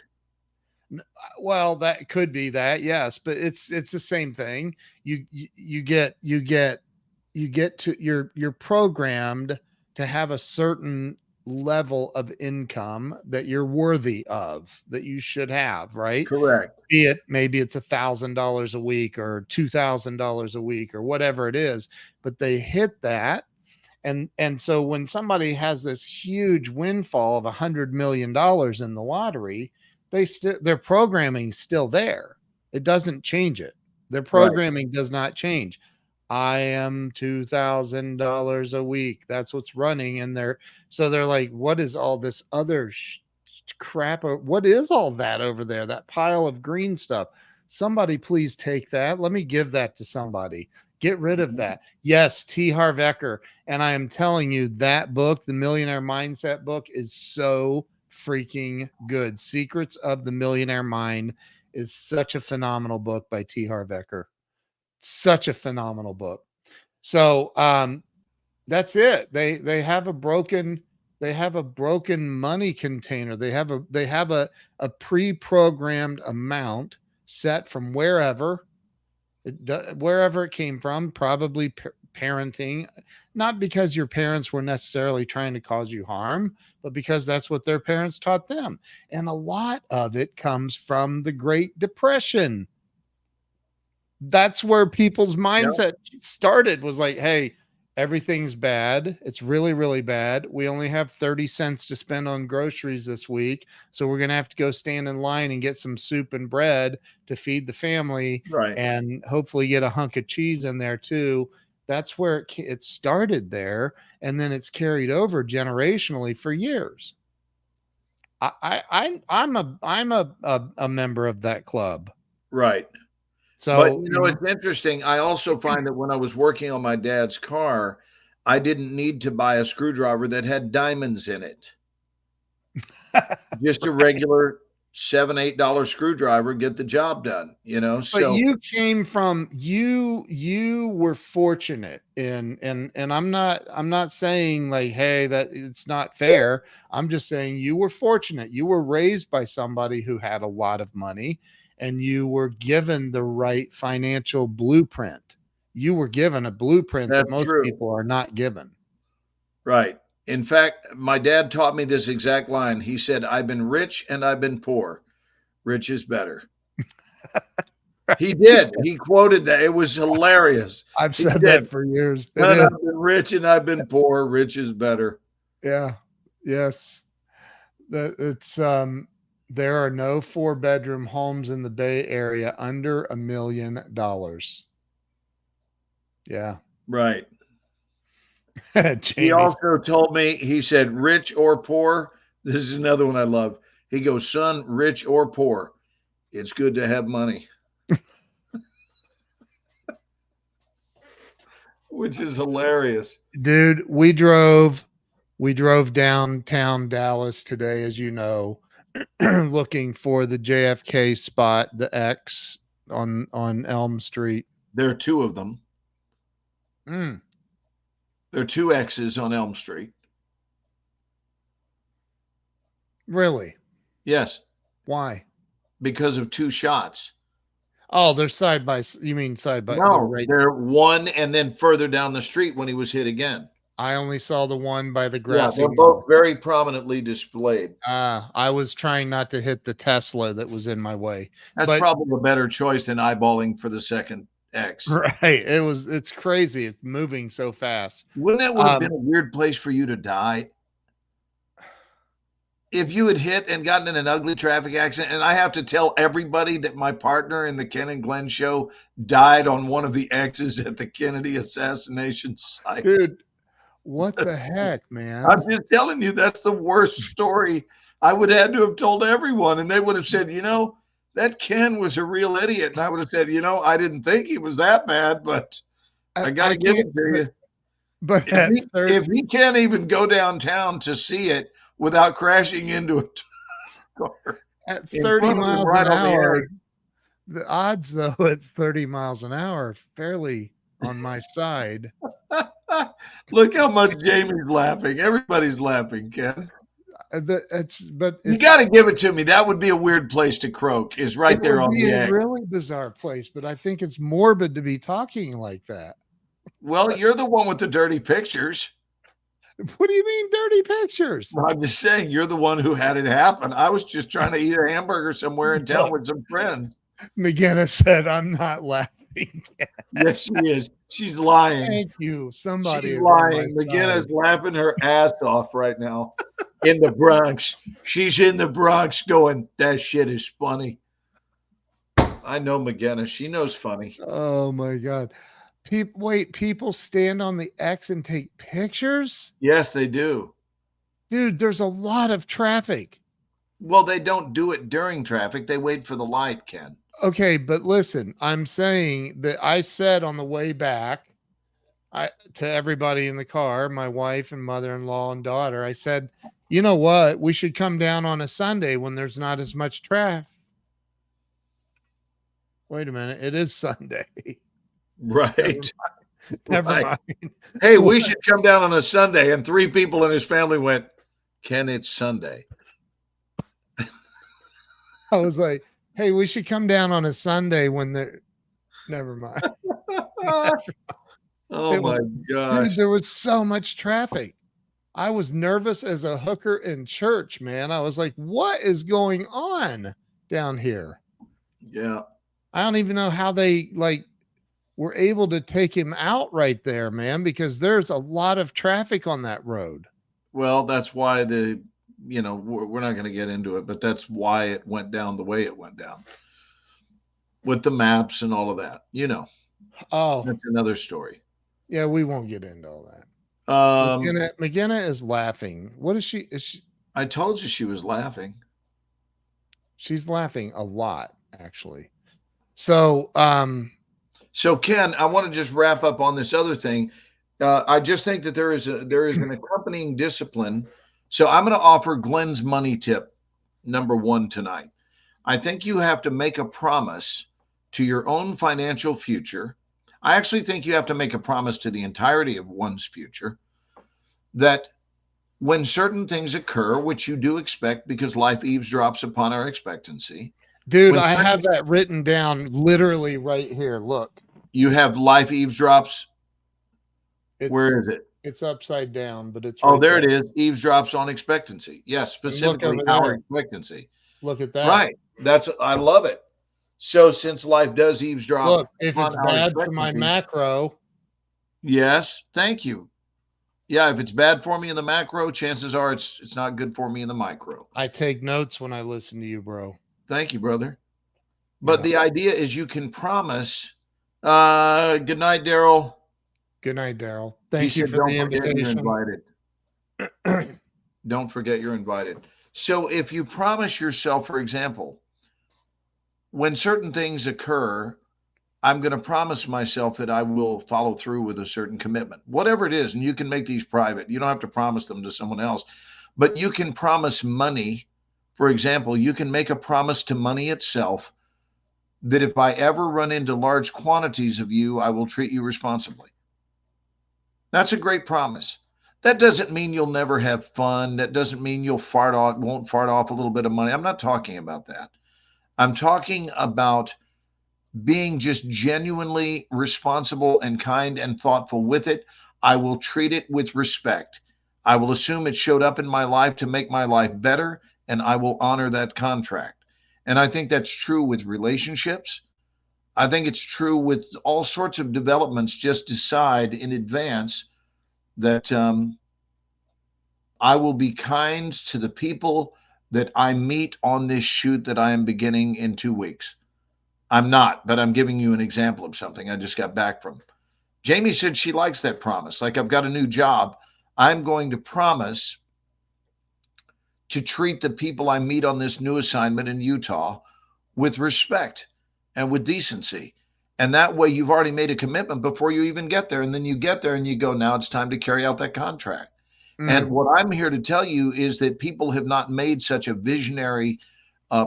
Well, that could be that, yes, but it's the same thing. You get to you're programmed to have a certain level of income that you're worthy of, that you should have, right? Correct. Be it maybe it's $1,000 a week or $2,000 a week or whatever it is, but they hit that. And so when somebody has this huge windfall of $100 million in the lottery, their programming's still there. It doesn't change it. Their programming does not change. I am $2,000 a week. That's what's running. And they're like, what is all this other crap? What is all that over there? That pile of green stuff. Somebody please take that. Let me give that to somebody. Get rid of that. Yes, T. Harv Eker. And I am telling you, that book, the Millionaire Mindset book, is so freaking good. Secrets of the Millionaire Mind is such a phenomenal book by T. Harv Eker. Such a phenomenal book. So that's it. They have a broken money container. They have a pre-programmed amount set from wherever it came from, probably parenting, not because your parents were necessarily trying to cause you harm, but because that's what their parents taught them. And a lot of it comes from the Great Depression. That's where people's mindset started, was like, hey, everything's bad. It's really, really bad. We only have 30 cents to spend on groceries this week. So we're going to have to go stand in line and get some soup and bread to feed the family, and hopefully get a hunk of cheese in there too. That's where it started there. And then it's carried over generationally for years. I'm a member of that club. Right. So, but it's interesting. I also find that when I was working on my dad's car, I didn't need to buy a screwdriver that had diamonds in it. Just a regular $7-8 screwdriver, get the job done, But so you came from you were fortunate and I'm not saying like, hey, that it's not fair. I'm just saying you were fortunate. You were raised by somebody who had a lot of money, and you were given the right financial blueprint. You were given a blueprint that most people are not given. Right. In fact, my dad taught me this exact line. He said, I've been rich and I've been poor. Rich is better. He did. He quoted that. It was hilarious. I've said that for years. I've been rich and I've been poor. Rich is better. Yeah. Yes. It's there are no 4-bedroom homes in the Bay Area under $1 million. Yeah. Right. He also told me, he said, rich or poor. This is another one I love. He goes, son, rich or poor, it's good to have money. Which is hilarious. Dude, we drove downtown Dallas today, as you know, looking for the JFK spot, the X on Elm Street. There are two of them. Mm. There are two X's on Elm Street. Really? Yes. Why? Because of two shots. Oh, they're side by. You mean side by? No, they're one and then further down the street when he was hit again. I only saw the one by the Yeah, grassy they're knoll. both very prominently displayed. I was trying not to hit the Tesla that was in my way. That's But probably a better choice than eyeballing for the second X. right, it's crazy. It's moving so fast. Wouldn't it would have been a weird place for you to die if you had hit and gotten in an ugly traffic accident? And I have to tell everybody that my partner in the Ken and Glenn show died on one of the X's at the Kennedy assassination site. Dude, what the heck, man? I'm just telling you, that's the worst story. I would have had to have told everyone, and they would have said, that Ken was a real idiot. And I would have said, I didn't think he was that bad, but I got to give it to you. But if he can't even go downtown to see it without crashing into a car at 30 miles an hour, the odds though at 30 miles an hour are fairly on my side. Look how much Jamie's laughing. Everybody's laughing, Ken. You got to give it to me. That would be a weird place to croak. Is right there on the egg. Really bizarre place, but I think it's morbid to be talking like that. Well, you're the one with the dirty pictures. What do you mean dirty pictures? Well, I'm just saying you're the one who had it happen. I was just trying to eat a hamburger somewhere in town with some friends. McGinnis said, "I'm not laughing." Yes, she is. She's lying. Thank you. Somebody She's lying. McGinnis laughing her ass off right now in the Bronx. She's in the Bronx going, that shit is funny. I know McGinnis. She knows funny. Oh my God. People stand on the X and take pictures? Yes, they do. Dude, there's a lot of traffic. Well, they don't do it during traffic. They wait for the light, Ken. Okay, but listen, I'm saying that I said on the way back to everybody in the car, my wife and mother-in-law and daughter, I said, you know what? We should come down on a Sunday when there's not as much traffic. Wait a minute. It is Sunday. Right. Never mind. Hey, we should come down on a Sunday. And 3 people in his family went, Ken, it's Sunday. I was like, hey, we should come down on a Sunday when they're never mind. Oh my gosh. Dude, there was so much traffic. I was nervous as a hooker in church, man. I was like, what is going on down here? Yeah. I don't even know how they were able to take him out right there, man, because there's a lot of traffic on that road. Well, that's why we're not going to get into it, but that's why it went down the way it went down with the maps and all of that, Oh, that's another story. Yeah. We won't get into all that. McGinnis is laughing. What is she? I told you she was laughing. She's laughing a lot, actually. So Ken, I want to just wrap up on this other thing. I just think that there is an accompanying discipline. So I'm going to offer Glenn's money tip number 1 tonight. I think you have to make a promise to your own financial future. I actually think you have to make a promise to the entirety of one's future that when certain things occur, which you do expect because life eavesdrops upon our expectancy. Dude, I have that written down literally right here. Look. You have life eavesdrops. Where is it? It's upside down, but it's right there. It is. Eavesdrops on expectancy. Yes, specifically our expectancy. Look at that. Right. I love it. So since life does eavesdrop. Look, if it's bad for my macro. Yes. Thank you. Yeah, if it's bad for me in the macro, chances are it's not good for me in the micro. I take notes when I listen to you, bro. Thank you, brother. But the idea is you can promise. Good night, Daryl. Good night, Daryl. Thank you for the invitation. Don't forget you're invited. So if you promise yourself, for example, when certain things occur, I'm going to promise myself that I will follow through with a certain commitment, whatever it is. And you can make these private. You don't have to promise them to someone else, but you can promise money. For example, you can make a promise to money itself that if I ever run into large quantities of you, I will treat you responsibly. That's a great promise. That doesn't mean you'll never have fun. That doesn't mean you'll won't fart off a little bit of money. I'm not talking about that. I'm talking about being just genuinely responsible and kind and thoughtful with it. I will treat it with respect. I will assume it showed up in my life to make my life better, and I will honor that contract. And I think that's true with relationships. I think it's true with all sorts of developments. Just decide in advance that I will be kind to the people that I meet on this shoot that I am beginning in 2 weeks. I'm not, but I'm giving you an example of something I just got back from. Jamie said she likes that promise. Like, I've got a new job. I'm going to promise to treat the people I meet on this new assignment in Utah with respect and with decency. And that way, you've already made a commitment before you even get there. And then you get there and you go, now it's time to carry out that contract. And what I'm here to tell you is that people have not made such a visionary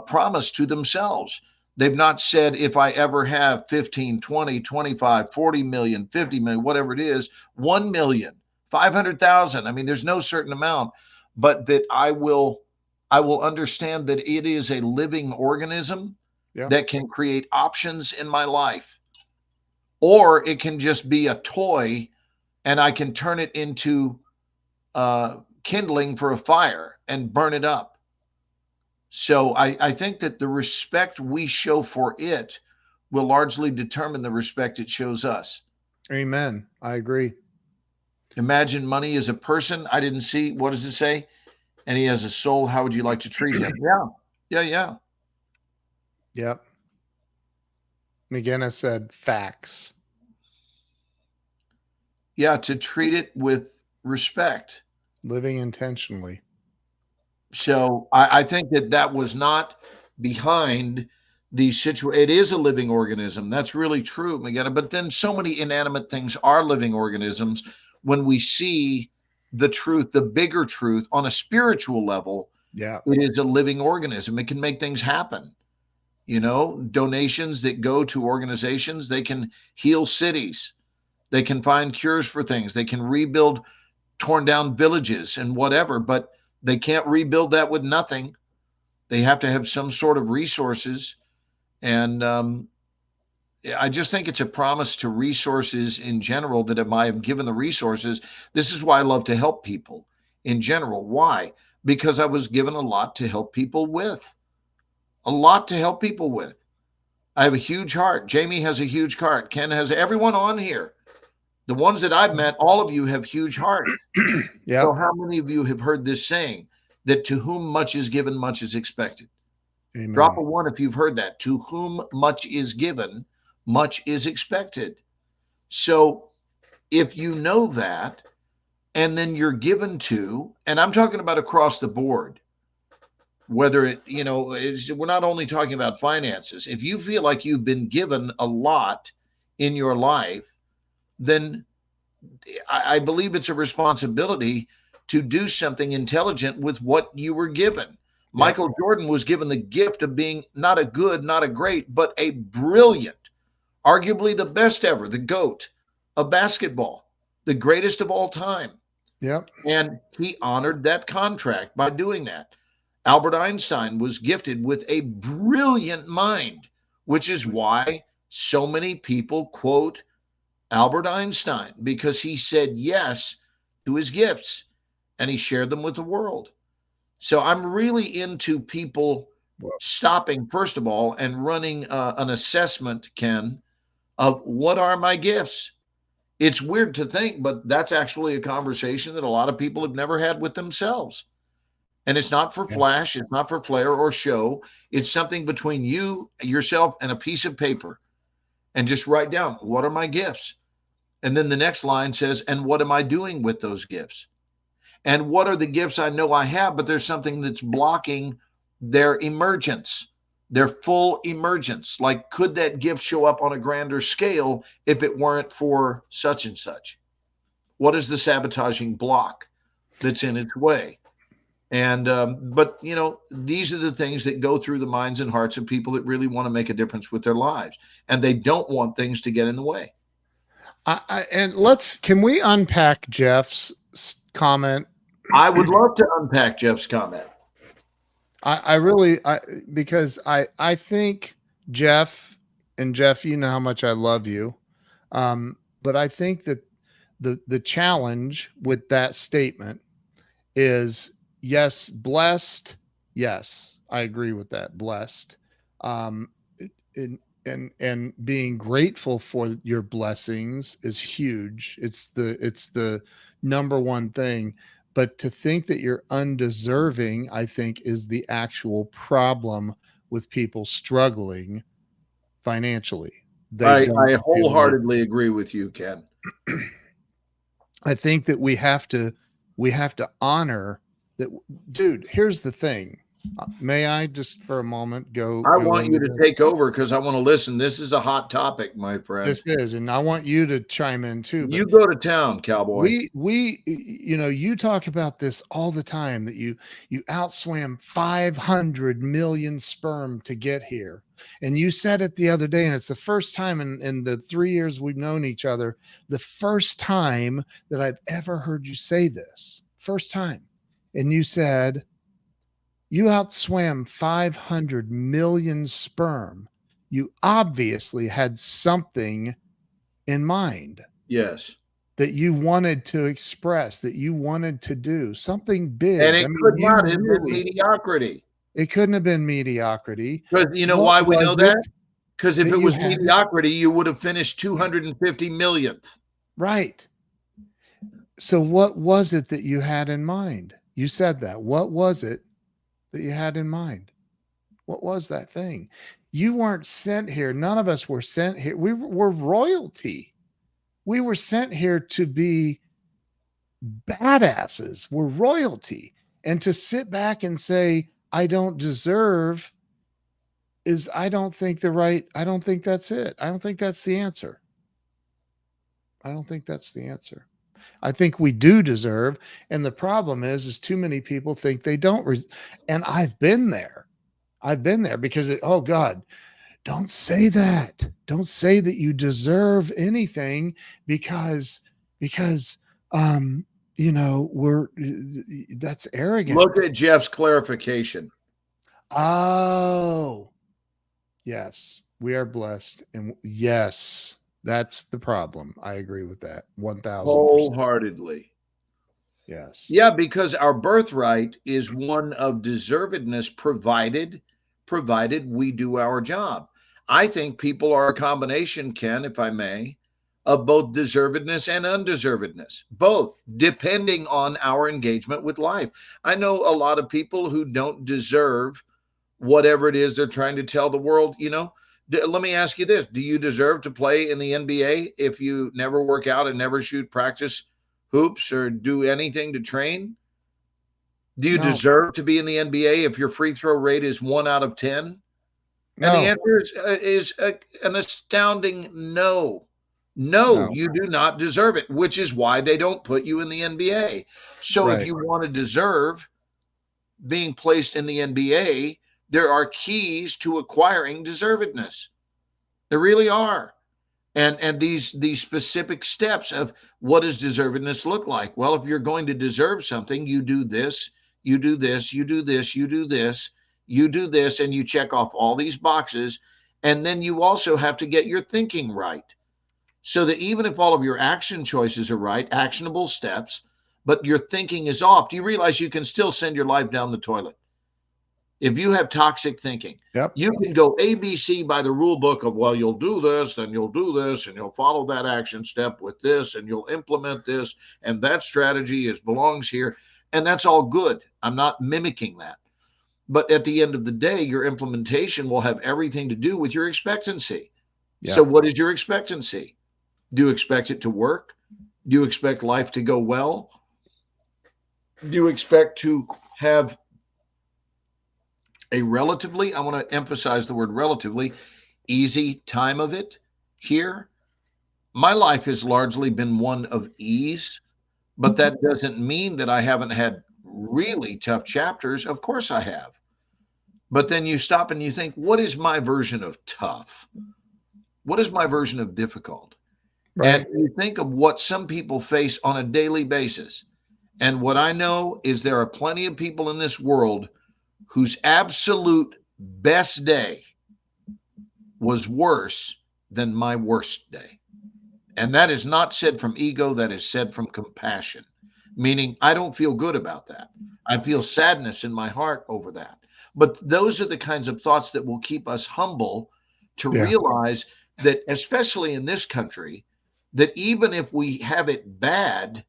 promise to themselves. They've not said, if I ever have 15, 20, 25, 40 million, 50 million, whatever it is, 1 million, 500,000. I mean, there's no certain amount, but that I will understand that it is a living organism that can create options in my life. Or it can just be a toy and I can turn it into kindling for a fire and burn it up. So I think that the respect we show for it will largely determine the respect it shows us. Amen. I agree. Imagine money is a person. I didn't see, what does it say? And he has a soul. How would you like to treat him? Yeah. Yep. McGinnis said facts. Yeah, to treat it with respect. Living intentionally. So I think that was not behind the situation. It is a living organism. That's really true, McGinnis. But then so many inanimate things are living organisms. When we see the truth, the bigger truth on a spiritual level, it is a living organism. It can make things happen. Donations that go to organizations, they can heal cities. They can find cures for things. They can rebuild torn down villages and whatever, but they can't rebuild that with nothing. They have to have some sort of resources. And I just think it's a promise to resources in general that if I am given the resources, this is why I love to help people in general. Why? Because I was given a lot to help people with. A lot to help people with. I have a huge heart. Jamie has a huge heart. Ken has, everyone on here. The ones that I've met, all of you have huge hearts. So how many of you have heard this saying that to whom much is given, much is expected? Amen. Drop a one if you've heard that. To whom much is given, much is expected. So if you know that, and then you're given to, and I'm talking about across the board, whether it, we're not only talking about finances. If you feel like you've been given a lot in your life, then I believe it's a responsibility to do something intelligent with what you were given. Michael Jordan was given the gift of being not a good, not a great, but a brilliant, arguably the best ever, the GOAT of basketball, the greatest of all time. And he honored that contract by doing that. Albert Einstein was gifted with a brilliant mind, which is why so many people quote Albert Einstein, because he said yes to his gifts and he shared them with the world. So I'm really into people stopping, first of all, and running an assessment, Ken, of what are my gifts. It's weird to think, but that's actually a conversation that a lot of people have never had with themselves. And it's not for flash, it's not for flair or show. It's something between you, yourself, and a piece of paper. And just write down, what are my gifts? And then the next line says, and what am I doing with those gifts? And what are the gifts I know I have, but there's something that's blocking their emergence, their full emergence? Like, could that gift show up on a grander scale if it weren't for such and such? What is the sabotaging block that's in its way? And but these are the things that go through the minds and hearts of people that really want to make a difference with their lives, and they don't want things to get in the way. And can we unpack Jeff's comment? I would love to unpack Jeff's comment. Because I think Jeff, you know how much I love you. But I think that the challenge with that statement is, yes, blessed. Yes, I agree with that. Blessed. Um, and being grateful for your blessings is huge. It's the number one thing. But to think that you're undeserving, I think, is the actual problem with people struggling financially. They don't I feel that. wholeheartedly agree with you, Ken. I think that we have to honor that. Dude, here's the thing. May I just for a moment I go want you into to this? take over because I want to listen. This is a hot topic, my friend. This is, and I want you to chime in too. But You go to town, cowboy. you talk about this all the time, that you outswam 500 million sperm to get here. And you said it the other day, and it's the first time in the 3 years we've known each other, the first time that I've ever heard you say this. First time. And you said you outswam 500 million sperm. You obviously had something in mind Yes. that you wanted to express, that you wanted to do something And big. it I mean, could you not have been really, mediocrity. it couldn't have been mediocrity. Because you know What why we was know it that? Because if that it you was had? mediocrity, you would have finished 250 millionth. Right. So, what was it that you had in mind? You said that. What was it that you had in mind? What was that thing? You weren't sent here. None of us were sent here. We were royalty. We were sent here to be badasses. We're royalty. And to sit back and say, I don't deserve, is, I don't think I don't think that's it. I don't think that's the answer. I don't think that's the answer. I think we do deserve. And the problem is too many people think they don't. And I've been there. I've been there because oh God, don't say that. Don't say that you deserve anything because um we're that's arrogant. Look at Jeff's clarification. Oh, yes, we are blessed. And yes, that's the problem. I agree with that 1000%. Wholeheartedly. Yes. Yeah, because our birthright is one of deservedness provided we do our job. I think people are a combination, Ken, if I may, of both deservedness and undeservedness, both depending on our engagement with life. I know a lot of people who don't deserve whatever it is they're trying to tell the world. Let me ask you this. Do you deserve to play in the NBA if you never work out and never shoot practice hoops or do anything to train? Do you No. deserve to be in the NBA if your free throw rate is 1 out of 10? And the No. answer is an astounding no. No, No. you do not deserve it, which is why they don't put you in the NBA. So if Right. you want to deserve being placed in the NBA, there are keys to acquiring deservedness. There really are. And these specific steps of what does deservedness look like? Well, if you're going to deserve something, you do this, you do this, you do this, you do this, you do this, and you check off all these boxes. And then you also have to get your thinking right. So that even if all of your action choices are right, actionable steps, but your thinking is off, do you realize you can still send your life down the toilet? If you have toxic thinking, Yep. you can go ABC by the rule book of, well, you'll do this, then you'll do this, and you'll follow that action step with this, and you'll implement this, and that strategy belongs here. And that's all good. I'm not mimicking that. But at the end of the day, your implementation will have everything to do with your expectancy. Yeah. So what is your expectancy? Do you expect it to work? Do you expect life to go well? Do you expect to have a relatively, I want to emphasize the word relatively, easy time of it here? My life has largely been one of ease, but that doesn't mean that I haven't had really tough chapters. Of course I have. But then you stop and you think, what is my version of tough? What is my version of difficult? Right. And you think of what some people face on a daily basis. And what I know is there are plenty of people in this world whose absolute best day was worse than my worst day. And that is not said from ego, that is said from compassion, meaning I don't feel good about that. I feel sadness in my heart over that. But those are the kinds of thoughts that will keep us humble to Yeah. realize that, especially in this country, that even if we have it bad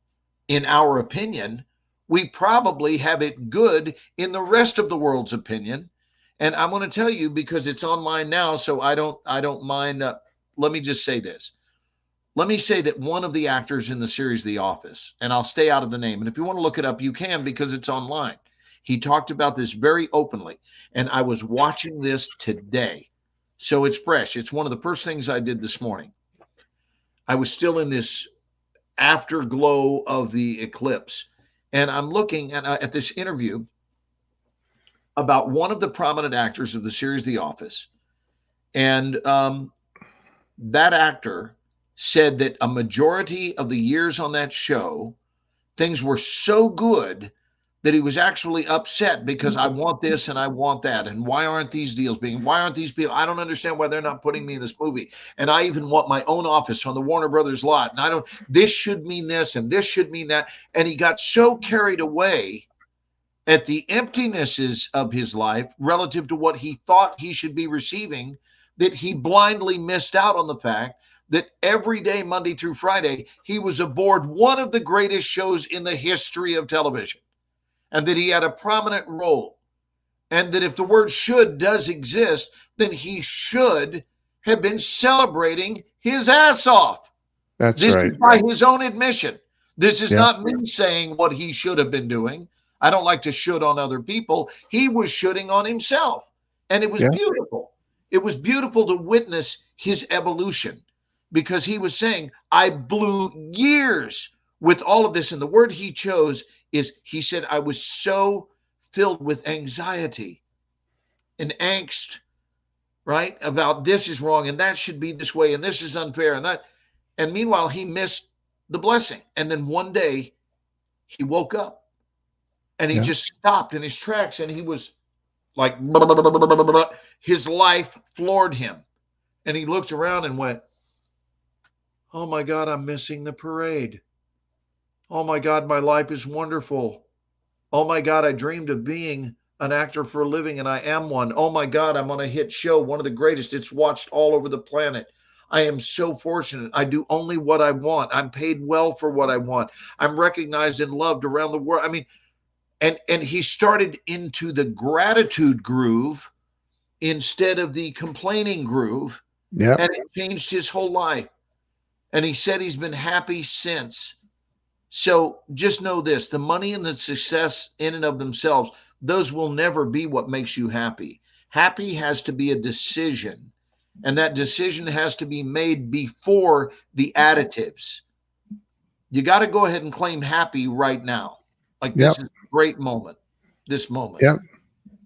in our opinion, we probably have it good in the rest of the world's opinion. And I'm going to tell you, because it's online now, so I don't mind. Let me just say this. Let me say that one of the actors in the series The Office, and I'll stay out of the name, and if you want to look it up, you can, because it's online. He talked about this very openly, and I was watching this today. So it's fresh. It's one of the first things I did this morning. I was still in this afterglow of the eclipse, and I'm looking at this interview about one of the prominent actors of the series The Office. And that actor said that a majority of the years on that show, things were so good that he was actually upset because I want this and I want that. And why aren't these deals why aren't these people? I don't understand why they're not putting me in this movie. And I even want my own office on the Warner Brothers lot. And this should mean this and this should mean that. And he got so carried away at the emptinesses of his life relative to what he thought he should be receiving that he blindly missed out on the fact that every day, Monday through Friday, he was aboard one of the greatest shows in the history of television, and that he had a prominent role, and that if the word should does exist, then he should have been celebrating his ass off. That's This right. is by his own admission. This is Yeah. not me saying what he should have been doing. I don't like to should on other people. He was shooting on himself. And it was Yeah. beautiful. It was beautiful to witness his evolution, because he was saying, I blew years with all of this. And the word he chose is, he said, I was so filled with anxiety and angst, right? About this is wrong and that should be this way and this is unfair and that. And meanwhile, he missed the blessing. And then one day he woke up and he Yeah. just stopped in his tracks, and he was like, blah, blah, blah, blah, blah, blah. His life floored him. And he looked around and went, oh my God, I'm missing the parade. Oh my God, my life is wonderful. Oh my God, I dreamed of being an actor for a living, and I am one. Oh my God, I'm on a hit show, one of the greatest. It's watched all over the planet. I am so fortunate. I do only what I want. I'm paid well for what I want. I'm recognized and loved around the world. I mean, and he started into the gratitude groove instead of the complaining groove, Yeah. and it changed his whole life. And he said he's been happy since. So just know this, the money and the success in and of themselves, those will never be what makes you happy. Happy has to be a decision, and that decision has to be made before the additives. You got to go ahead and claim happy right now. Like, this Yep. is a great moment, this moment. Yep.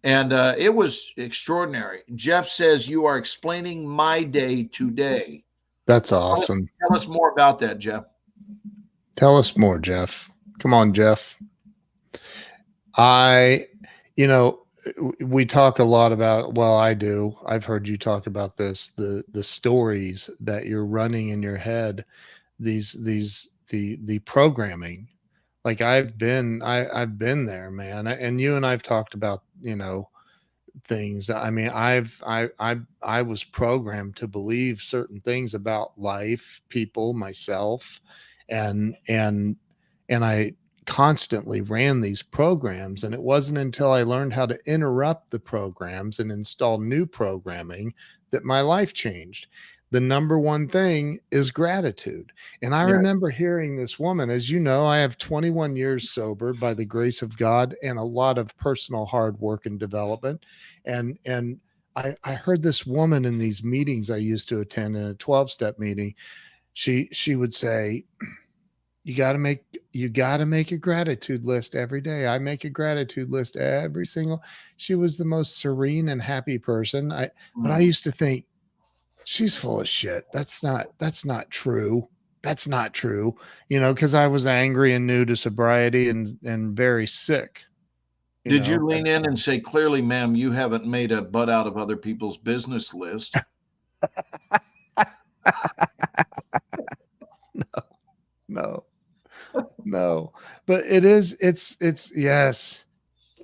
And it was extraordinary. Jeff says, you are explaining my day today. That's awesome. Tell us more about that, Jeff. Tell us more, Jeff. Come on, Jeff. We talk a lot about, well, I do. I've heard you talk about this, the stories that you're running in your head, the programming. Like I've been there, man. And you and I've talked about, things. I mean, I was programmed to believe certain things about life, people, myself, and I constantly ran these programs. And it wasn't until I learned how to interrupt the programs and install new programming that my life changed. The number one thing is gratitude. And I remember hearing this woman, as you know, I have 21 years sober by the grace of God and a lot of personal hard work and development. And I heard this woman in these meetings I used to attend in a 12-step meeting. She would say, you got to make a gratitude list every day. I make a gratitude list every single. She was the most serene and happy person. But I used to think, she's full of shit. That's not true. That's not true. Because I was angry and new to sobriety and very sick. Did you lean in and say, clearly, ma'am, you haven't made a butt out of other people's business list? No, no. But it's yes.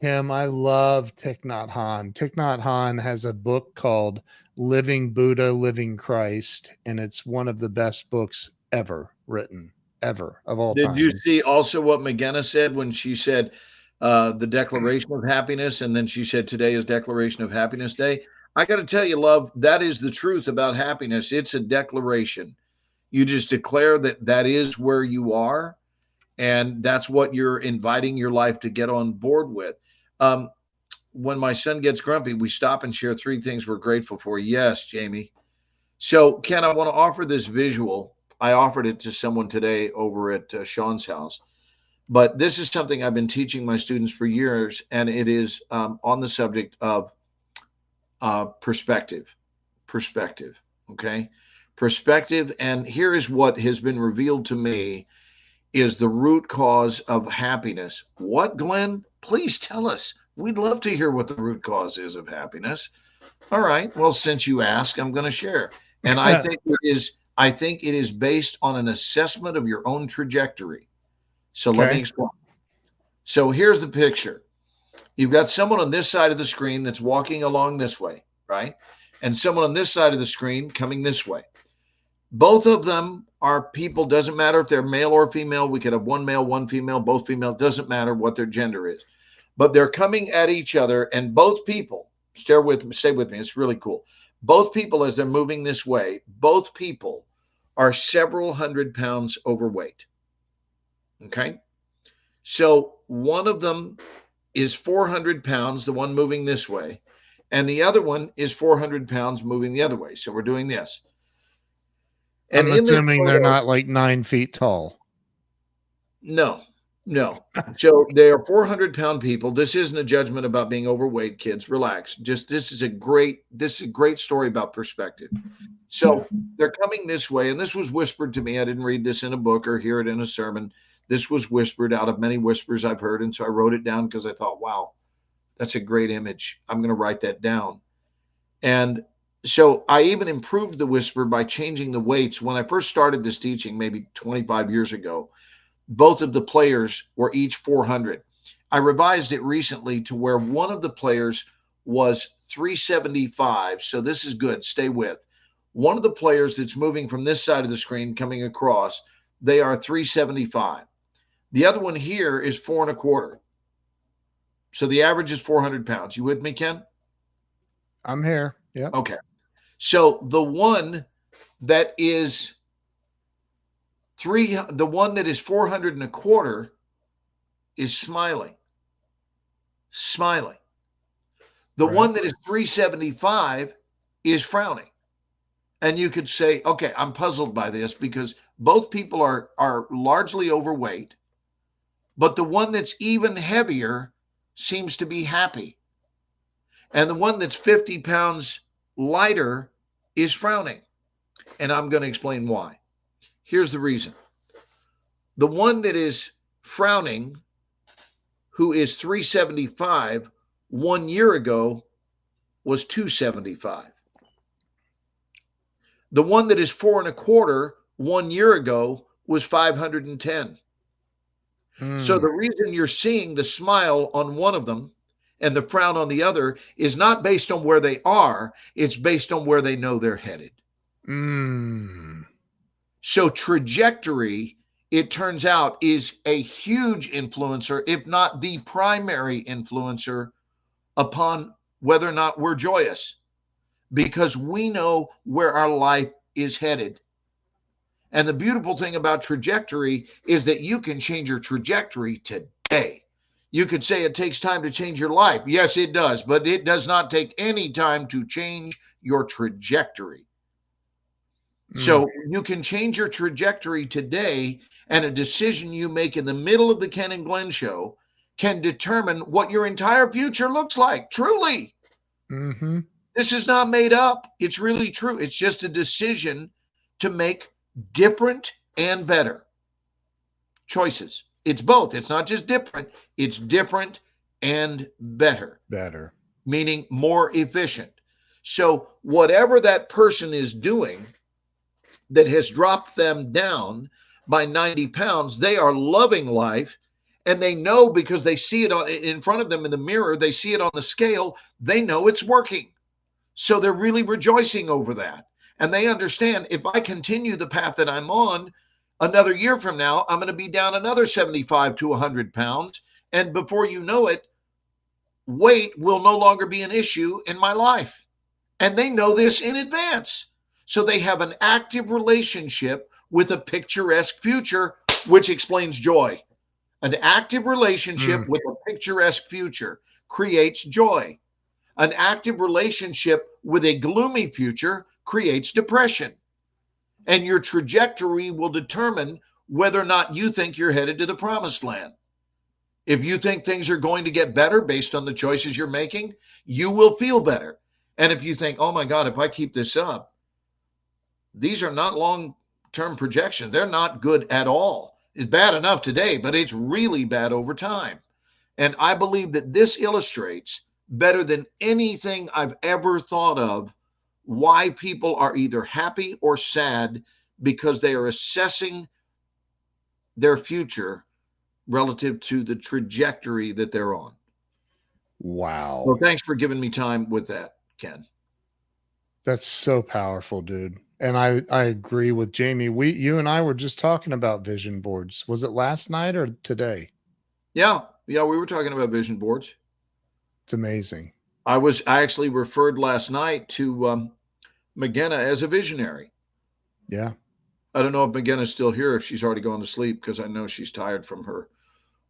Kim, I love Thich Nhat Hanh. Thich Nhat Hanh has a book called Living Buddha, Living Christ, and it's one of the best books ever written, ever of all Did time. you see also what McGenna said when she said the Declaration of Happiness, and then she said today is Declaration of Happiness Day? I got to tell you, love, that is the truth about happiness. It's a declaration. You just declare that that is where you are, and that's what you're inviting your life to get on board with. Um, when my son gets grumpy, we stop and share three things we're grateful for. Yes, Jamie. So, Ken, I want to offer this visual. I offered it to someone today over at Sean's house. But this is something I've been teaching my students for years, and it is on the subject of perspective. Perspective. Okay. Perspective. And here is what has been revealed to me is the root cause of happiness. What, Glenn? Please tell us. We'd love to hear what the root cause is of happiness. All right. Well, since you ask, I'm going to share. And I think it is based on an assessment of your own trajectory. So let me Okay. explain. So here's the picture. You've got someone on this side of the screen that's walking along this way, right? And someone on this side of the screen coming this way. Both of them are people, doesn't matter if they're male or female. We could have one male, one female, both female, doesn't matter what their gender is. But they're coming at each other, and both people, stay with me, it's really cool. Both people, as they're moving this way, both people are several hundred pounds overweight. Okay? So one of them is 400 pounds, the one moving this way, and the other one is 400 pounds moving the other way. So we're doing this. And I'm in this assuming they're photo, not like 9 feet tall. no. So they are 400-pound people. This isn't a judgment about being overweight, kids. Relax. Just this is a great story about perspective. So they're coming this way, and this was whispered to me. I didn't read this in a book or hear it in a sermon. This was whispered out of many whispers I've heard, and so I wrote it down because I thought, wow, that's a great image. I'm going to write that down. And so I even improved the whisper by changing the weights. When I first started this teaching, maybe 25 years ago, both of the players were each 400. I revised it recently to where one of the players was 375. So this is good. Stay with. One of the players that's moving from this side of the screen coming across, they are 375. The other one here is 4.25. So the average is 400 pounds. You with me, Ken? I'm here. Yep. Okay. So the one that is 400.25 is smiling. The Right. one that is 375 is frowning. And you could say, okay, I'm puzzled by this because both people are largely overweight, but the one that's even heavier seems to be happy. And the one that's 50 pounds lighter is frowning. And I'm going to explain why. Here's the reason. The one that is frowning, who is 375, 1 year ago was 275. The one that is 4.25, 1 year ago was 510. So the reason you're seeing the smile on one of them and the frown on the other is not based on where they are, it's based on where they know they're headed. So trajectory, it turns out, is a huge influencer, if not the primary influencer, upon whether or not we're joyous, because we know where our life is headed. And the beautiful thing about trajectory is that you can change your trajectory today. You could say it takes time to change your life. Yes, it does, but it does not take any time to change your trajectory. So you can change your trajectory today, and a decision you make in the middle of the Ken and Glenn show can determine what your entire future looks like. Truly. This is not made up. It's really true. It's just a decision to make different and better choices. It's both. It's not just different. It's different and better. Better. Meaning more efficient. So whatever that person is doing, that has dropped them down by 90 pounds. They are loving life, and they know, because they see it in front of them in the mirror, they see it on the scale, they know it's working. So they're really rejoicing over that. And they understand, if I continue the path that I'm on, another year from now, I'm going to be down another 75 to 100 pounds. And before you know it, weight will no longer be an issue in my life. And they know this in advance. So they have an active relationship with a picturesque future, which explains joy. An active relationship with a picturesque future creates joy. An active relationship with a gloomy future creates depression. And your trajectory will determine whether or not you think you're headed to the promised land. If you think things are going to get better based on the choices you're making, you will feel better. And if you think, oh my God, if I keep this up, these are not long-term projections. They're not good at all. It's bad enough today, but it's really bad over time. And I believe that this illustrates better than anything I've ever thought of why people are either happy or sad, because they are assessing their future relative to the trajectory that they're on. Wow. Well, thanks for giving me time with that, Ken. That's so powerful, dude. And I agree with Jamie. You and I were just talking about vision boards. Was it last night or today? Yeah, we were talking about vision boards. It's amazing. I actually referred last night to McGenna as a visionary. Yeah. I don't know if McGenna's still here, if she's already gone to sleep, because I know she's tired from her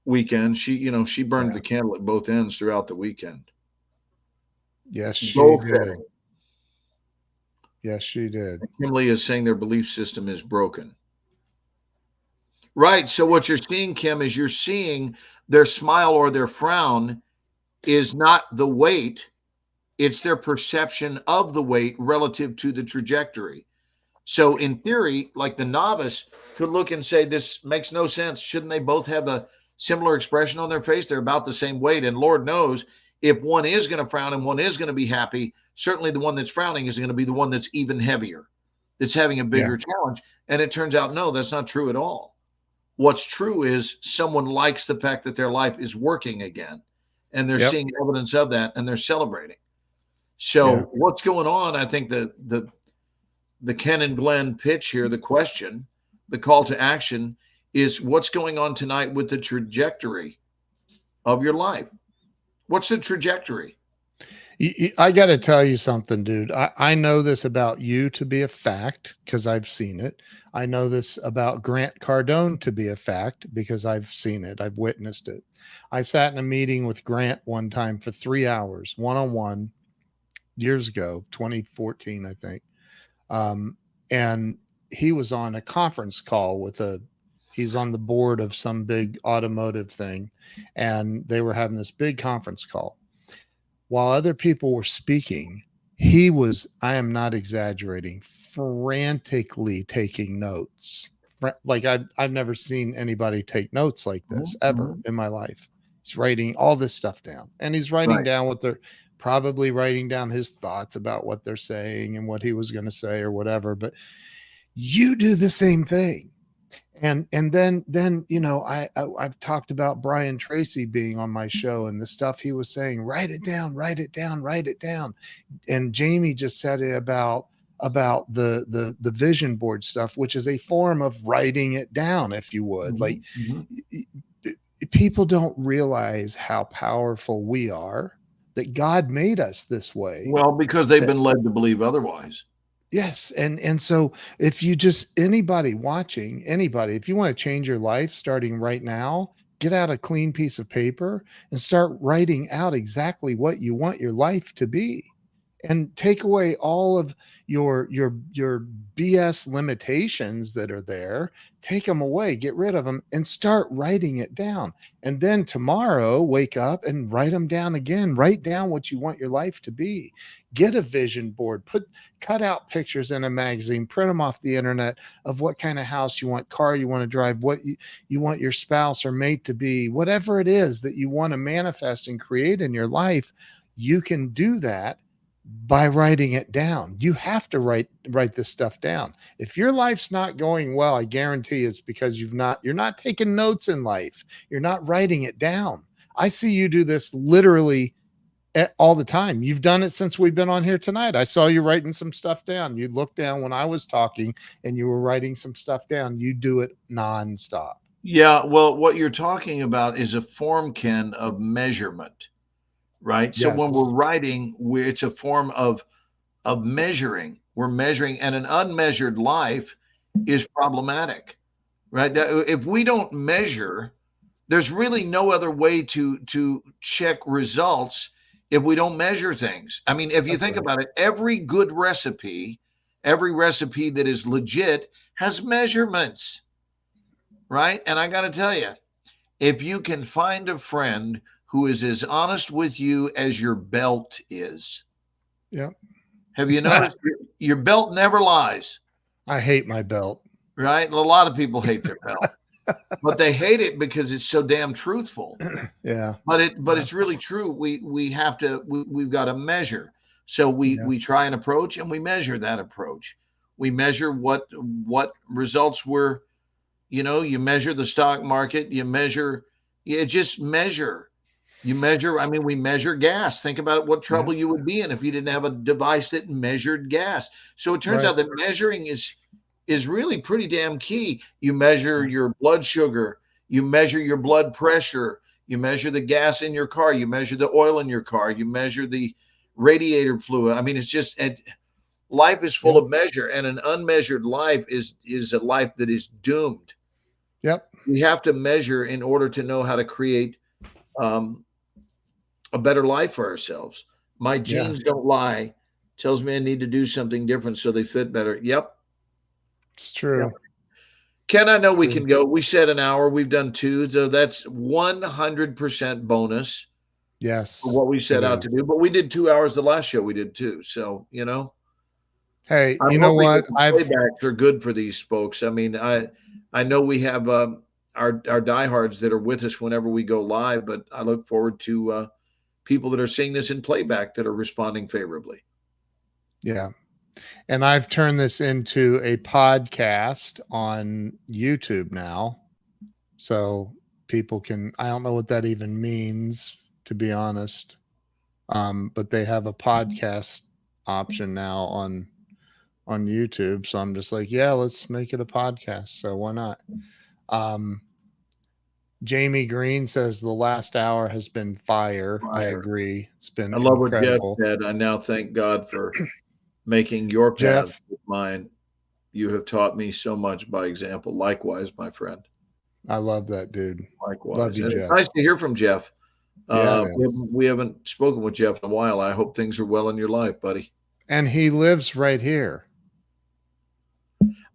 weekend. She burned the candle at both ends throughout the weekend. Yes, she Both did. heading. Yes, she did. Kimberly is saying their belief system is broken. Right. So what you're seeing, Kim, is you're seeing their smile or their frown is not the weight. It's their perception of the weight relative to the trajectory. So in theory, like the novice could look and say, this makes no sense. Shouldn't they both have a similar expression on their face? They're about the same weight. And Lord knows, if one is going to frown and one is going to be happy, certainly the one that's frowning is going to be the one that's even heavier, that's having a bigger challenge. And it turns out, no, that's not true at all. What's true is someone likes the fact that their life is working again, and they're seeing evidence of that, and they're celebrating. So what's going on? I think the Ken and Glenn pitch here, the question, the call to action is, what's going on tonight with the trajectory of your life? What's the trajectory? I got to tell you something, dude. I know this about you to be a fact because I've seen it. I know this about Grant Cardone to be a fact because I've seen it. I've witnessed it. I sat in a meeting with Grant one time for 3 hours, one-on-one, years ago, 2014, I think. And he was on a conference call with he's on the board of some big automotive thing, and they were having this big conference call. While other people were speaking, he was, I am not exaggerating, frantically taking notes. Like I've never seen anybody take notes like this ever in my life. He's writing all this stuff down, and he's writing down what they're probably writing down his thoughts about what they're saying and what he was going to say or whatever. But you do the same thing. And then I've talked about Brian Tracy being on my show and the stuff he was saying, write it down. And Jamie just said it about the vision board stuff, which is a form of writing it down, if you would. Like people don't realize how powerful we are, that God made us this way. Well, because they've been led to believe otherwise. Yes. And so if you anybody watching, if you want to change your life starting right now, get out a clean piece of paper and start writing out exactly what you want your life to be, and take away all of your BS limitations that are there. Take them away, get rid of them, and start writing it down. And then tomorrow, wake up and write them down again. Write down what you want your life to be. Get a vision board, cut out pictures in a magazine, print them off the internet of what kind of house you want, car you want to drive, what you want your spouse or mate to be, whatever it is that you want to manifest and create in your life. You can do that by writing it down. You have to write this stuff down. If your life's not going well, I guarantee it's because you're not taking notes in life. You're not writing it down. I see you do this literally all the time. You've done it since we've been on here tonight. I saw you writing some stuff down. You looked down when I was talking and you were writing some stuff down. You do it nonstop. Yeah, well, what you're talking about is a form, Ken, of measurement, right? So Yes. when we're writing, it's a form of measuring. We're measuring, and an unmeasured life is problematic, right? If we don't measure, there's really no other way to check results if we don't measure things. I mean, if you That's think right. about it, every good recipe, every recipe that is legit has measurements, right? And I got to tell you, if you can find a friend who is as honest with you as your belt is, Yep. have you noticed your belt never lies, I hate my belt. right? A lot of people hate their belt, but they hate it because it's so damn truthful. Yeah. But it's really true. We've got to measure. So we try an approach and we measure that approach. We measure what results were. You measure the stock market. You just measure. You measure. I mean, we measure gas. Think about what trouble you would be in if you didn't have a device that measured gas. So it turns out that measuring is really pretty damn key. You measure your blood sugar. You measure your blood pressure. You measure the gas in your car. You measure the oil in your car. You measure the radiator fluid. I mean, it's just life is full of measure, and an unmeasured life is a life that is doomed. Yep. We have to measure in order to know how to create a better life for ourselves. My jeans don't lie. Tells me I need to do something different so they fit better. Yep. It's true. Yep. Ken, I know we can go. We said an hour. We've done 2, so that's 100% bonus. Yes. For what we set out to do. But we did 2 hours the last show we did too. So, Hey, I'm you know hoping what? that the playbacks are good for these folks. I mean, I know we have our diehards that are with us whenever we go live, but I look forward to people that are seeing this in playback that are responding favorably. Yeah. And I've turned this into a podcast on YouTube now. So people can, I don't know what that even means, to be honest. But they have a podcast option now on YouTube. So I'm just like, yeah, let's make it a podcast. So why not? Jamie Green says the last hour has been fire. I agree. It's been I love incredible. what Jeff said. I now thank God for making your paths with mine. You have taught me so much by example. Likewise, my friend. I love that, dude. Likewise. Love you, Jeff. It's nice to hear from Jeff. Yeah, we haven't spoken with Jeff in a while. I hope things are well in your life, buddy. And he lives right here.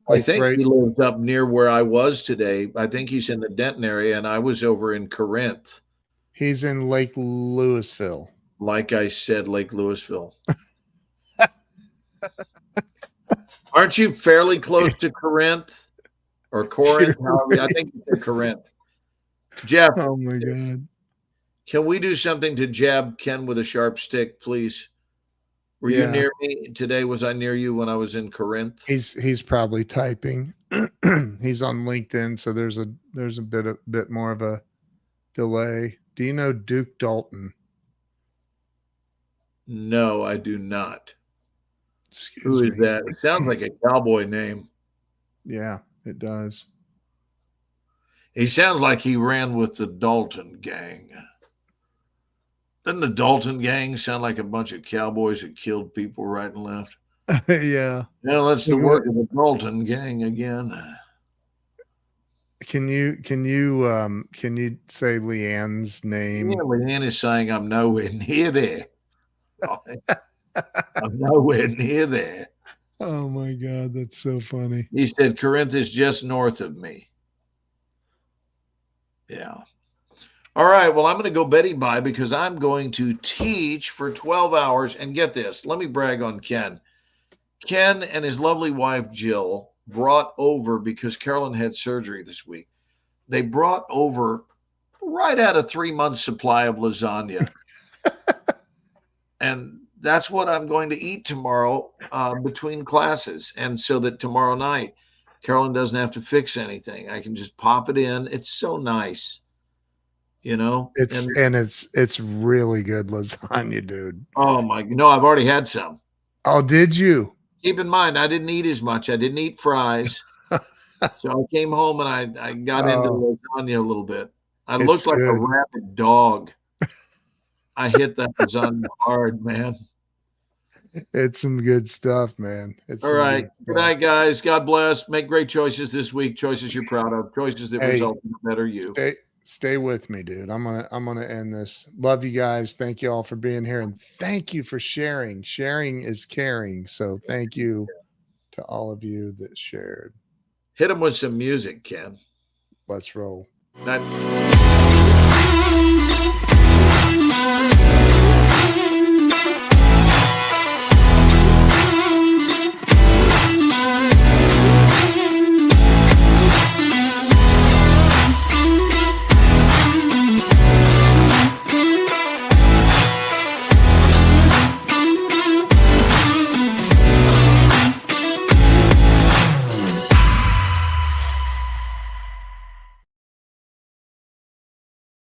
I think he lives up near where I was today. I think he's in the Denton area, and I was over in Corinth. He's in Lake Louisville. Like I said, Lake Louisville. Aren't you fairly close to Corinth or Corinth? I think you said Corinth. Jeff. Oh my God. Can we do something to jab Ken with a sharp stick, please? Were you near me today? Was I near you when I was in Corinth? He's probably typing. He's on LinkedIn, so there's a bit more of a delay. Do you know Duke Dalton? No, I do not. Who is that? It sounds like a cowboy name. Yeah, it does. He sounds like he ran with the Dalton gang. Doesn't the Dalton gang sound like a bunch of cowboys that killed people right and left? Yeah. Well, that's the work of the Dalton gang again. Can you say Leanne's name? Yeah, Leanne is saying I'm nowhere near there. I'm nowhere near there. Oh my God, that's so funny. He said Corinth is just north of me. Yeah. All right. Well, I'm going to go Betty bye because I'm going to teach for 12 hours. And get this, let me brag on Ken. Ken and his lovely wife, Jill, brought over, because Carolyn had surgery this week, they brought over right out a 3-month supply of lasagna. And that's what I'm going to eat tomorrow between classes, and so that tomorrow night Carolyn doesn't have to fix anything. I can just pop it in. It's so nice, you know. It's And it's really good lasagna, dude. oh my, no, I've already had some. Oh, did you? Keep in mind, I didn't eat as much. I didn't eat fries. So I came home and I got into the Oh, lasagna a little bit. I it's looked like a good. rabid dog. I hit that lasagna hard, man. It's some good stuff, man. It's All some right. good Good stuff. night, guys. God bless. Make great choices this week. Choices you're proud of. Choices that Hey, result in a better you. stay with me, dude. I'm gonna end this. Love you guys. Thank you all for being here, and thank you for sharing. Sharing is caring. So thank you to all of you that shared. Hit them with some music, Ken. Let's roll. Night.